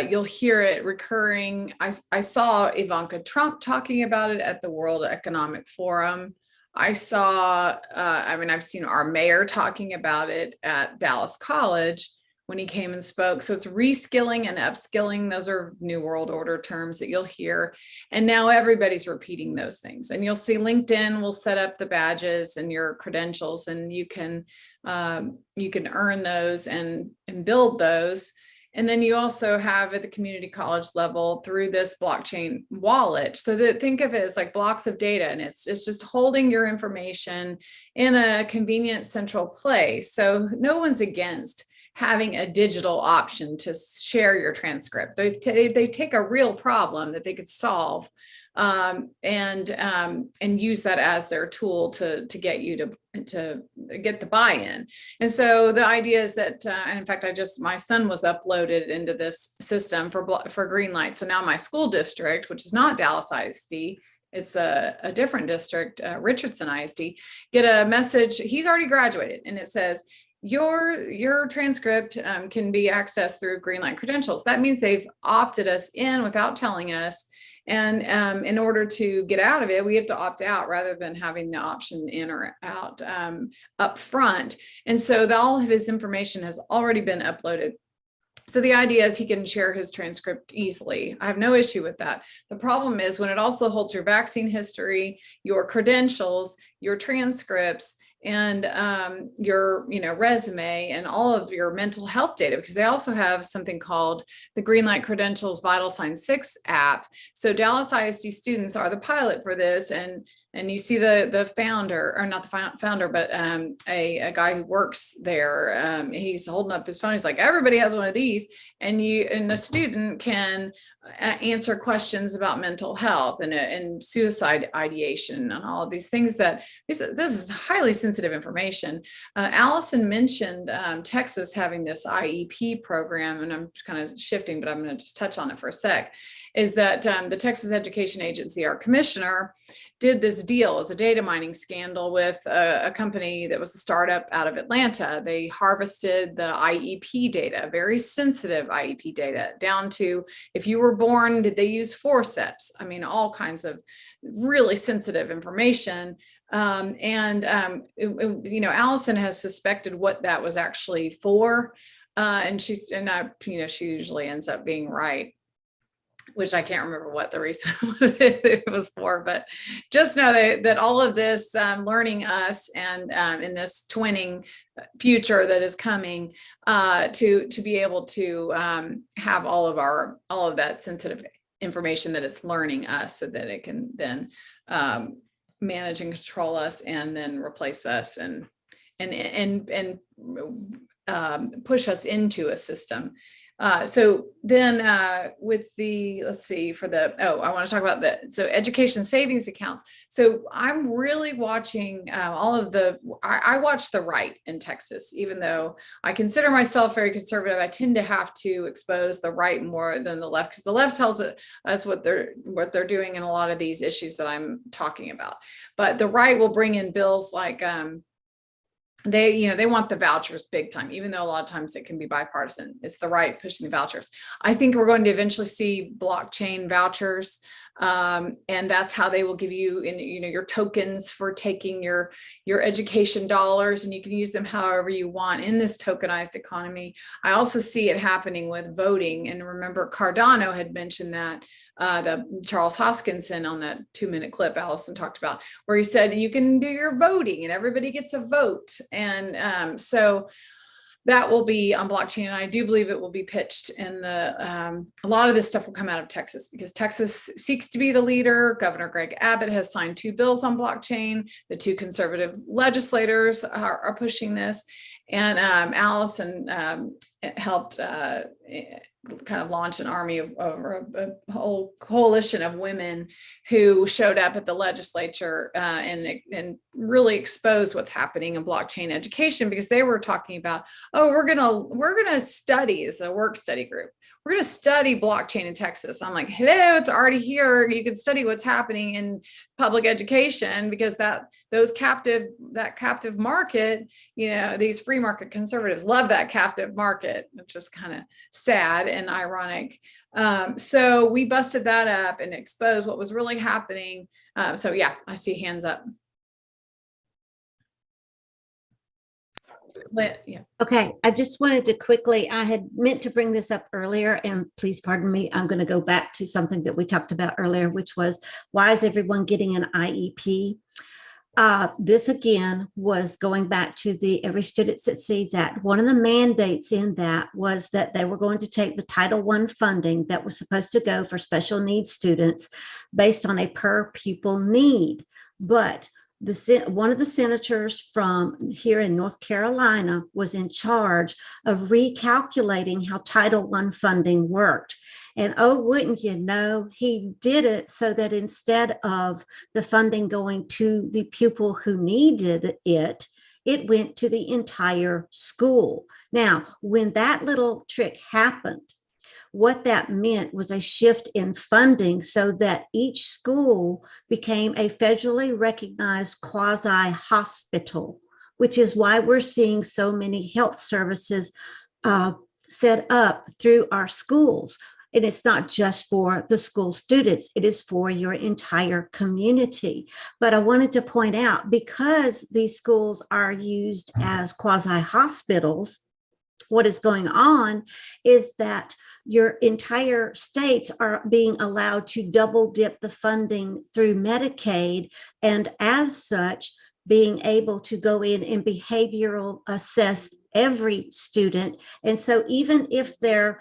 you'll hear it recurring. I saw Ivanka Trump talking about it at the World Economic Forum. I saw, I've seen our mayor talking about it at Dallas College when he came and spoke. So it's reskilling and upskilling. Those are New World Order terms that you'll hear. And now everybody's repeating those things. And you'll see LinkedIn will set up the badges and your credentials, and you can earn those and build those. And then you also have at the community college level through this blockchain wallet. So that think of it as like blocks of data, and it's just holding your information in a convenient central place. So no one's against having a digital option to share your transcript. They take a real problem that they could solve and use that as their tool to get you to get the buy-in. And so the idea is that, and in fact, my son was uploaded into this system for Greenlight. So now my school district, which is not Dallas ISD, it's a different district, Richardson ISD, get a message. He's already graduated, and it says, your transcript can be accessed through Greenlight credentials. That means they've opted us in without telling us. And in order to get out of it, we have to opt out rather than having the option in or out up front. And so all of his information has already been uploaded So the idea is he can share his transcript easily. I have no issue with that. The problem is when it also holds your vaccine history, your credentials, your transcripts, and your resume and all of your mental health data, because they also have something called the Greenlight Credentials Vital Sign 6 app. So Dallas ISD students are the pilot for this, and you see the founder, or not the founder, but a guy who works there. He's holding up his phone. He's like, everybody has one of these, and the student can answer questions about mental health and suicide ideation and all of these things that this is highly sensitive information. Alison mentioned Texas having this IEP program, and I'm kind of shifting, but I'm going to just touch on it for a sec, is that the Texas Education Agency, our commissioner, did this deal as a data mining scandal with a company that was a startup out of Atlanta. They harvested the IEP data, very sensitive IEP data, down to if you were born, did they use forceps? I mean, all kinds of really sensitive information. Alison has suspected what that was actually for. She usually ends up being right, which I can't remember what the reason it was for, but just know that all of this learning us and in this twinning future that is coming to be able to have all of that sensitive information that it's learning us, so that it can then manage and control us and then replace us and push us into a system. So then with the, let's see, I want to talk about education savings accounts. So I'm really watching I watch the right in Texas, even though I consider myself very conservative. I tend to have to expose the right more than the left, because the left tells us what they're doing in a lot of these issues that I'm talking about. But the right will bring in bills like, they want the vouchers big time, even though a lot of times it can be bipartisan. It's the right pushing the vouchers. I think we're going to eventually see blockchain vouchers, and that's how they will give you your tokens for taking your education dollars, and you can use them however you want in this tokenized economy. I also see it happening with voting, and remember Cardano had mentioned that. The Charles Hoskinson on that 2-minute clip Alison talked about, where he said you can do your voting and everybody gets a vote. And so that will be on blockchain. And I do believe it will be pitched in a lot of this stuff will come out of Texas, because Texas seeks to be the leader. Governor Greg Abbott has signed 2 bills on blockchain. The 2 conservative legislators are pushing this. And Alison helped kind of launch an army of a whole coalition of women who showed up at the legislature and really exposed what's happening in blockchain education, because they were talking about, we're gonna study as a work study group. We're going to study blockchain in Texas. I'm like, hello, it's already here. You can study what's happening in public education, because that captive market, these free market conservatives love that captive market, which is kind of sad and ironic. So we busted that up and exposed what was really happening. So yeah, I see hands up. Yeah. Okay, I just wanted to quickly, I had meant to bring this up earlier, and please pardon me, I'm going to go back to something that we talked about earlier, which was, why is everyone getting an IEP? This again was going back to the Every Student Succeeds Act. One of the mandates in that was that they were going to take the Title I funding that was supposed to go for special needs students based on a per pupil need. But one of the senators from here in North Carolina was in charge of recalculating how Title I funding worked. And wouldn't you know, he did it so that instead of the funding going to the pupil who needed it, it went to the entire school. Now, when that little trick happened, what that meant was a shift in funding so that each school became a federally recognized quasi-hospital, which is why we're seeing so many health services set up through our schools. And it's not just for the school students, it is for your entire community. But I wanted to point out, because these schools are used as quasi-hospitals, what is going on is that your entire states are being allowed to double dip the funding through Medicaid, and as such, being able to go in and behavioral assess every student. And so even if they're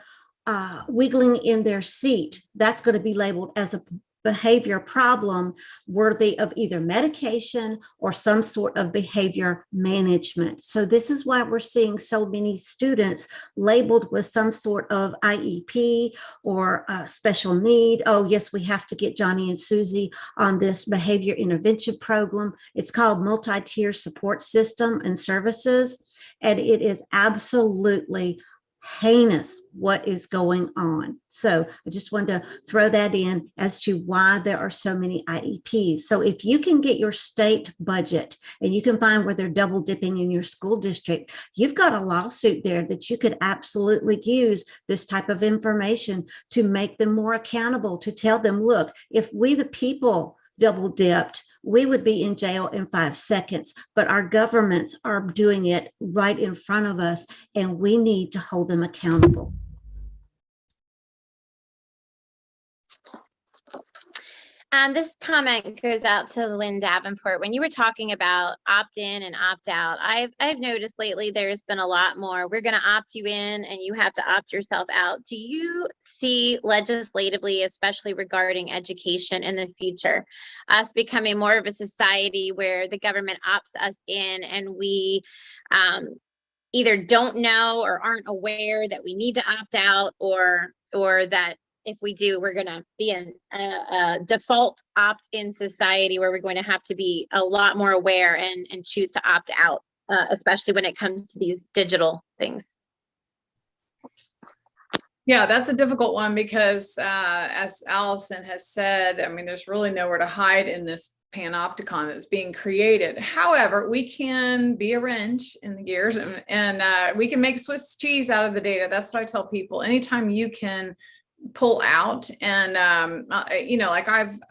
wiggling in their seat, that's going to be labeled as a behavior problem worthy of either medication or some sort of behavior management. So this is why we're seeing so many students labeled with some sort of IEP or special need. Oh, yes, we have to get Johnny and Susie on this behavior intervention program. It's called multi-tier support system and services. And it is absolutely heinous what is going on. So I just wanted to throw that in as to why there are so many IEPs. So if you can get your state budget and you can find where they're double dipping in your school district, you've got a lawsuit there that you could absolutely use this type of information to make them more accountable, to tell them, look, if we the people double dipped, we would be in jail in 5 seconds, but our governments are doing it right in front of us, and we need to hold them accountable. This comment goes out to Lynn Davenport. When you were talking about opt-in and opt-out, I've noticed lately there's been a lot more. We're going to opt you in and you have to opt yourself out. Do you see legislatively, especially regarding education in the future, us becoming more of a society where the government opts us in and we either don't know or aren't aware that we need to opt out, or that if we do, we're going to be in a default opt-in society where we're going to have to be a lot more aware and choose to opt out, especially when it comes to these digital things? Yeah, that's a difficult one because as Alison has said, I mean, there's really nowhere to hide in this panopticon that's being created. However, we can be a wrench in the gears and we can make Swiss cheese out of the data. That's what I tell people. Anytime you can pull out and you know, like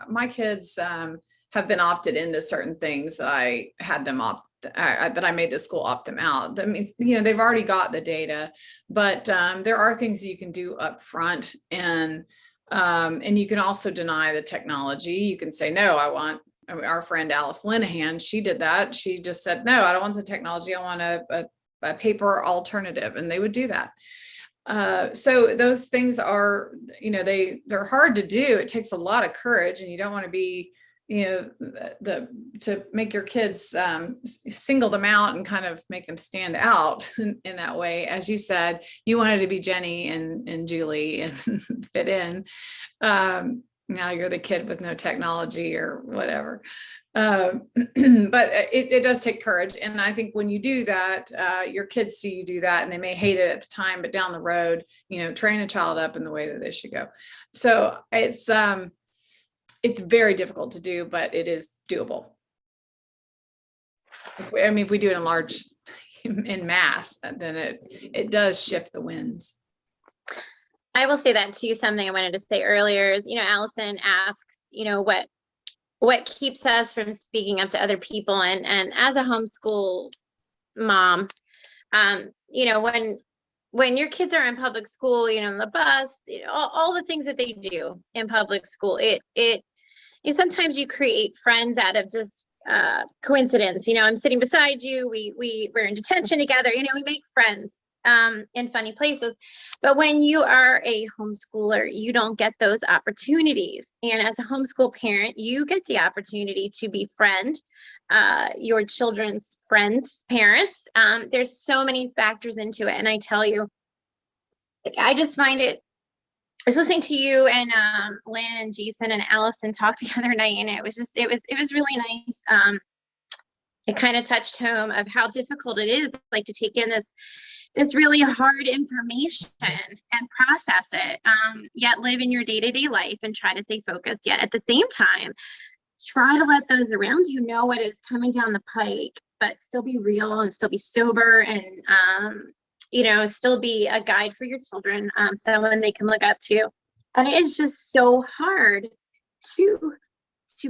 my kids have been opted into certain things that I had them that I made the school opt them out. That means, you know, they've already got the data, but there are things you can do up front, and you can also deny the technology. You can say, no, our friend Alice Linehan, she did that. She just said, no, I don't want the technology. I want a paper alternative. And they would do that. So those things are, you know, they're hard to do. It takes a lot of courage, and you don't want to be, you know, to make your kids single them out and kind of make them stand out in that way. As you said, you wanted to be Jenny and Julie and fit in. Now you're the kid with no technology or whatever. But it does take courage. And I think when you do that, your kids see you do that and they may hate it at the time, but down the road, you know, train a child up in the way that they should go. So it's very difficult to do, but it is doable. I mean, if we do it in mass, then it does shift the winds. I will say that too. Something I wanted to say earlier is, you know, Allison asks, you know, what keeps us from speaking up to other people, and as a homeschool mom, you know, when your kids are in public school, you know, on the bus, you know, all the things that they do in public school, sometimes you create friends out of just coincidence. You know, I'm sitting beside you, we're in detention together, you know, we make friends in funny places. But when you are a homeschooler, you don't get those opportunities. And as a homeschool parent, you get the opportunity to befriend your children's friends' parents. There's so many factors into it. And I tell you, like, I just find I was listening to you and Lynn and Jason and Allison talk the other night, and it was really nice. It kind of touched home of how difficult it is, like, to take in this really hard information and process it, yet live in your day-to-day life and try to stay focused, yet at the same time try to let those around you know what is coming down the pike, but still be real and still be sober, and you know, still be a guide for your children, someone they can look up to. And it is just so hard to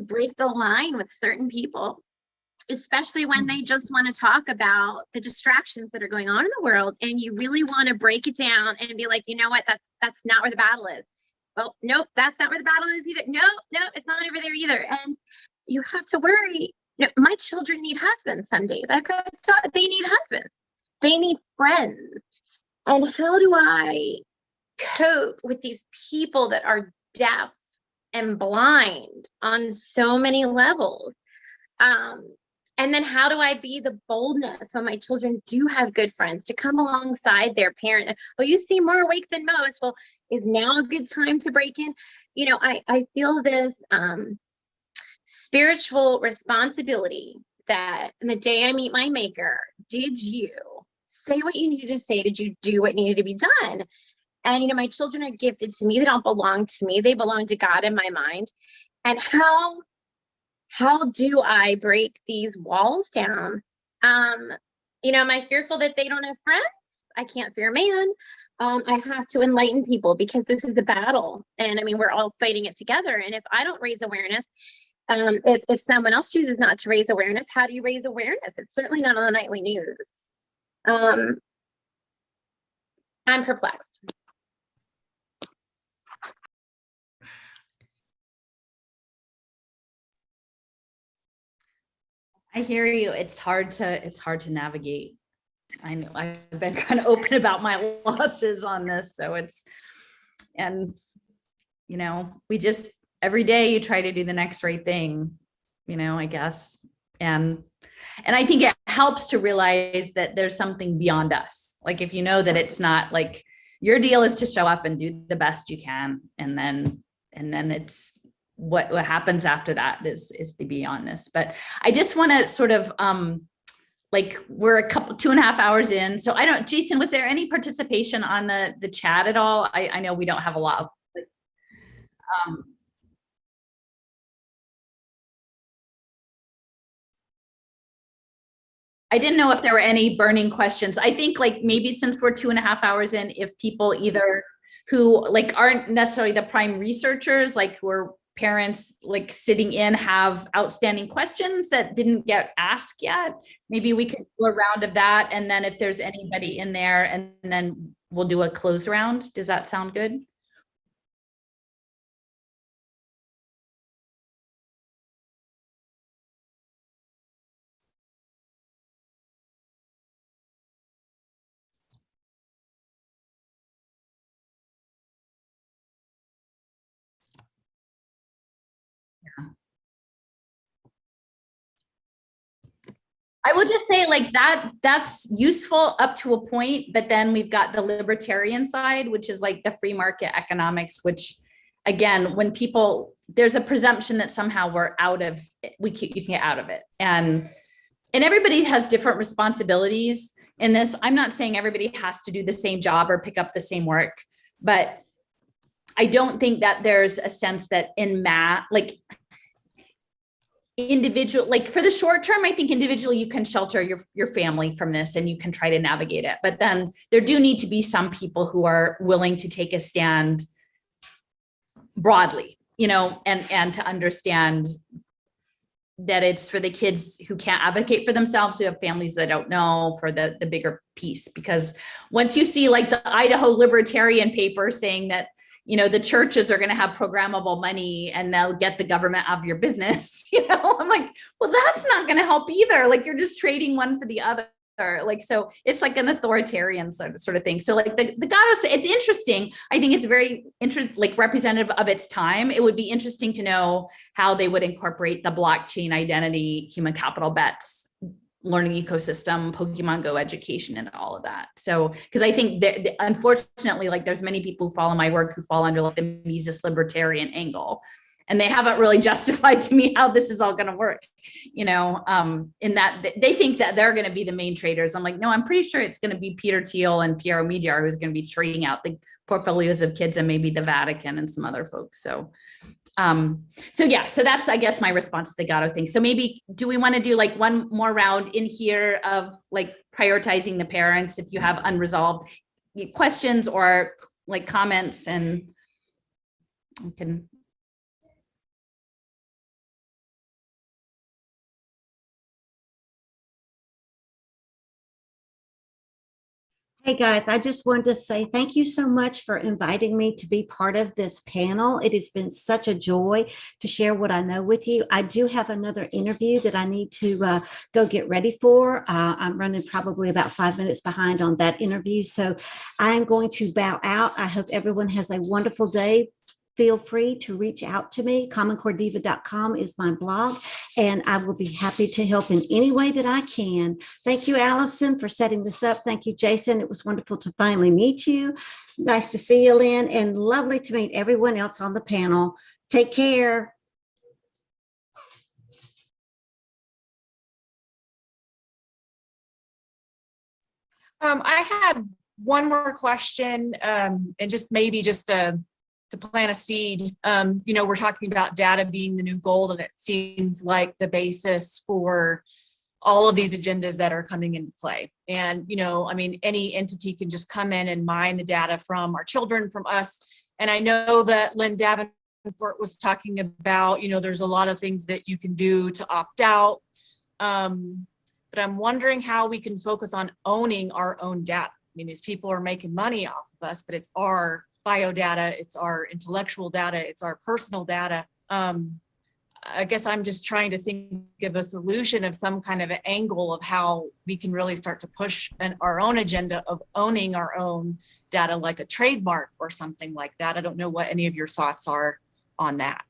break the line with certain people. especially when they just want to talk about the distractions that are going on in the world, and you really want to break it down and be like, you know what, that's not where the battle is. Well, nope, that's not where the battle is either. No, it's not over there either. And you have to worry. You know, my children need husbands someday. They need husbands. They need friends. And how do I cope with these people that are deaf and blind on so many levels? And then how do I be the boldness when my children do have good friends to come alongside their parent? Oh, you seem more awake than most. Well, is now a good time to break in? You know, I feel this spiritual responsibility that the day I meet my maker, did you say what you needed to say? Did you do what needed to be done? And, you know, my children are gifted to me. They don't belong to me. They belong to God in my mind. And how do I break these walls down? You know, am I fearful that they don't have friends? I can't fear man. I have to enlighten people because this is a battle. And I mean, we're all fighting it together. And if I don't raise awareness, if someone else chooses not to raise awareness, how do you raise awareness? It's certainly not on the nightly news. I'm perplexed. I hear you. It's hard to navigate. I know I've been kind of open about my losses on this. So and you know, we just, every day you try to do the next right thing, you know, I guess. And I think it helps to realize that there's something beyond us. Like if you know that it's not like your deal is to show up and do the best you can. And then it's, what happens after that is the beyondness. But I just want to sort of like we're 2.5 hours in. So I don't, Jason, was there any participation on the chat at all? I know we don't have a lot of I didn't know if there were any burning questions. I think like maybe since we're 2.5 hours in, if people either who like aren't necessarily the prime researchers, like who are parents like sitting in, have outstanding questions that didn't get asked yet, maybe we could do a round of that. And then if there's anybody in there, and then we'll do a close round. Does that sound good? I will just say like that's useful up to a point, but then we've got the libertarian side, which is like the free market economics, which again, when people, there's a presumption that somehow we're out of it, you can get out of it. And everybody has different responsibilities in this. I'm not saying everybody has to do the same job or pick up the same work, but I don't think that there's a sense that in math, like individual, like for the short term, I think individually you can shelter your family from this and you can try to navigate it. But then there do need to be some people who are willing to take a stand broadly, you know, and to understand that it's for the kids who can't advocate for themselves, who have families that don't know, for the bigger piece. Because once you see like the Idaho Libertarian paper saying that, you know, the churches are going to have programmable money and they'll get the government out of your business, you know, I'm like, well, that's not going to help either. Like you're just trading one for the other. Like, so it's like an authoritarian sort of thing. So like the Gatos, it's interesting. I think it's very like representative of its time. It would be interesting to know how they would incorporate the blockchain identity, human capital bets, learning ecosystem, Pokemon Go education, and all of that. So, because I think that unfortunately, like there's many people who follow my work who fall under like the Mises libertarian angle, and they haven't really justified to me how this is all going to work, you know, in that they think that they're going to be the main traders. I'm like, no, I'm pretty sure it's going to be Peter Thiel and Piero Mediar who's going to be trading out the portfolios of kids, and maybe the Vatican and some other folks. So yeah, so that's, I guess, my response to the Gatto thing. So maybe, do we want to do like one more round in here of like prioritizing the parents if you have unresolved questions or like comments, and we can. Hey guys, I just wanted to say thank you so much for inviting me to be part of this panel. It has been such a joy to share what I know with you. I do have another interview that I need to go get ready for. I'm running probably about 5 minutes behind on that interview. So I am going to bow out. I hope everyone has a wonderful day. Feel free to reach out to me. commoncorediva.com is my blog, and I will be happy to help in any way that I can. Thank you, Alison, for setting this up. Thank you, Jason. It was wonderful to finally meet you. Nice to see you, Lynn, and lovely to meet everyone else on the panel. Take care. I had one more question, and just maybe just to plant a seed. We're talking about data being the new gold, and it seems like the basis for all of these agendas that are coming into play. And, any entity can just come in and mine the data from our children, from us. And I know that Lynn Davenport was talking about, there's a lot of things that you can do to opt out. But I'm wondering how we can focus on owning our own data. These people are making money off of us, but it's our bio data, it's our intellectual data, it's our personal data. I guess I'm just trying to think of a solution of some kind of an angle of how we can really start to push our own agenda of owning our own data, like a trademark or something like that. I don't know what any of your thoughts are on that.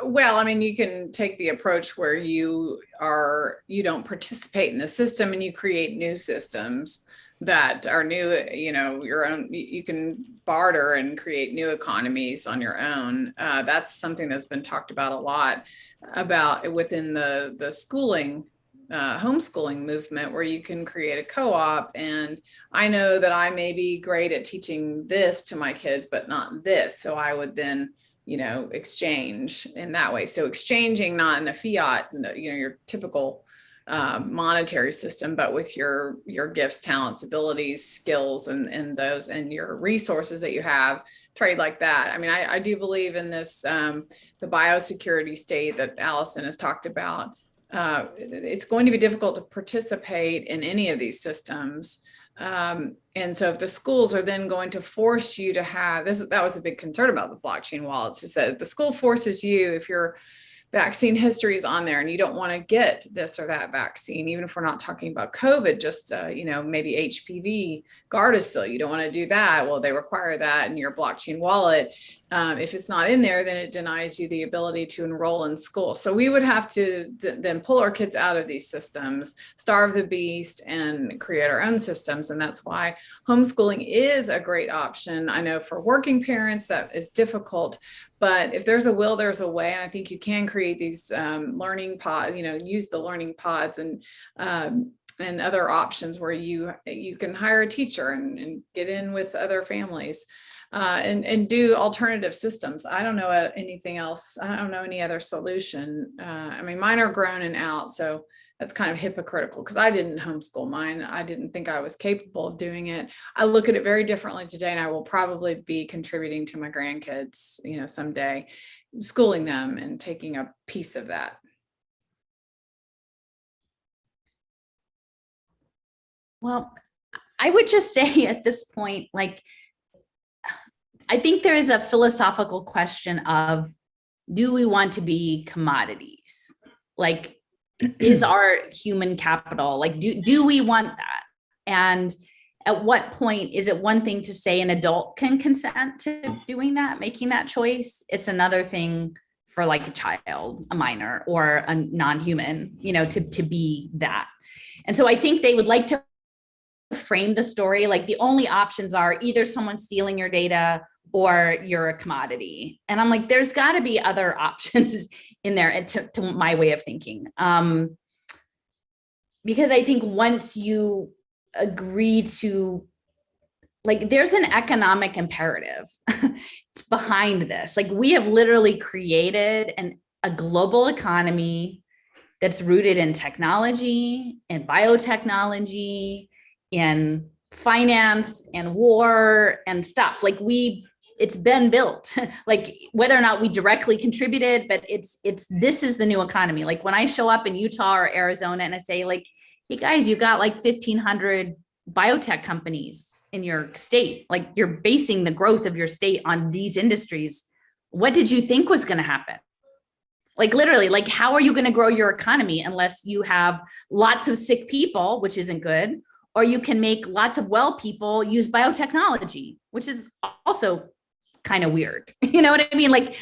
Well, you can take the approach where you don't participate in the system and you create new systems that are new, your own. You can barter and create new economies on your own. That's something that's been talked about a lot about within the schooling, homeschooling movement, where you can create a co-op. And I know that I may be great at teaching this to my kids, but not this. So I would then, exchange in that way. So exchanging not in a fiat, your typical monetary system, but with your gifts, talents, abilities, skills, and those, and your resources that you have, trade like that. I do believe in this, the biosecurity state that Alison has talked about. It's going to be difficult to participate in any of these systems. And so if the schools are then going to force you to have this, that was a big concern about the blockchain wallets, is that the school forces you, if your vaccine history is on there and you don't want to get this or that vaccine, even if we're not talking about COVID, just, maybe HPV, Gardasil, you don't want to do that. Well, they require that in your blockchain wallet. If it's not in there, then it denies you the ability to enroll in school. So we would have to then pull our kids out of these systems, starve the beast, and create our own systems. And that's why homeschooling is a great option. I know for working parents that is difficult, but if there's a will, there's a way. And I think you can create these learning pods, use the learning pods and other options where you can hire a teacher and get in with other families. And do alternative systems. I don't know anything else. I don't know any other solution. Mine are grown and out, so that's kind of hypocritical because I didn't homeschool mine. I didn't think I was capable of doing it. I look at it very differently today, and I will probably be contributing to my grandkids, someday, schooling them and taking a piece of that. Well, I would just say at this point, I think there is a philosophical question of, do we want to be commodities? Is our human capital, do we want that? And at what point is it one thing to say an adult can consent to doing that, making that choice? It's another thing for a child, a minor, or a non-human, to be that. And so I think they would like to frame the story the only options are either someone stealing your data or you're a commodity. And I'm there's got to be other options in there to my way of thinking. Because I think once you agree to, there's an economic imperative behind this. We have literally created a global economy that's rooted in technology and biotechnology and finance and war and stuff. It's been built, whether or not we directly contributed, but this is the new economy. When I show up in Utah or Arizona and I say hey guys, you've got 1,500 biotech companies in your state. Like you're basing the growth of your state on these industries. What did you think was going to happen? Like literally, like how are you going to grow your economy unless you have lots of sick people, which isn't good, or you can make lots of well people use biotechnology, which is also kind of weird. You know what I mean? Like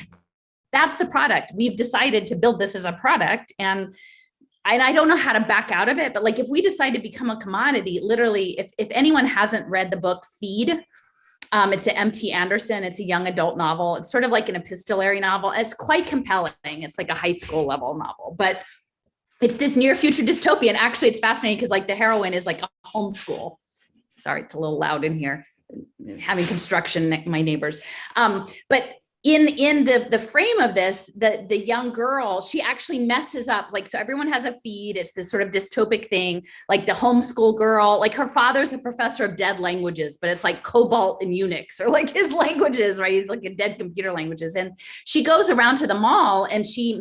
that's the product. We've decided to build this as a product, and I don't know how to back out of it, but like if we decide to become a commodity, literally, if anyone hasn't read the book Feed, it's an M.T. Anderson. It's a young adult novel. It's sort of like an epistolary novel. It's quite compelling. It's like a high school level novel, but it's this near future dystopia. And actually it's fascinating because like the heroine is like a homeschool. Sorry, it's a little loud in here, having construction, my neighbors. But in the frame of this, the young girl, she actually messes up, like, so everyone has a feed. It's this sort of dystopic thing, like the homeschool girl, like her father's a professor of dead languages, but it's like Cobalt and Unix, or like his languages, right? He's like a dead computer languages. And she goes around to the mall and she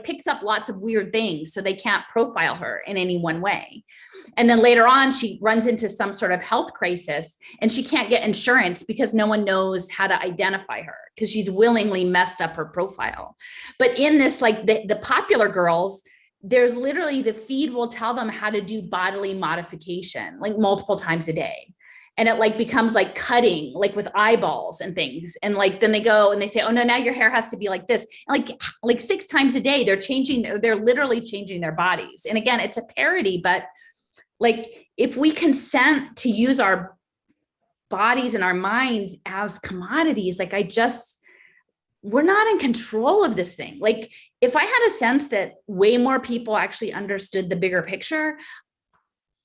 picks up lots of weird things so they can't profile her in any one way. And then later on, she runs into some sort of health crisis and she can't get insurance because no one knows how to identify her because she's willingly messed up her profile. But in this, like the popular girls, there's literally the feed will tell them how to do bodily modification, like multiple times a day. And it like becomes like cutting, like with eyeballs and things. And like, then they go and they say, oh no, now your hair has to be like this. And like 6 times a day, they're literally changing their bodies. And again, it's a parody, but like if we consent to use our bodies and our minds as commodities, like we're not in control of this thing. Like if I had a sense that way more people actually understood the bigger picture,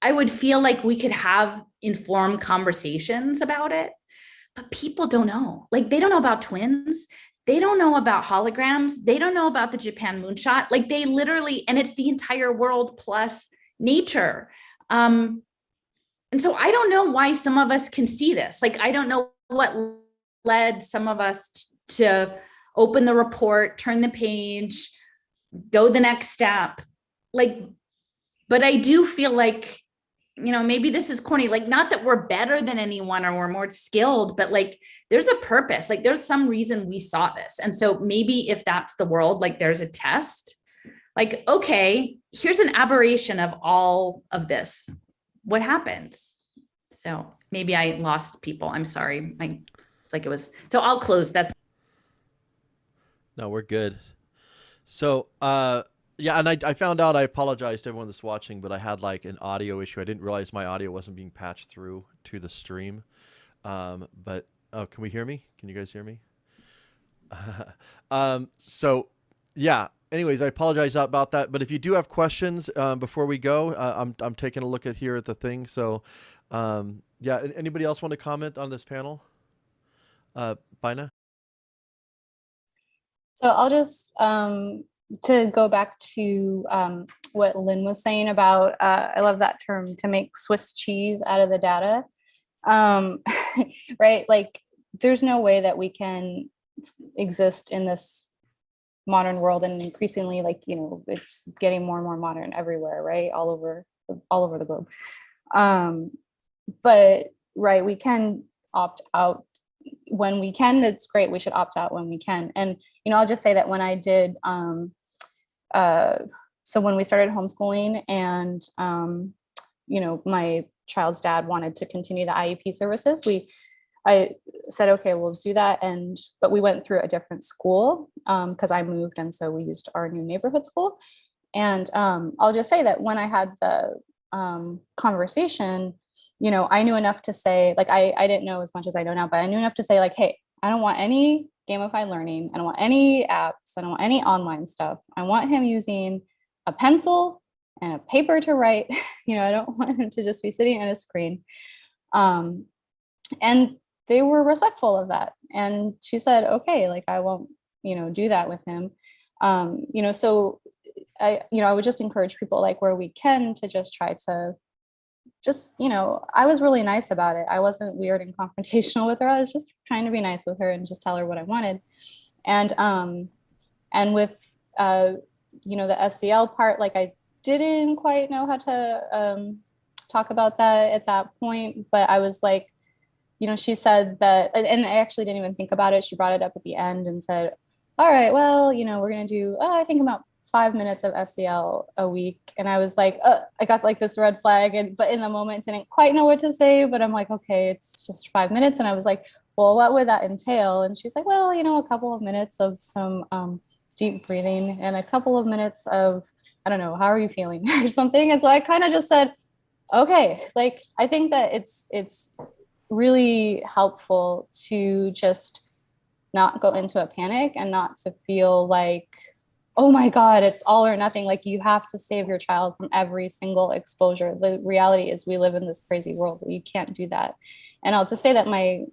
I would feel like we could have informed conversations about it, but people don't know. Like they don't know about twins. They don't know about holograms. They don't know about the Japan moonshot. Like they literally, and it's the entire world plus nature. And so I don't know why some of us can see this. Like, I don't know what led some of us to open the report, turn the page, go the next step. Like, but I do feel like, you know, maybe this is corny, like not that we're better than anyone or we're more skilled, but like there's a purpose, like there's some reason we saw this. And so maybe if that's the world, like there's a test. Like, okay, here's an aberration of all of this. What happens? So maybe I lost people. I'm sorry. It's like it was. So I'll close. No, we're good. So, yeah, and I found out, I apologize to everyone that's watching, but I had like an audio issue. I didn't realize my audio wasn't being patched through to the stream. But, oh, can we hear me? Can you guys hear me? So, yeah. Anyways, I apologize about that. But if you do have questions before we go, I'm taking a look at the thing. So, yeah. Anybody else want to comment on this panel? Bina? So I'll just to go back to what Lynn was saying about, I love that term, to make Swiss cheese out of the data, right? Like there's no way that we can exist in this modern world, and increasingly, like, you know, it's getting more and more modern everywhere, right? All over the globe. But right, we can opt out when we can. It's great. We should opt out when we can. And, you know, I'll just say that when I did, so when we started homeschooling and, you know, my child's dad wanted to continue the IEP services, I said, okay, we'll do that. But we went through a different school because I moved. And so we used our new neighborhood school. And I'll just say that when I had the conversation, you know, I knew enough to say, like, I didn't know as much as I know now, but I knew enough to say, like, hey, I don't want any gamified learning. I don't want any apps. I don't want any online stuff. I want him using a pencil and a paper to write. You know, I don't want him to just be sitting at a screen. And they were respectful of that. And she said, okay, like, I won't, you know, do that with him. You know, so I would just encourage people, like, where we can, to just try to just, you know, I was really nice about it. I wasn't weird and confrontational with her. I was just trying to be nice with her and just tell her what I wanted. And with, you know, the SEL part, like, I didn't quite know how to talk about that at that point, but I was like, you know, she said that, and I actually didn't even think about it. She brought it up at the end and said, all right, well, you know, we're going to do, I think about 5 minutes of SEL a week. And I was like, I got like this red flag, but in the moment didn't quite know what to say, but I'm like, okay, it's just 5 minutes. And I was like, well, what would that entail? And she's like, well, you know, a couple of minutes of some deep breathing and a couple of minutes of, I don't know, how are you feeling or something. And so I kind of just said, okay, like, I think that it's really helpful to just not go into a panic and not to feel like, oh my God, it's all or nothing. Like, you have to save your child from every single exposure. The reality is we live in this crazy world. You can't do that. And I'll just say that my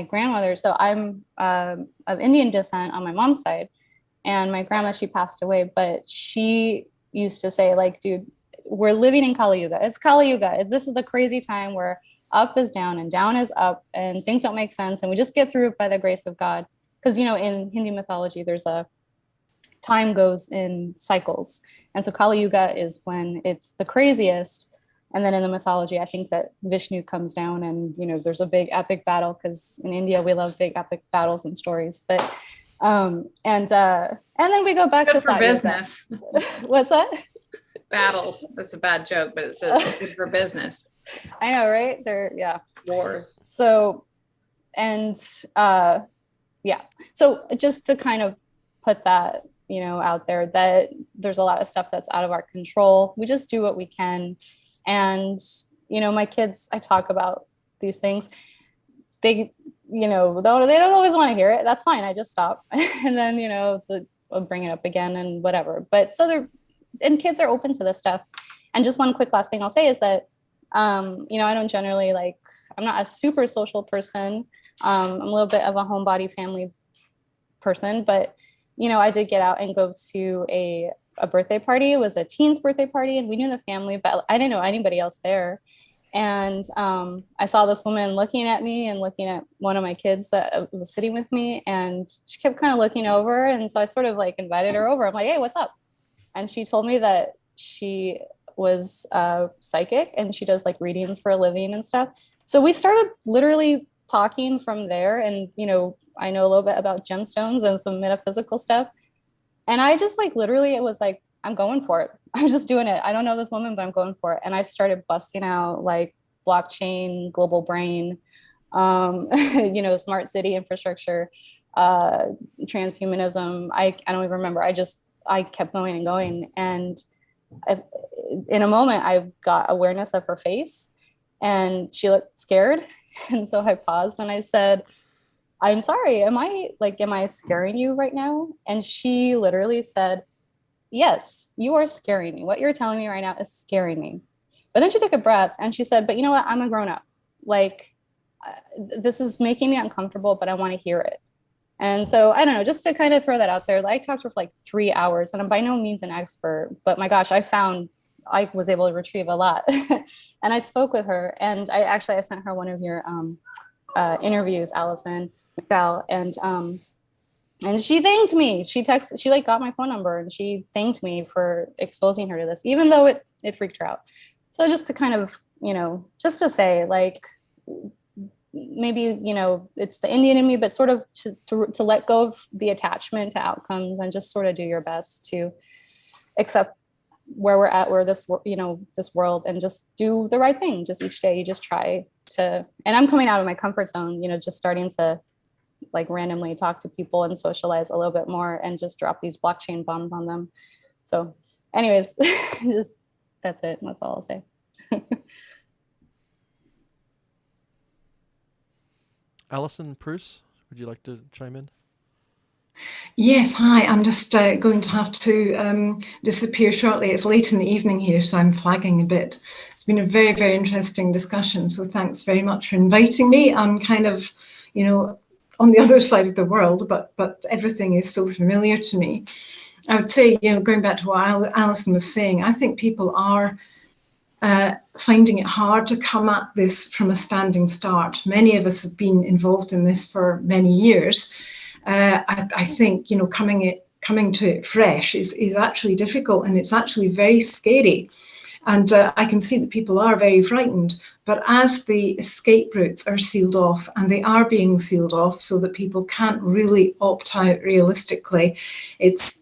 grandmother, so I'm of Indian descent on my mom's side, and my grandma, she passed away, but she used to say, like, dude, we're living in Kali Yuga. It's Kali Yuga. This is the crazy time where up is down and down is up and things don't make sense. And we just get through it by the grace of God. Because, you know, in Hindu mythology, there's a time goes in cycles. And so Kali Yuga is when it's the craziest. And then in the mythology, I think that Vishnu comes down and, you know, there's a big epic battle, because in India, we love big epic battles and stories. But, and then we go back Good to for business. What's that? Battles. That's a bad joke, but it says it's good for business. I know, right? Yeah. Wars. So, and yeah. So just to kind of put that, you know, out there, that there's a lot of stuff that's out of our control. We just do what we can. And, you know, my kids, I talk about these things. They, you know, they don't always want to hear it. That's fine. I just stop. And then, you know, I'll bring it up again and whatever. But so and kids are open to this stuff. And just one quick last thing I'll say is that, you know, I don't generally I'm not a super social person. I'm a little bit of a homebody family person, but, you know, I did get out and go to a birthday party. It was a teen's birthday party, and we knew the family, but I didn't know anybody else there. And I saw this woman looking at me and looking at one of my kids that was sitting with me, and she kept kind of looking over. And so I sort of invited her over. I'm like, hey, what's up? And she told me that she was psychic and she does readings for a living and stuff. So we started literally talking from there. And, you know, I know a little bit about gemstones and some metaphysical stuff. And I just literally, it was I'm going for it. I'm just doing it. I don't know this woman, but I'm going for it. And I started busting out blockchain, global brain, you know, smart city infrastructure, transhumanism. I don't even remember. I kept going and going. And in a moment, I got awareness of her face and she looked scared. And so I paused and I said, I'm sorry, am I scaring you right now? And she literally said, yes, you are scaring me. What you're telling me right now is scaring me. But then she took a breath and she said, but you know what? I'm a grown up. This is making me uncomfortable, but I want to hear it. And so I don't know, just to kind of throw that out there, I talked to her for 3 hours, and I'm by no means an expert, but my gosh, I was able to retrieve a lot. And I spoke with her, and I sent her one of your interviews, Alison, McDowell, and she thanked me. She got my phone number and she thanked me for exposing her to this, even though it freaked her out. So just to kind of, you know, just to say maybe, you know, it's the Indian in me, but sort of to let go of the attachment to outcomes and just sort of do your best to accept where we're at, where this world, and just do the right thing. Just each day you just try to, and I'm coming out of my comfort zone, you know, just starting to randomly talk to people and socialize a little bit more and just drop these blockchain bombs on them. So anyways, that's it. That's all I'll say. Alison, Bruce, would you like to chime in? Yes, hi. I'm just going to have to disappear shortly. It's late in the evening here, so I'm flagging a bit. It's been a very, very interesting discussion, so thanks very much for inviting me. I'm kind of, you know, on the other side of the world, but everything is so familiar to me. I would say, you know, going back to what Alison was saying, I think people are finding it hard to come at this from a standing start. Many of us have been involved in this for many years. I think, you know, coming to it fresh is actually difficult, and it's actually very scary. And I can see that people are very frightened, but as the escape routes are sealed off, and they are being sealed off so that people can't really opt out realistically, it's,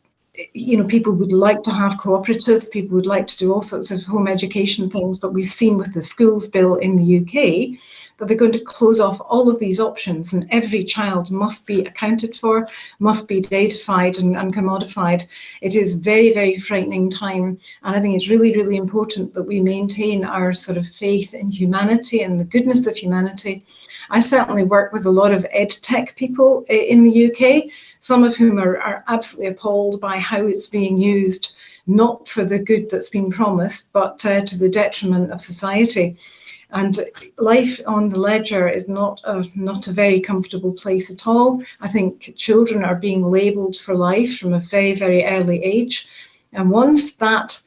you know, people would like to have cooperatives, people would like to do all sorts of home education things, but we've seen with the schools bill in the UK that they're going to close off all of these options, and every child must be accounted for, must be datafied and commodified. It is very, very frightening time, and I think it's really, really important that we maintain our sort of faith in humanity and the goodness of humanity. I certainly work with a lot of ed tech people in the UK, some of whom are absolutely appalled by how it's being used, not for the good that's been promised, but to the detriment of society. And life on the ledger is not a very comfortable place at all. I think children are being labelled for life from a very, very early age. And once that,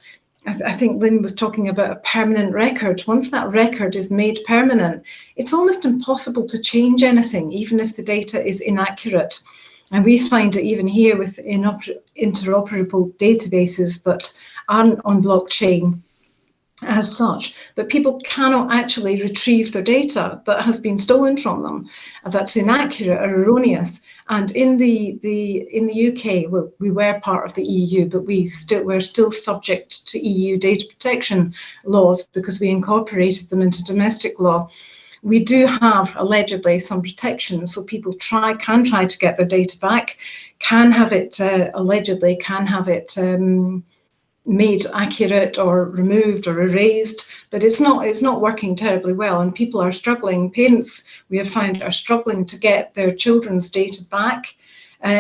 I think Lynn was talking about a permanent record, once that record is made permanent, it's almost impossible to change anything, even if the data is inaccurate. And we find it even here with interoperable databases that aren't on blockchain as such, but people cannot actually retrieve their data that has been stolen from them, that's inaccurate or erroneous. And in the UK, well, we were part of the EU, but we're still subject to EU data protection laws because we incorporated them into domestic law. We do have allegedly some protections, so people can try to get their data back, can have it allegedly can have it made accurate or removed or erased, but it's not working terribly well, and people are struggling. Parents, we have found, are struggling to get their children's data back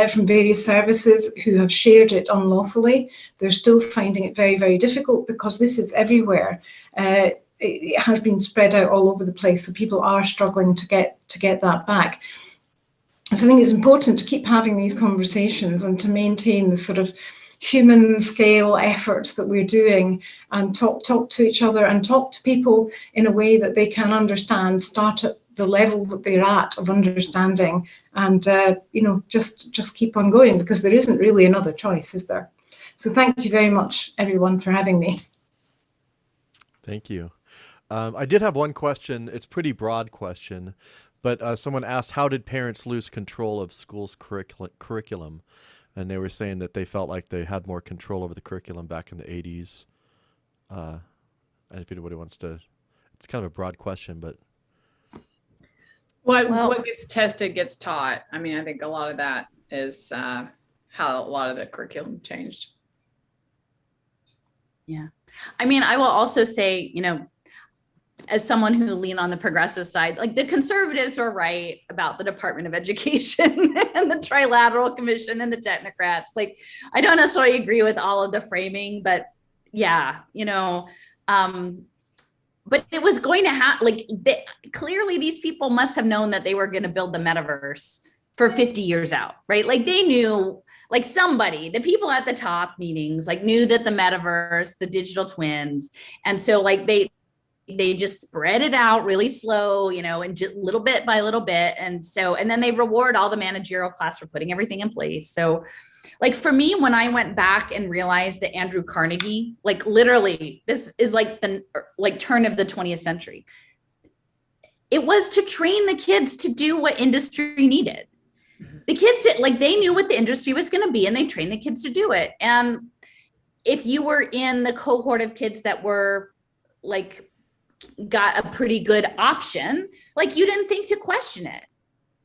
from various services who have shared it unlawfully. They're still finding it very, very difficult because this is everywhere. It has been spread out all over the place, so people are struggling to get that back. So I think it's important to keep having these conversations and to maintain the sort of human scale efforts that we're doing, and talk to each other and talk to people in a way that they can understand, start at the level that they're at of understanding, and you know, just keep on going, because there isn't really another choice, is there? So thank you very much, everyone, for having me. Thank you. I did have one question. It's a pretty broad question, but someone asked, how did parents lose control of school's curriculum? And they were saying that they felt like they had more control over the curriculum back in the 80s. And if anybody wants to, it's kind of a broad question, but. What gets tested gets taught. I mean, I think a lot of that is how a lot of the curriculum changed. Yeah. I mean, I will also say, you know, as someone who lean on the progressive side, like the conservatives are right about the Department of Education and the Trilateral Commission and the technocrats. Like, I don't necessarily agree with all of the framing, but yeah, you know, but it was going to happen. Like, clearly these people must have known that they were going to build the metaverse for 50 years out, right? Like, they knew, like, somebody, the people at the top meetings, like, knew that the metaverse, the digital twins. And so like they just spread it out really slow, you know, and just little bit by little bit. And so, and then they reward all the managerial class for putting everything in place. So like for me, when I went back and realized that Andrew Carnegie, like literally, this is like the turn of the 20th century. It was to train the kids to do what industry needed. The kids did, like, they knew what the industry was going to be, and they trained the kids to do it. And if you were in the cohort of kids that were like, got a pretty good option, like, you didn't think to question it.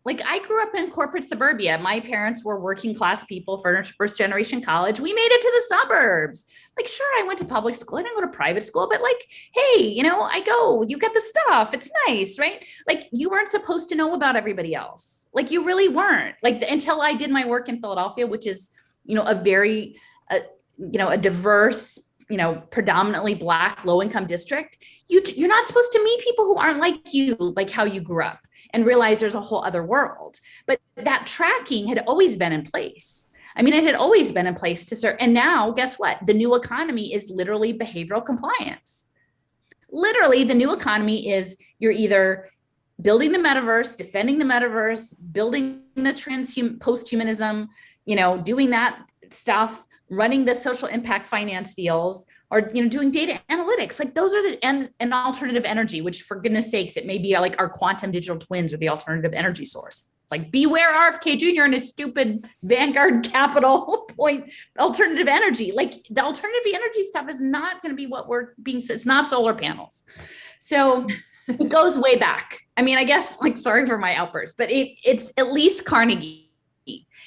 Like, I grew up in corporate suburbia. My parents were working class people, first generation college. We made it to the suburbs. Like, sure, I went to public school. I didn't go to private school, but like, hey, you know, I go, you get the stuff. It's nice, right? Like, you weren't supposed to know about everybody else. Like, you really weren't. Like, until I did my work in Philadelphia, which is, you know, a very, you know, a diverse, you know, predominantly Black, low-income district. You're not supposed to meet people who aren't like you, like how you grew up, and realize there's a whole other world. But that tracking had always been in place. I mean, it had always been in place to serve. And now, guess what? The new economy is literally behavioral compliance. Literally, the new economy is you're either building the metaverse, defending the metaverse, building the post-humanism, you know, doing that stuff, running the social impact finance deals, or, doing data analytics. Like those are and alternative energy, which for goodness sakes, it may be like our quantum digital twins or the alternative energy source. Like beware RFK Jr. and his stupid Vanguard Capital Point alternative energy. Like the alternative energy stuff is not going to be what it's not solar panels. So it goes way back. I mean, I guess, like, sorry for my outburst, but it's at least Carnegie.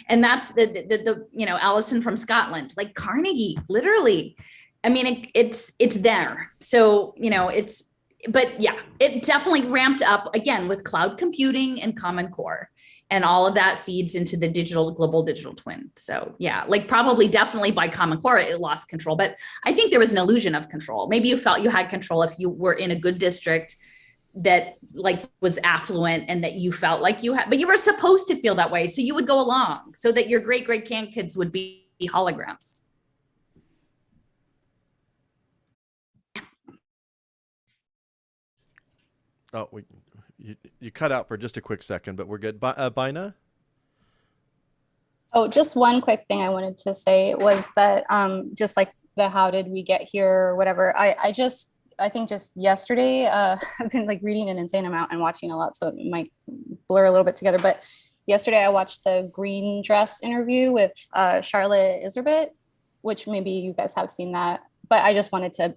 And that's the Alison from Scotland, like Carnegie, literally. I mean, it's there. So, but yeah, it definitely ramped up again with cloud computing and Common Core. And all of that feeds into the global digital twin. So yeah, like probably definitely by Common Core, it lost control. But I think there was an illusion of control. Maybe you felt you had control if you were in a good district that like was affluent and that you felt like you had, but you were supposed to feel that way. So you would go along so that your great grandkids would be holograms. Oh, you cut out for just a quick second, but we're good. Bina? Oh, just one quick thing I wanted to say was that just like the how did we get here or whatever, I think just yesterday, I've been like reading an insane amount and watching a lot, so it might blur a little bit together. But yesterday I watched the green dress interview with Charlotte Iserbyt, which maybe you guys have seen that. But I just wanted to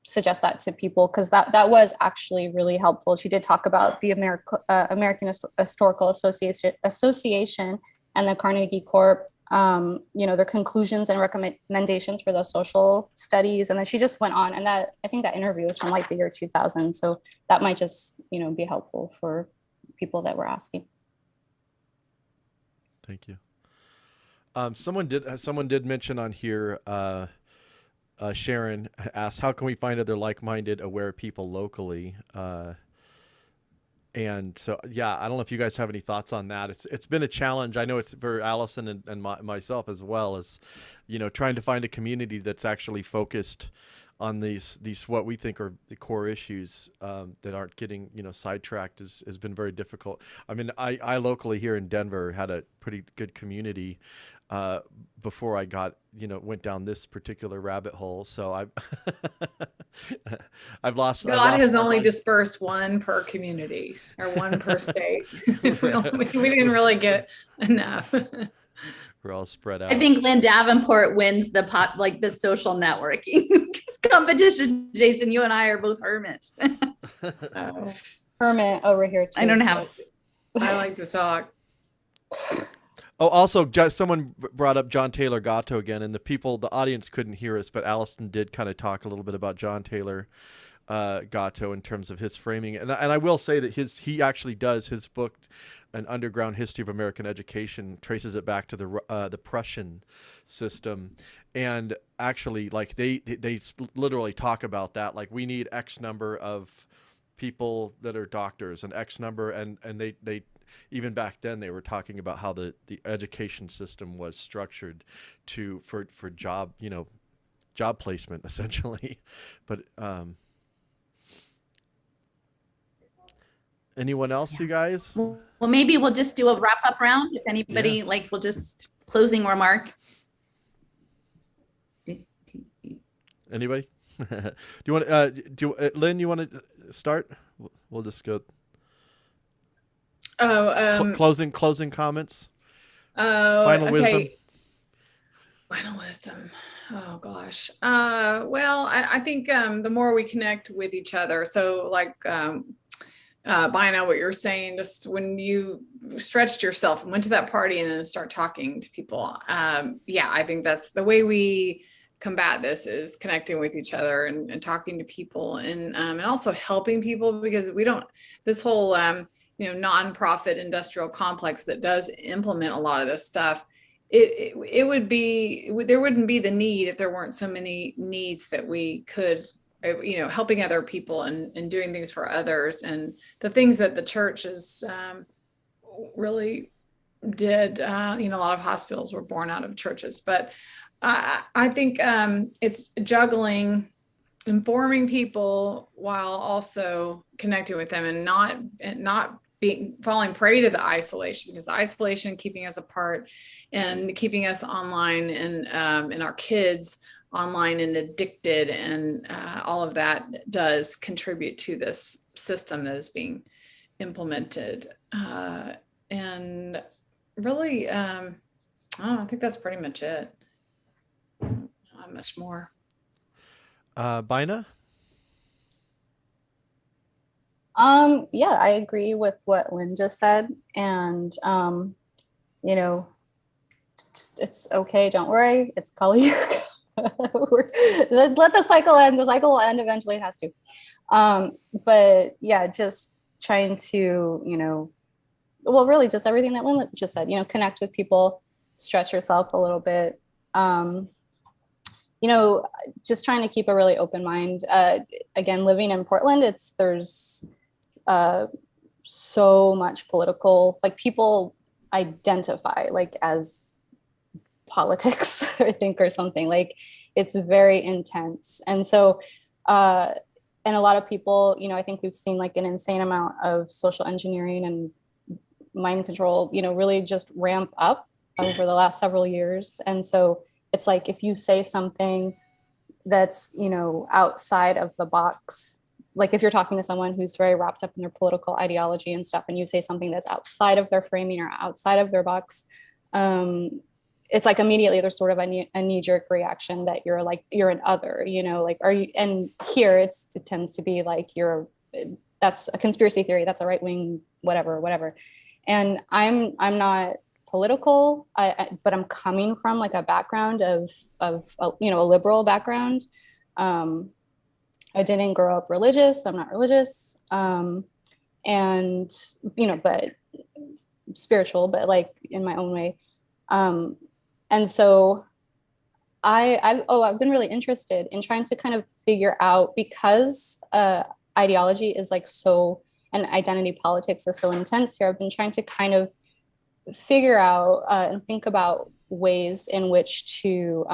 suggest that to people because that was actually really helpful. She did talk about the American Historical Association and the Carnegie Corp, their conclusions and recommendations for the social studies. And then she just went on, and I think that interview was from like the year 2000. So that might just, be helpful for people that were asking. Thank you. Someone did mention on here, Sharon asked, how can we find other like-minded, aware people locally? And so, yeah, I don't know if you guys have any thoughts on that. It's been a challenge. I know it's for Alison and myself as well, as, trying to find a community that's actually focused on these what we think are the core issues that aren't getting, sidetracked has been very difficult. I mean, I locally here in Denver had a pretty good community before I went down this particular rabbit hole. So I've lost. God has only dispersed one per community or one per state. we didn't really get enough. We're all spread out. I think Lynn Davenport wins the social networking competition. Jason, you and I are both hermits. Hermit over here too. I don't have. I like to talk. Oh, also, someone brought up John Taylor Gatto again, and the audience couldn't hear us, but Alison did kind of talk a little bit about John Taylor Gatto in terms of his framing. And I will say that he actually does his book, An Underground History of American Education, traces it back to the Prussian system. And actually, like they literally talk about that. Like, we need X number of people that are doctors and X number, and they even back then they were talking about how the education system was structured for job placement essentially. But anyone else, you guys? Well, maybe we'll just do a wrap up round. If anybody we'll just closing remark. Anybody? Do you want Lynn? You want to start? We'll just go. Closing comments. Final wisdom. Final wisdom. Oh gosh. Well, I think the more we connect with each other. So like Bina, what you're saying, just when you stretched yourself and went to that party and then start talking to people. I think that's the way we combat this, is connecting with each other and talking to people and also helping people, because this whole nonprofit industrial complex that does implement a lot of this stuff, there wouldn't be the need if there weren't so many needs that we could, helping other people and doing things for others, and the things that the church is really did. A lot of hospitals were born out of churches, but I think it's juggling, informing people while also connecting with them, and not falling prey to the isolation, because the isolation keeping us apart and keeping us online and our kids online and addicted, and all of that does contribute to this system that is being implemented. And really, I think that's pretty much it. Not much more. Bina? Yeah, I agree with what Lynn just said. And, you know, it's okay. Don't worry. It's Kali Yuga. Let the cycle end. The cycle will end eventually. It has to. But yeah, just trying to, you know, well, really just everything that Lynn just said, you know, connect with people, stretch yourself a little bit. You know, just trying to keep a really open mind. Again, living in Portland, there's so much political, like people identify like as politics, I think, or something. Like it's very intense. And so, and a lot of people, you know, I think we've seen like an insane amount of social engineering and mind control, you know, really just ramp up over the last several years. And so it's like, if you say something that's, you know, outside of the box, like if you're talking to someone who's very wrapped up in their political ideology and stuff, and you say something that's outside of their framing or outside of their box, it's like immediately there's sort of a knee-jerk reaction that you're like, you're an other, you know, like, are you, and here it tends to be like, that's a conspiracy theory, that's a right-wing, whatever. And I'm not political, but I'm coming from like a background of you know, a liberal background. I didn't grow up religious. I'm not religious. And, you know, but spiritual, but like in my own way. And so I've been really interested in trying to kind of figure out, because ideology is like so, and identity politics is so intense here. I've been trying to kind of figure out and think about ways in which to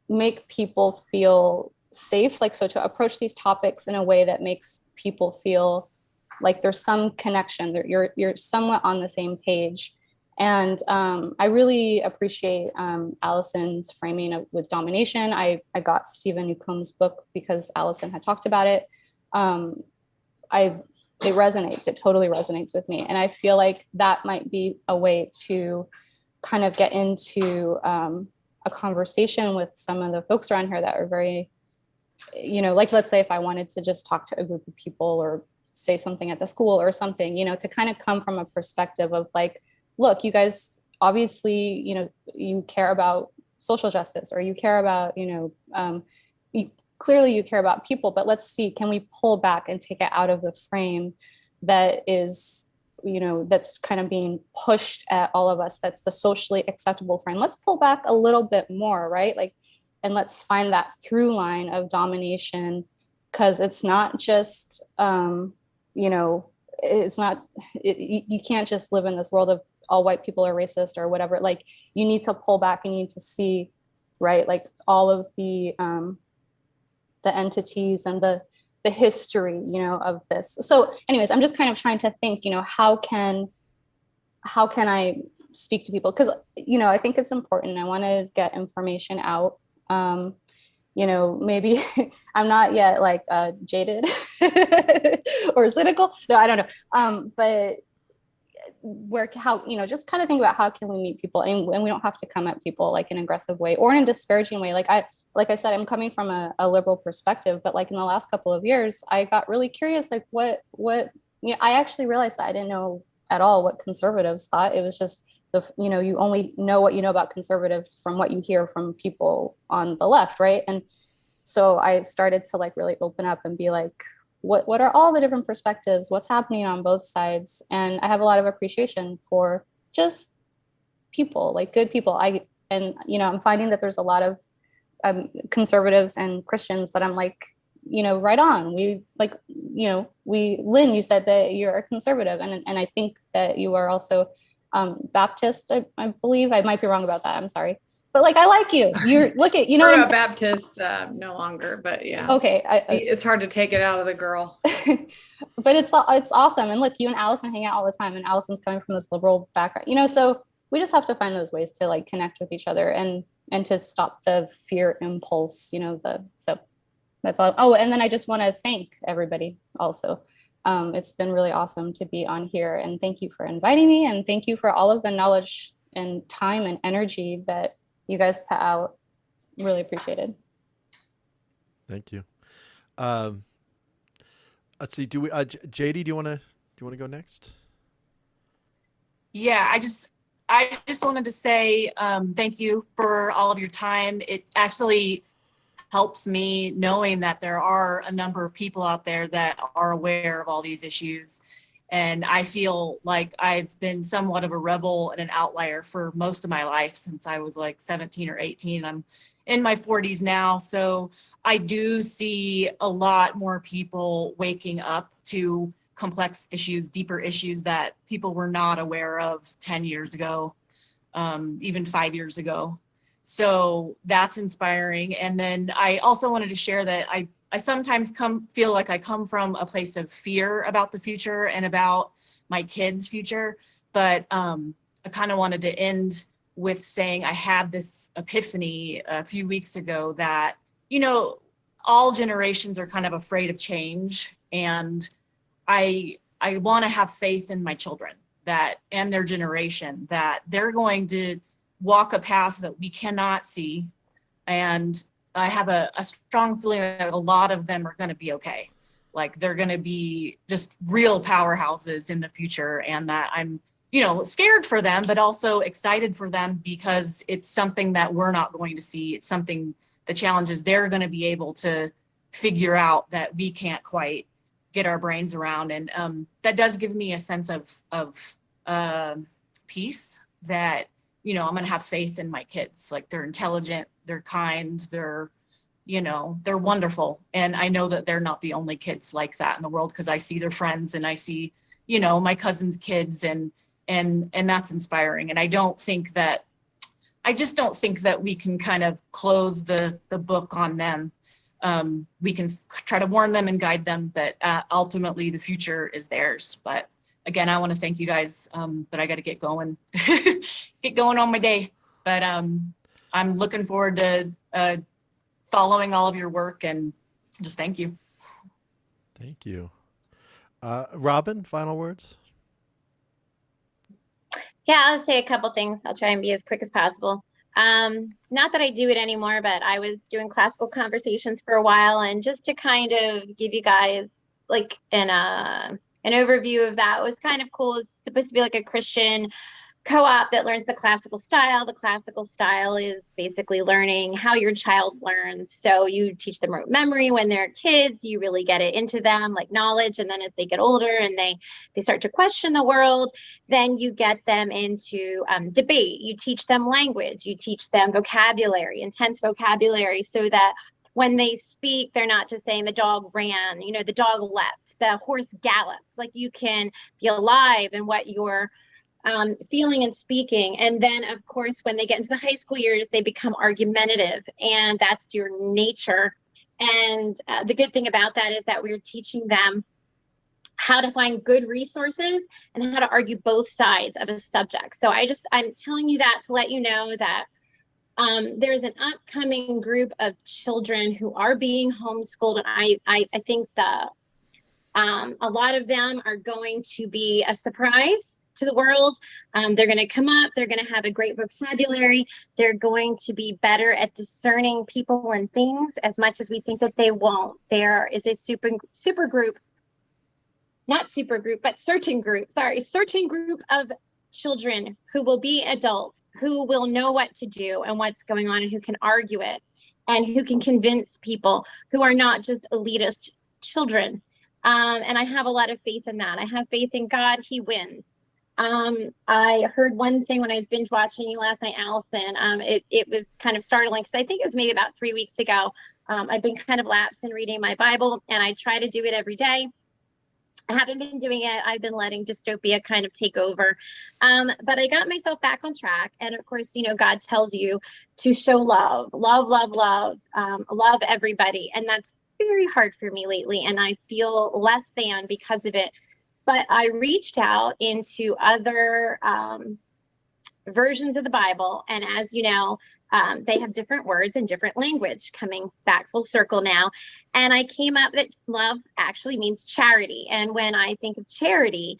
make people feel safe, like, so to approach these topics in a way that makes people feel like there's some connection, that you're somewhat on the same page. And I really appreciate Alison's framing with domination. I got Stephen Newcomb's book because Alison had talked about it. It resonates, it totally resonates with me. And I feel like that might be a way to kind of get into a conversation with some of the folks around here that are very, you know, like, let's say if I wanted to just talk to a group of people or say something at the school or something, you know, to kind of come from a perspective of like, look, you guys, obviously, you know, you care about social justice, or you care about, you know, clearly you care about people, but let's see, can we pull back and take it out of the frame that is, you know, that's kind of being pushed at all of us, that's the socially acceptable frame. Let's pull back a little bit more, right? Like, and let's find that through line of domination, because it's not just, you know, it's not, you can't just live in this world of all white people are racist or whatever. Like, you need to pull back and you need to see, right, like all of the entities and the history, you know, of this. So anyways, I'm just kind of trying to think, you know, how can I speak to people? Because, you know, I think it's important. I want to get information out. You know, maybe I'm not yet like jaded or cynical. No, I don't know. But how, you know, just kind of think about how can we meet people, and we don't have to come at people like in an aggressive way or in a disparaging way. Like I said, I'm coming from a liberal perspective, but like in the last couple of years, I got really curious, like what, you know, I actually realized that I didn't know at all what conservatives thought. It was just you know, you only know what you know about conservatives from what you hear from people on the left, right? And so I started to like really open up and be like, what are all the different perspectives? What's happening on both sides? And I have a lot of appreciation for just people, like good people. And you know, I'm finding that there's a lot of conservatives and Christians that I'm like, you know, right on. We like, you know, Lynn, you said that you're a conservative, and I think that you are also Baptist, I believe. I might be wrong about that. I'm sorry. But like, I like you. You're look at, you know, We're what I'm a Baptist no longer, but yeah. Okay. It's hard to take it out of the girl. But it's awesome. And look, you and Alison hang out all the time, and Alison's coming from this liberal background, you know, so we just have to find those ways to like connect with each other and to stop the fear impulse, so that's all. Oh, and then I just want to thank everybody also. It's been really awesome to be on here, and thank you for inviting me, and thank you for all of the knowledge and time and energy that you guys put out. It's really appreciated. Thank you. Let's see. Do we, JD, do you want to go next? Yeah, I just wanted to say thank you for all of your time. It actually helps me knowing that there are a number of people out there that are aware of all these issues. And I feel like I've been somewhat of a rebel and an outlier for most of my life since I was like 17 or 18. I'm in my 40s now. So I do see a lot more people waking up to complex issues, deeper issues that people were not aware of 10 years ago, even 5 years ago. So that's inspiring. And then I also wanted to share that I sometimes feel like I come from a place of fear about the future and about my kids' future. But I kind of wanted to end with saying I had this epiphany a few weeks ago that, all generations are kind of afraid of change. And I want to have faith in my children and their generation, that they're going to walk a path that we cannot see. And I have a strong feeling that a lot of them are going to be okay. Like they're going to be just real powerhouses in the future, and that I'm, scared for them, but also excited for them because it's something that we're not going to see. It's something, the challenges they're going to be able to figure out that we can't quite get our brains around. And that does give me a sense of peace that, I'm going to have faith in my kids. Like they're intelligent, they're kind, they're wonderful. And I know that they're not the only kids like that in the world, because I see their friends and I see, my cousin's kids, and that's inspiring. And I just don't think that we can kind of close the book on them. We can try to warn them and guide them, but ultimately the future is theirs. But again, I want to thank you guys, but I got to get going, on my day. But I'm looking forward to following all of your work, and just thank you. Thank you. Robin, final words? Yeah, I'll say a couple things. I'll try and be as quick as possible. Not that I do it anymore, but I was doing classical conversations for a while, and just to kind of give you guys like an overview of that, was kind of cool. It's supposed to be like a Christian co-op that learns the classical style. The classical style is basically learning how your child learns. So you teach them rote memory when they're kids, you really get it into them, like knowledge. And then as they get older and they start to question the world, then you get them into debate. You teach them language, you teach them vocabulary, intense vocabulary, so that when they speak, they're not just saying the dog ran, the dog leapt, the horse galloped. Like you can be alive in what you're feeling and speaking. And then, of course, when they get into the high school years, they become argumentative, and that's your nature. And the good thing about that is that we're teaching them how to find good resources and how to argue both sides of a subject. So I'm telling you that to let you know that there's an upcoming group of children who are being homeschooled. And I think a lot of them are going to be a surprise to the world. They're going to come up, they're going to have a great vocabulary, they're going to be better at discerning people and things as much as we think that they won't. There is a certain group of children who will be adults, who will know what to do and what's going on, and who can argue it, and who can convince people, who are not just elitist children. And I have a lot of faith in that. I have faith in God. He wins. I heard one thing when I was binge watching you last night, Alison. It was kind of startling, because I think it was maybe about 3 weeks ago. I've been kind of lapsed in reading my Bible, and I try to do it every day. I haven't been doing it. I've been letting dystopia kind of take over. But I got myself back on track. And of course, God tells you to show love, love everybody. And that's very hard for me lately. And I feel less than because of it. But I reached out into other versions of the Bible. And as you know, they have different words and different language, coming back full circle now. And I came up that love actually means charity. And when I think of charity,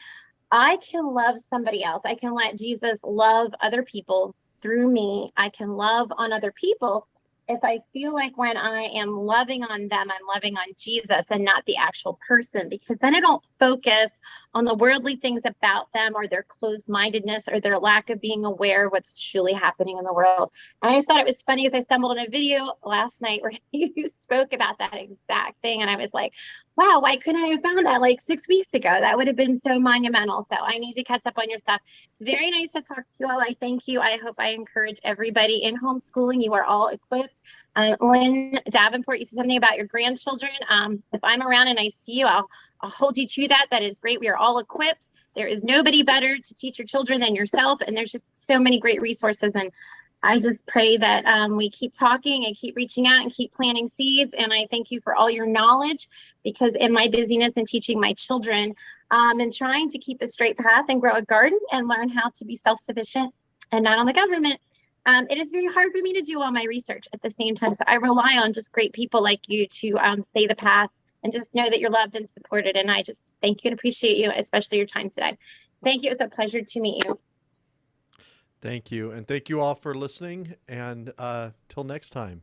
I can love somebody else. I can let Jesus love other people through me. I can love on other people if I feel like when I am loving on them, I'm loving on Jesus and not the actual person, because then I don't focus on the worldly things about them or their closed-mindedness or their lack of being aware of what's truly happening in the world. And I just thought it was funny as I stumbled on a video last night where you spoke about that exact thing. And I was like, wow, why couldn't I have found that like 6 weeks ago? That would have been so monumental. So I need to catch up on your stuff. It's very nice to talk to you all. I thank you. I hope I encourage everybody in homeschooling. You are all equipped. Lynn Davenport, you said something about your grandchildren. If I'm around and I see you, I'll hold you to that. That is great. We are all equipped. There is nobody better to teach your children than yourself. And there's just so many great resources. And I just pray that we keep talking and keep reaching out and keep planting seeds. And I thank you for all your knowledge, because in my busyness and teaching my children and trying to keep a straight path and grow a garden and learn how to be self-sufficient and not on the government, it is very hard for me to do all my research at the same time. So I rely on just great people like you to stay the path and just know that you're loved and supported. And I just thank you and appreciate you, especially your time today. Thank you. It's a pleasure to meet you. Thank you. And thank you all for listening. And till next time.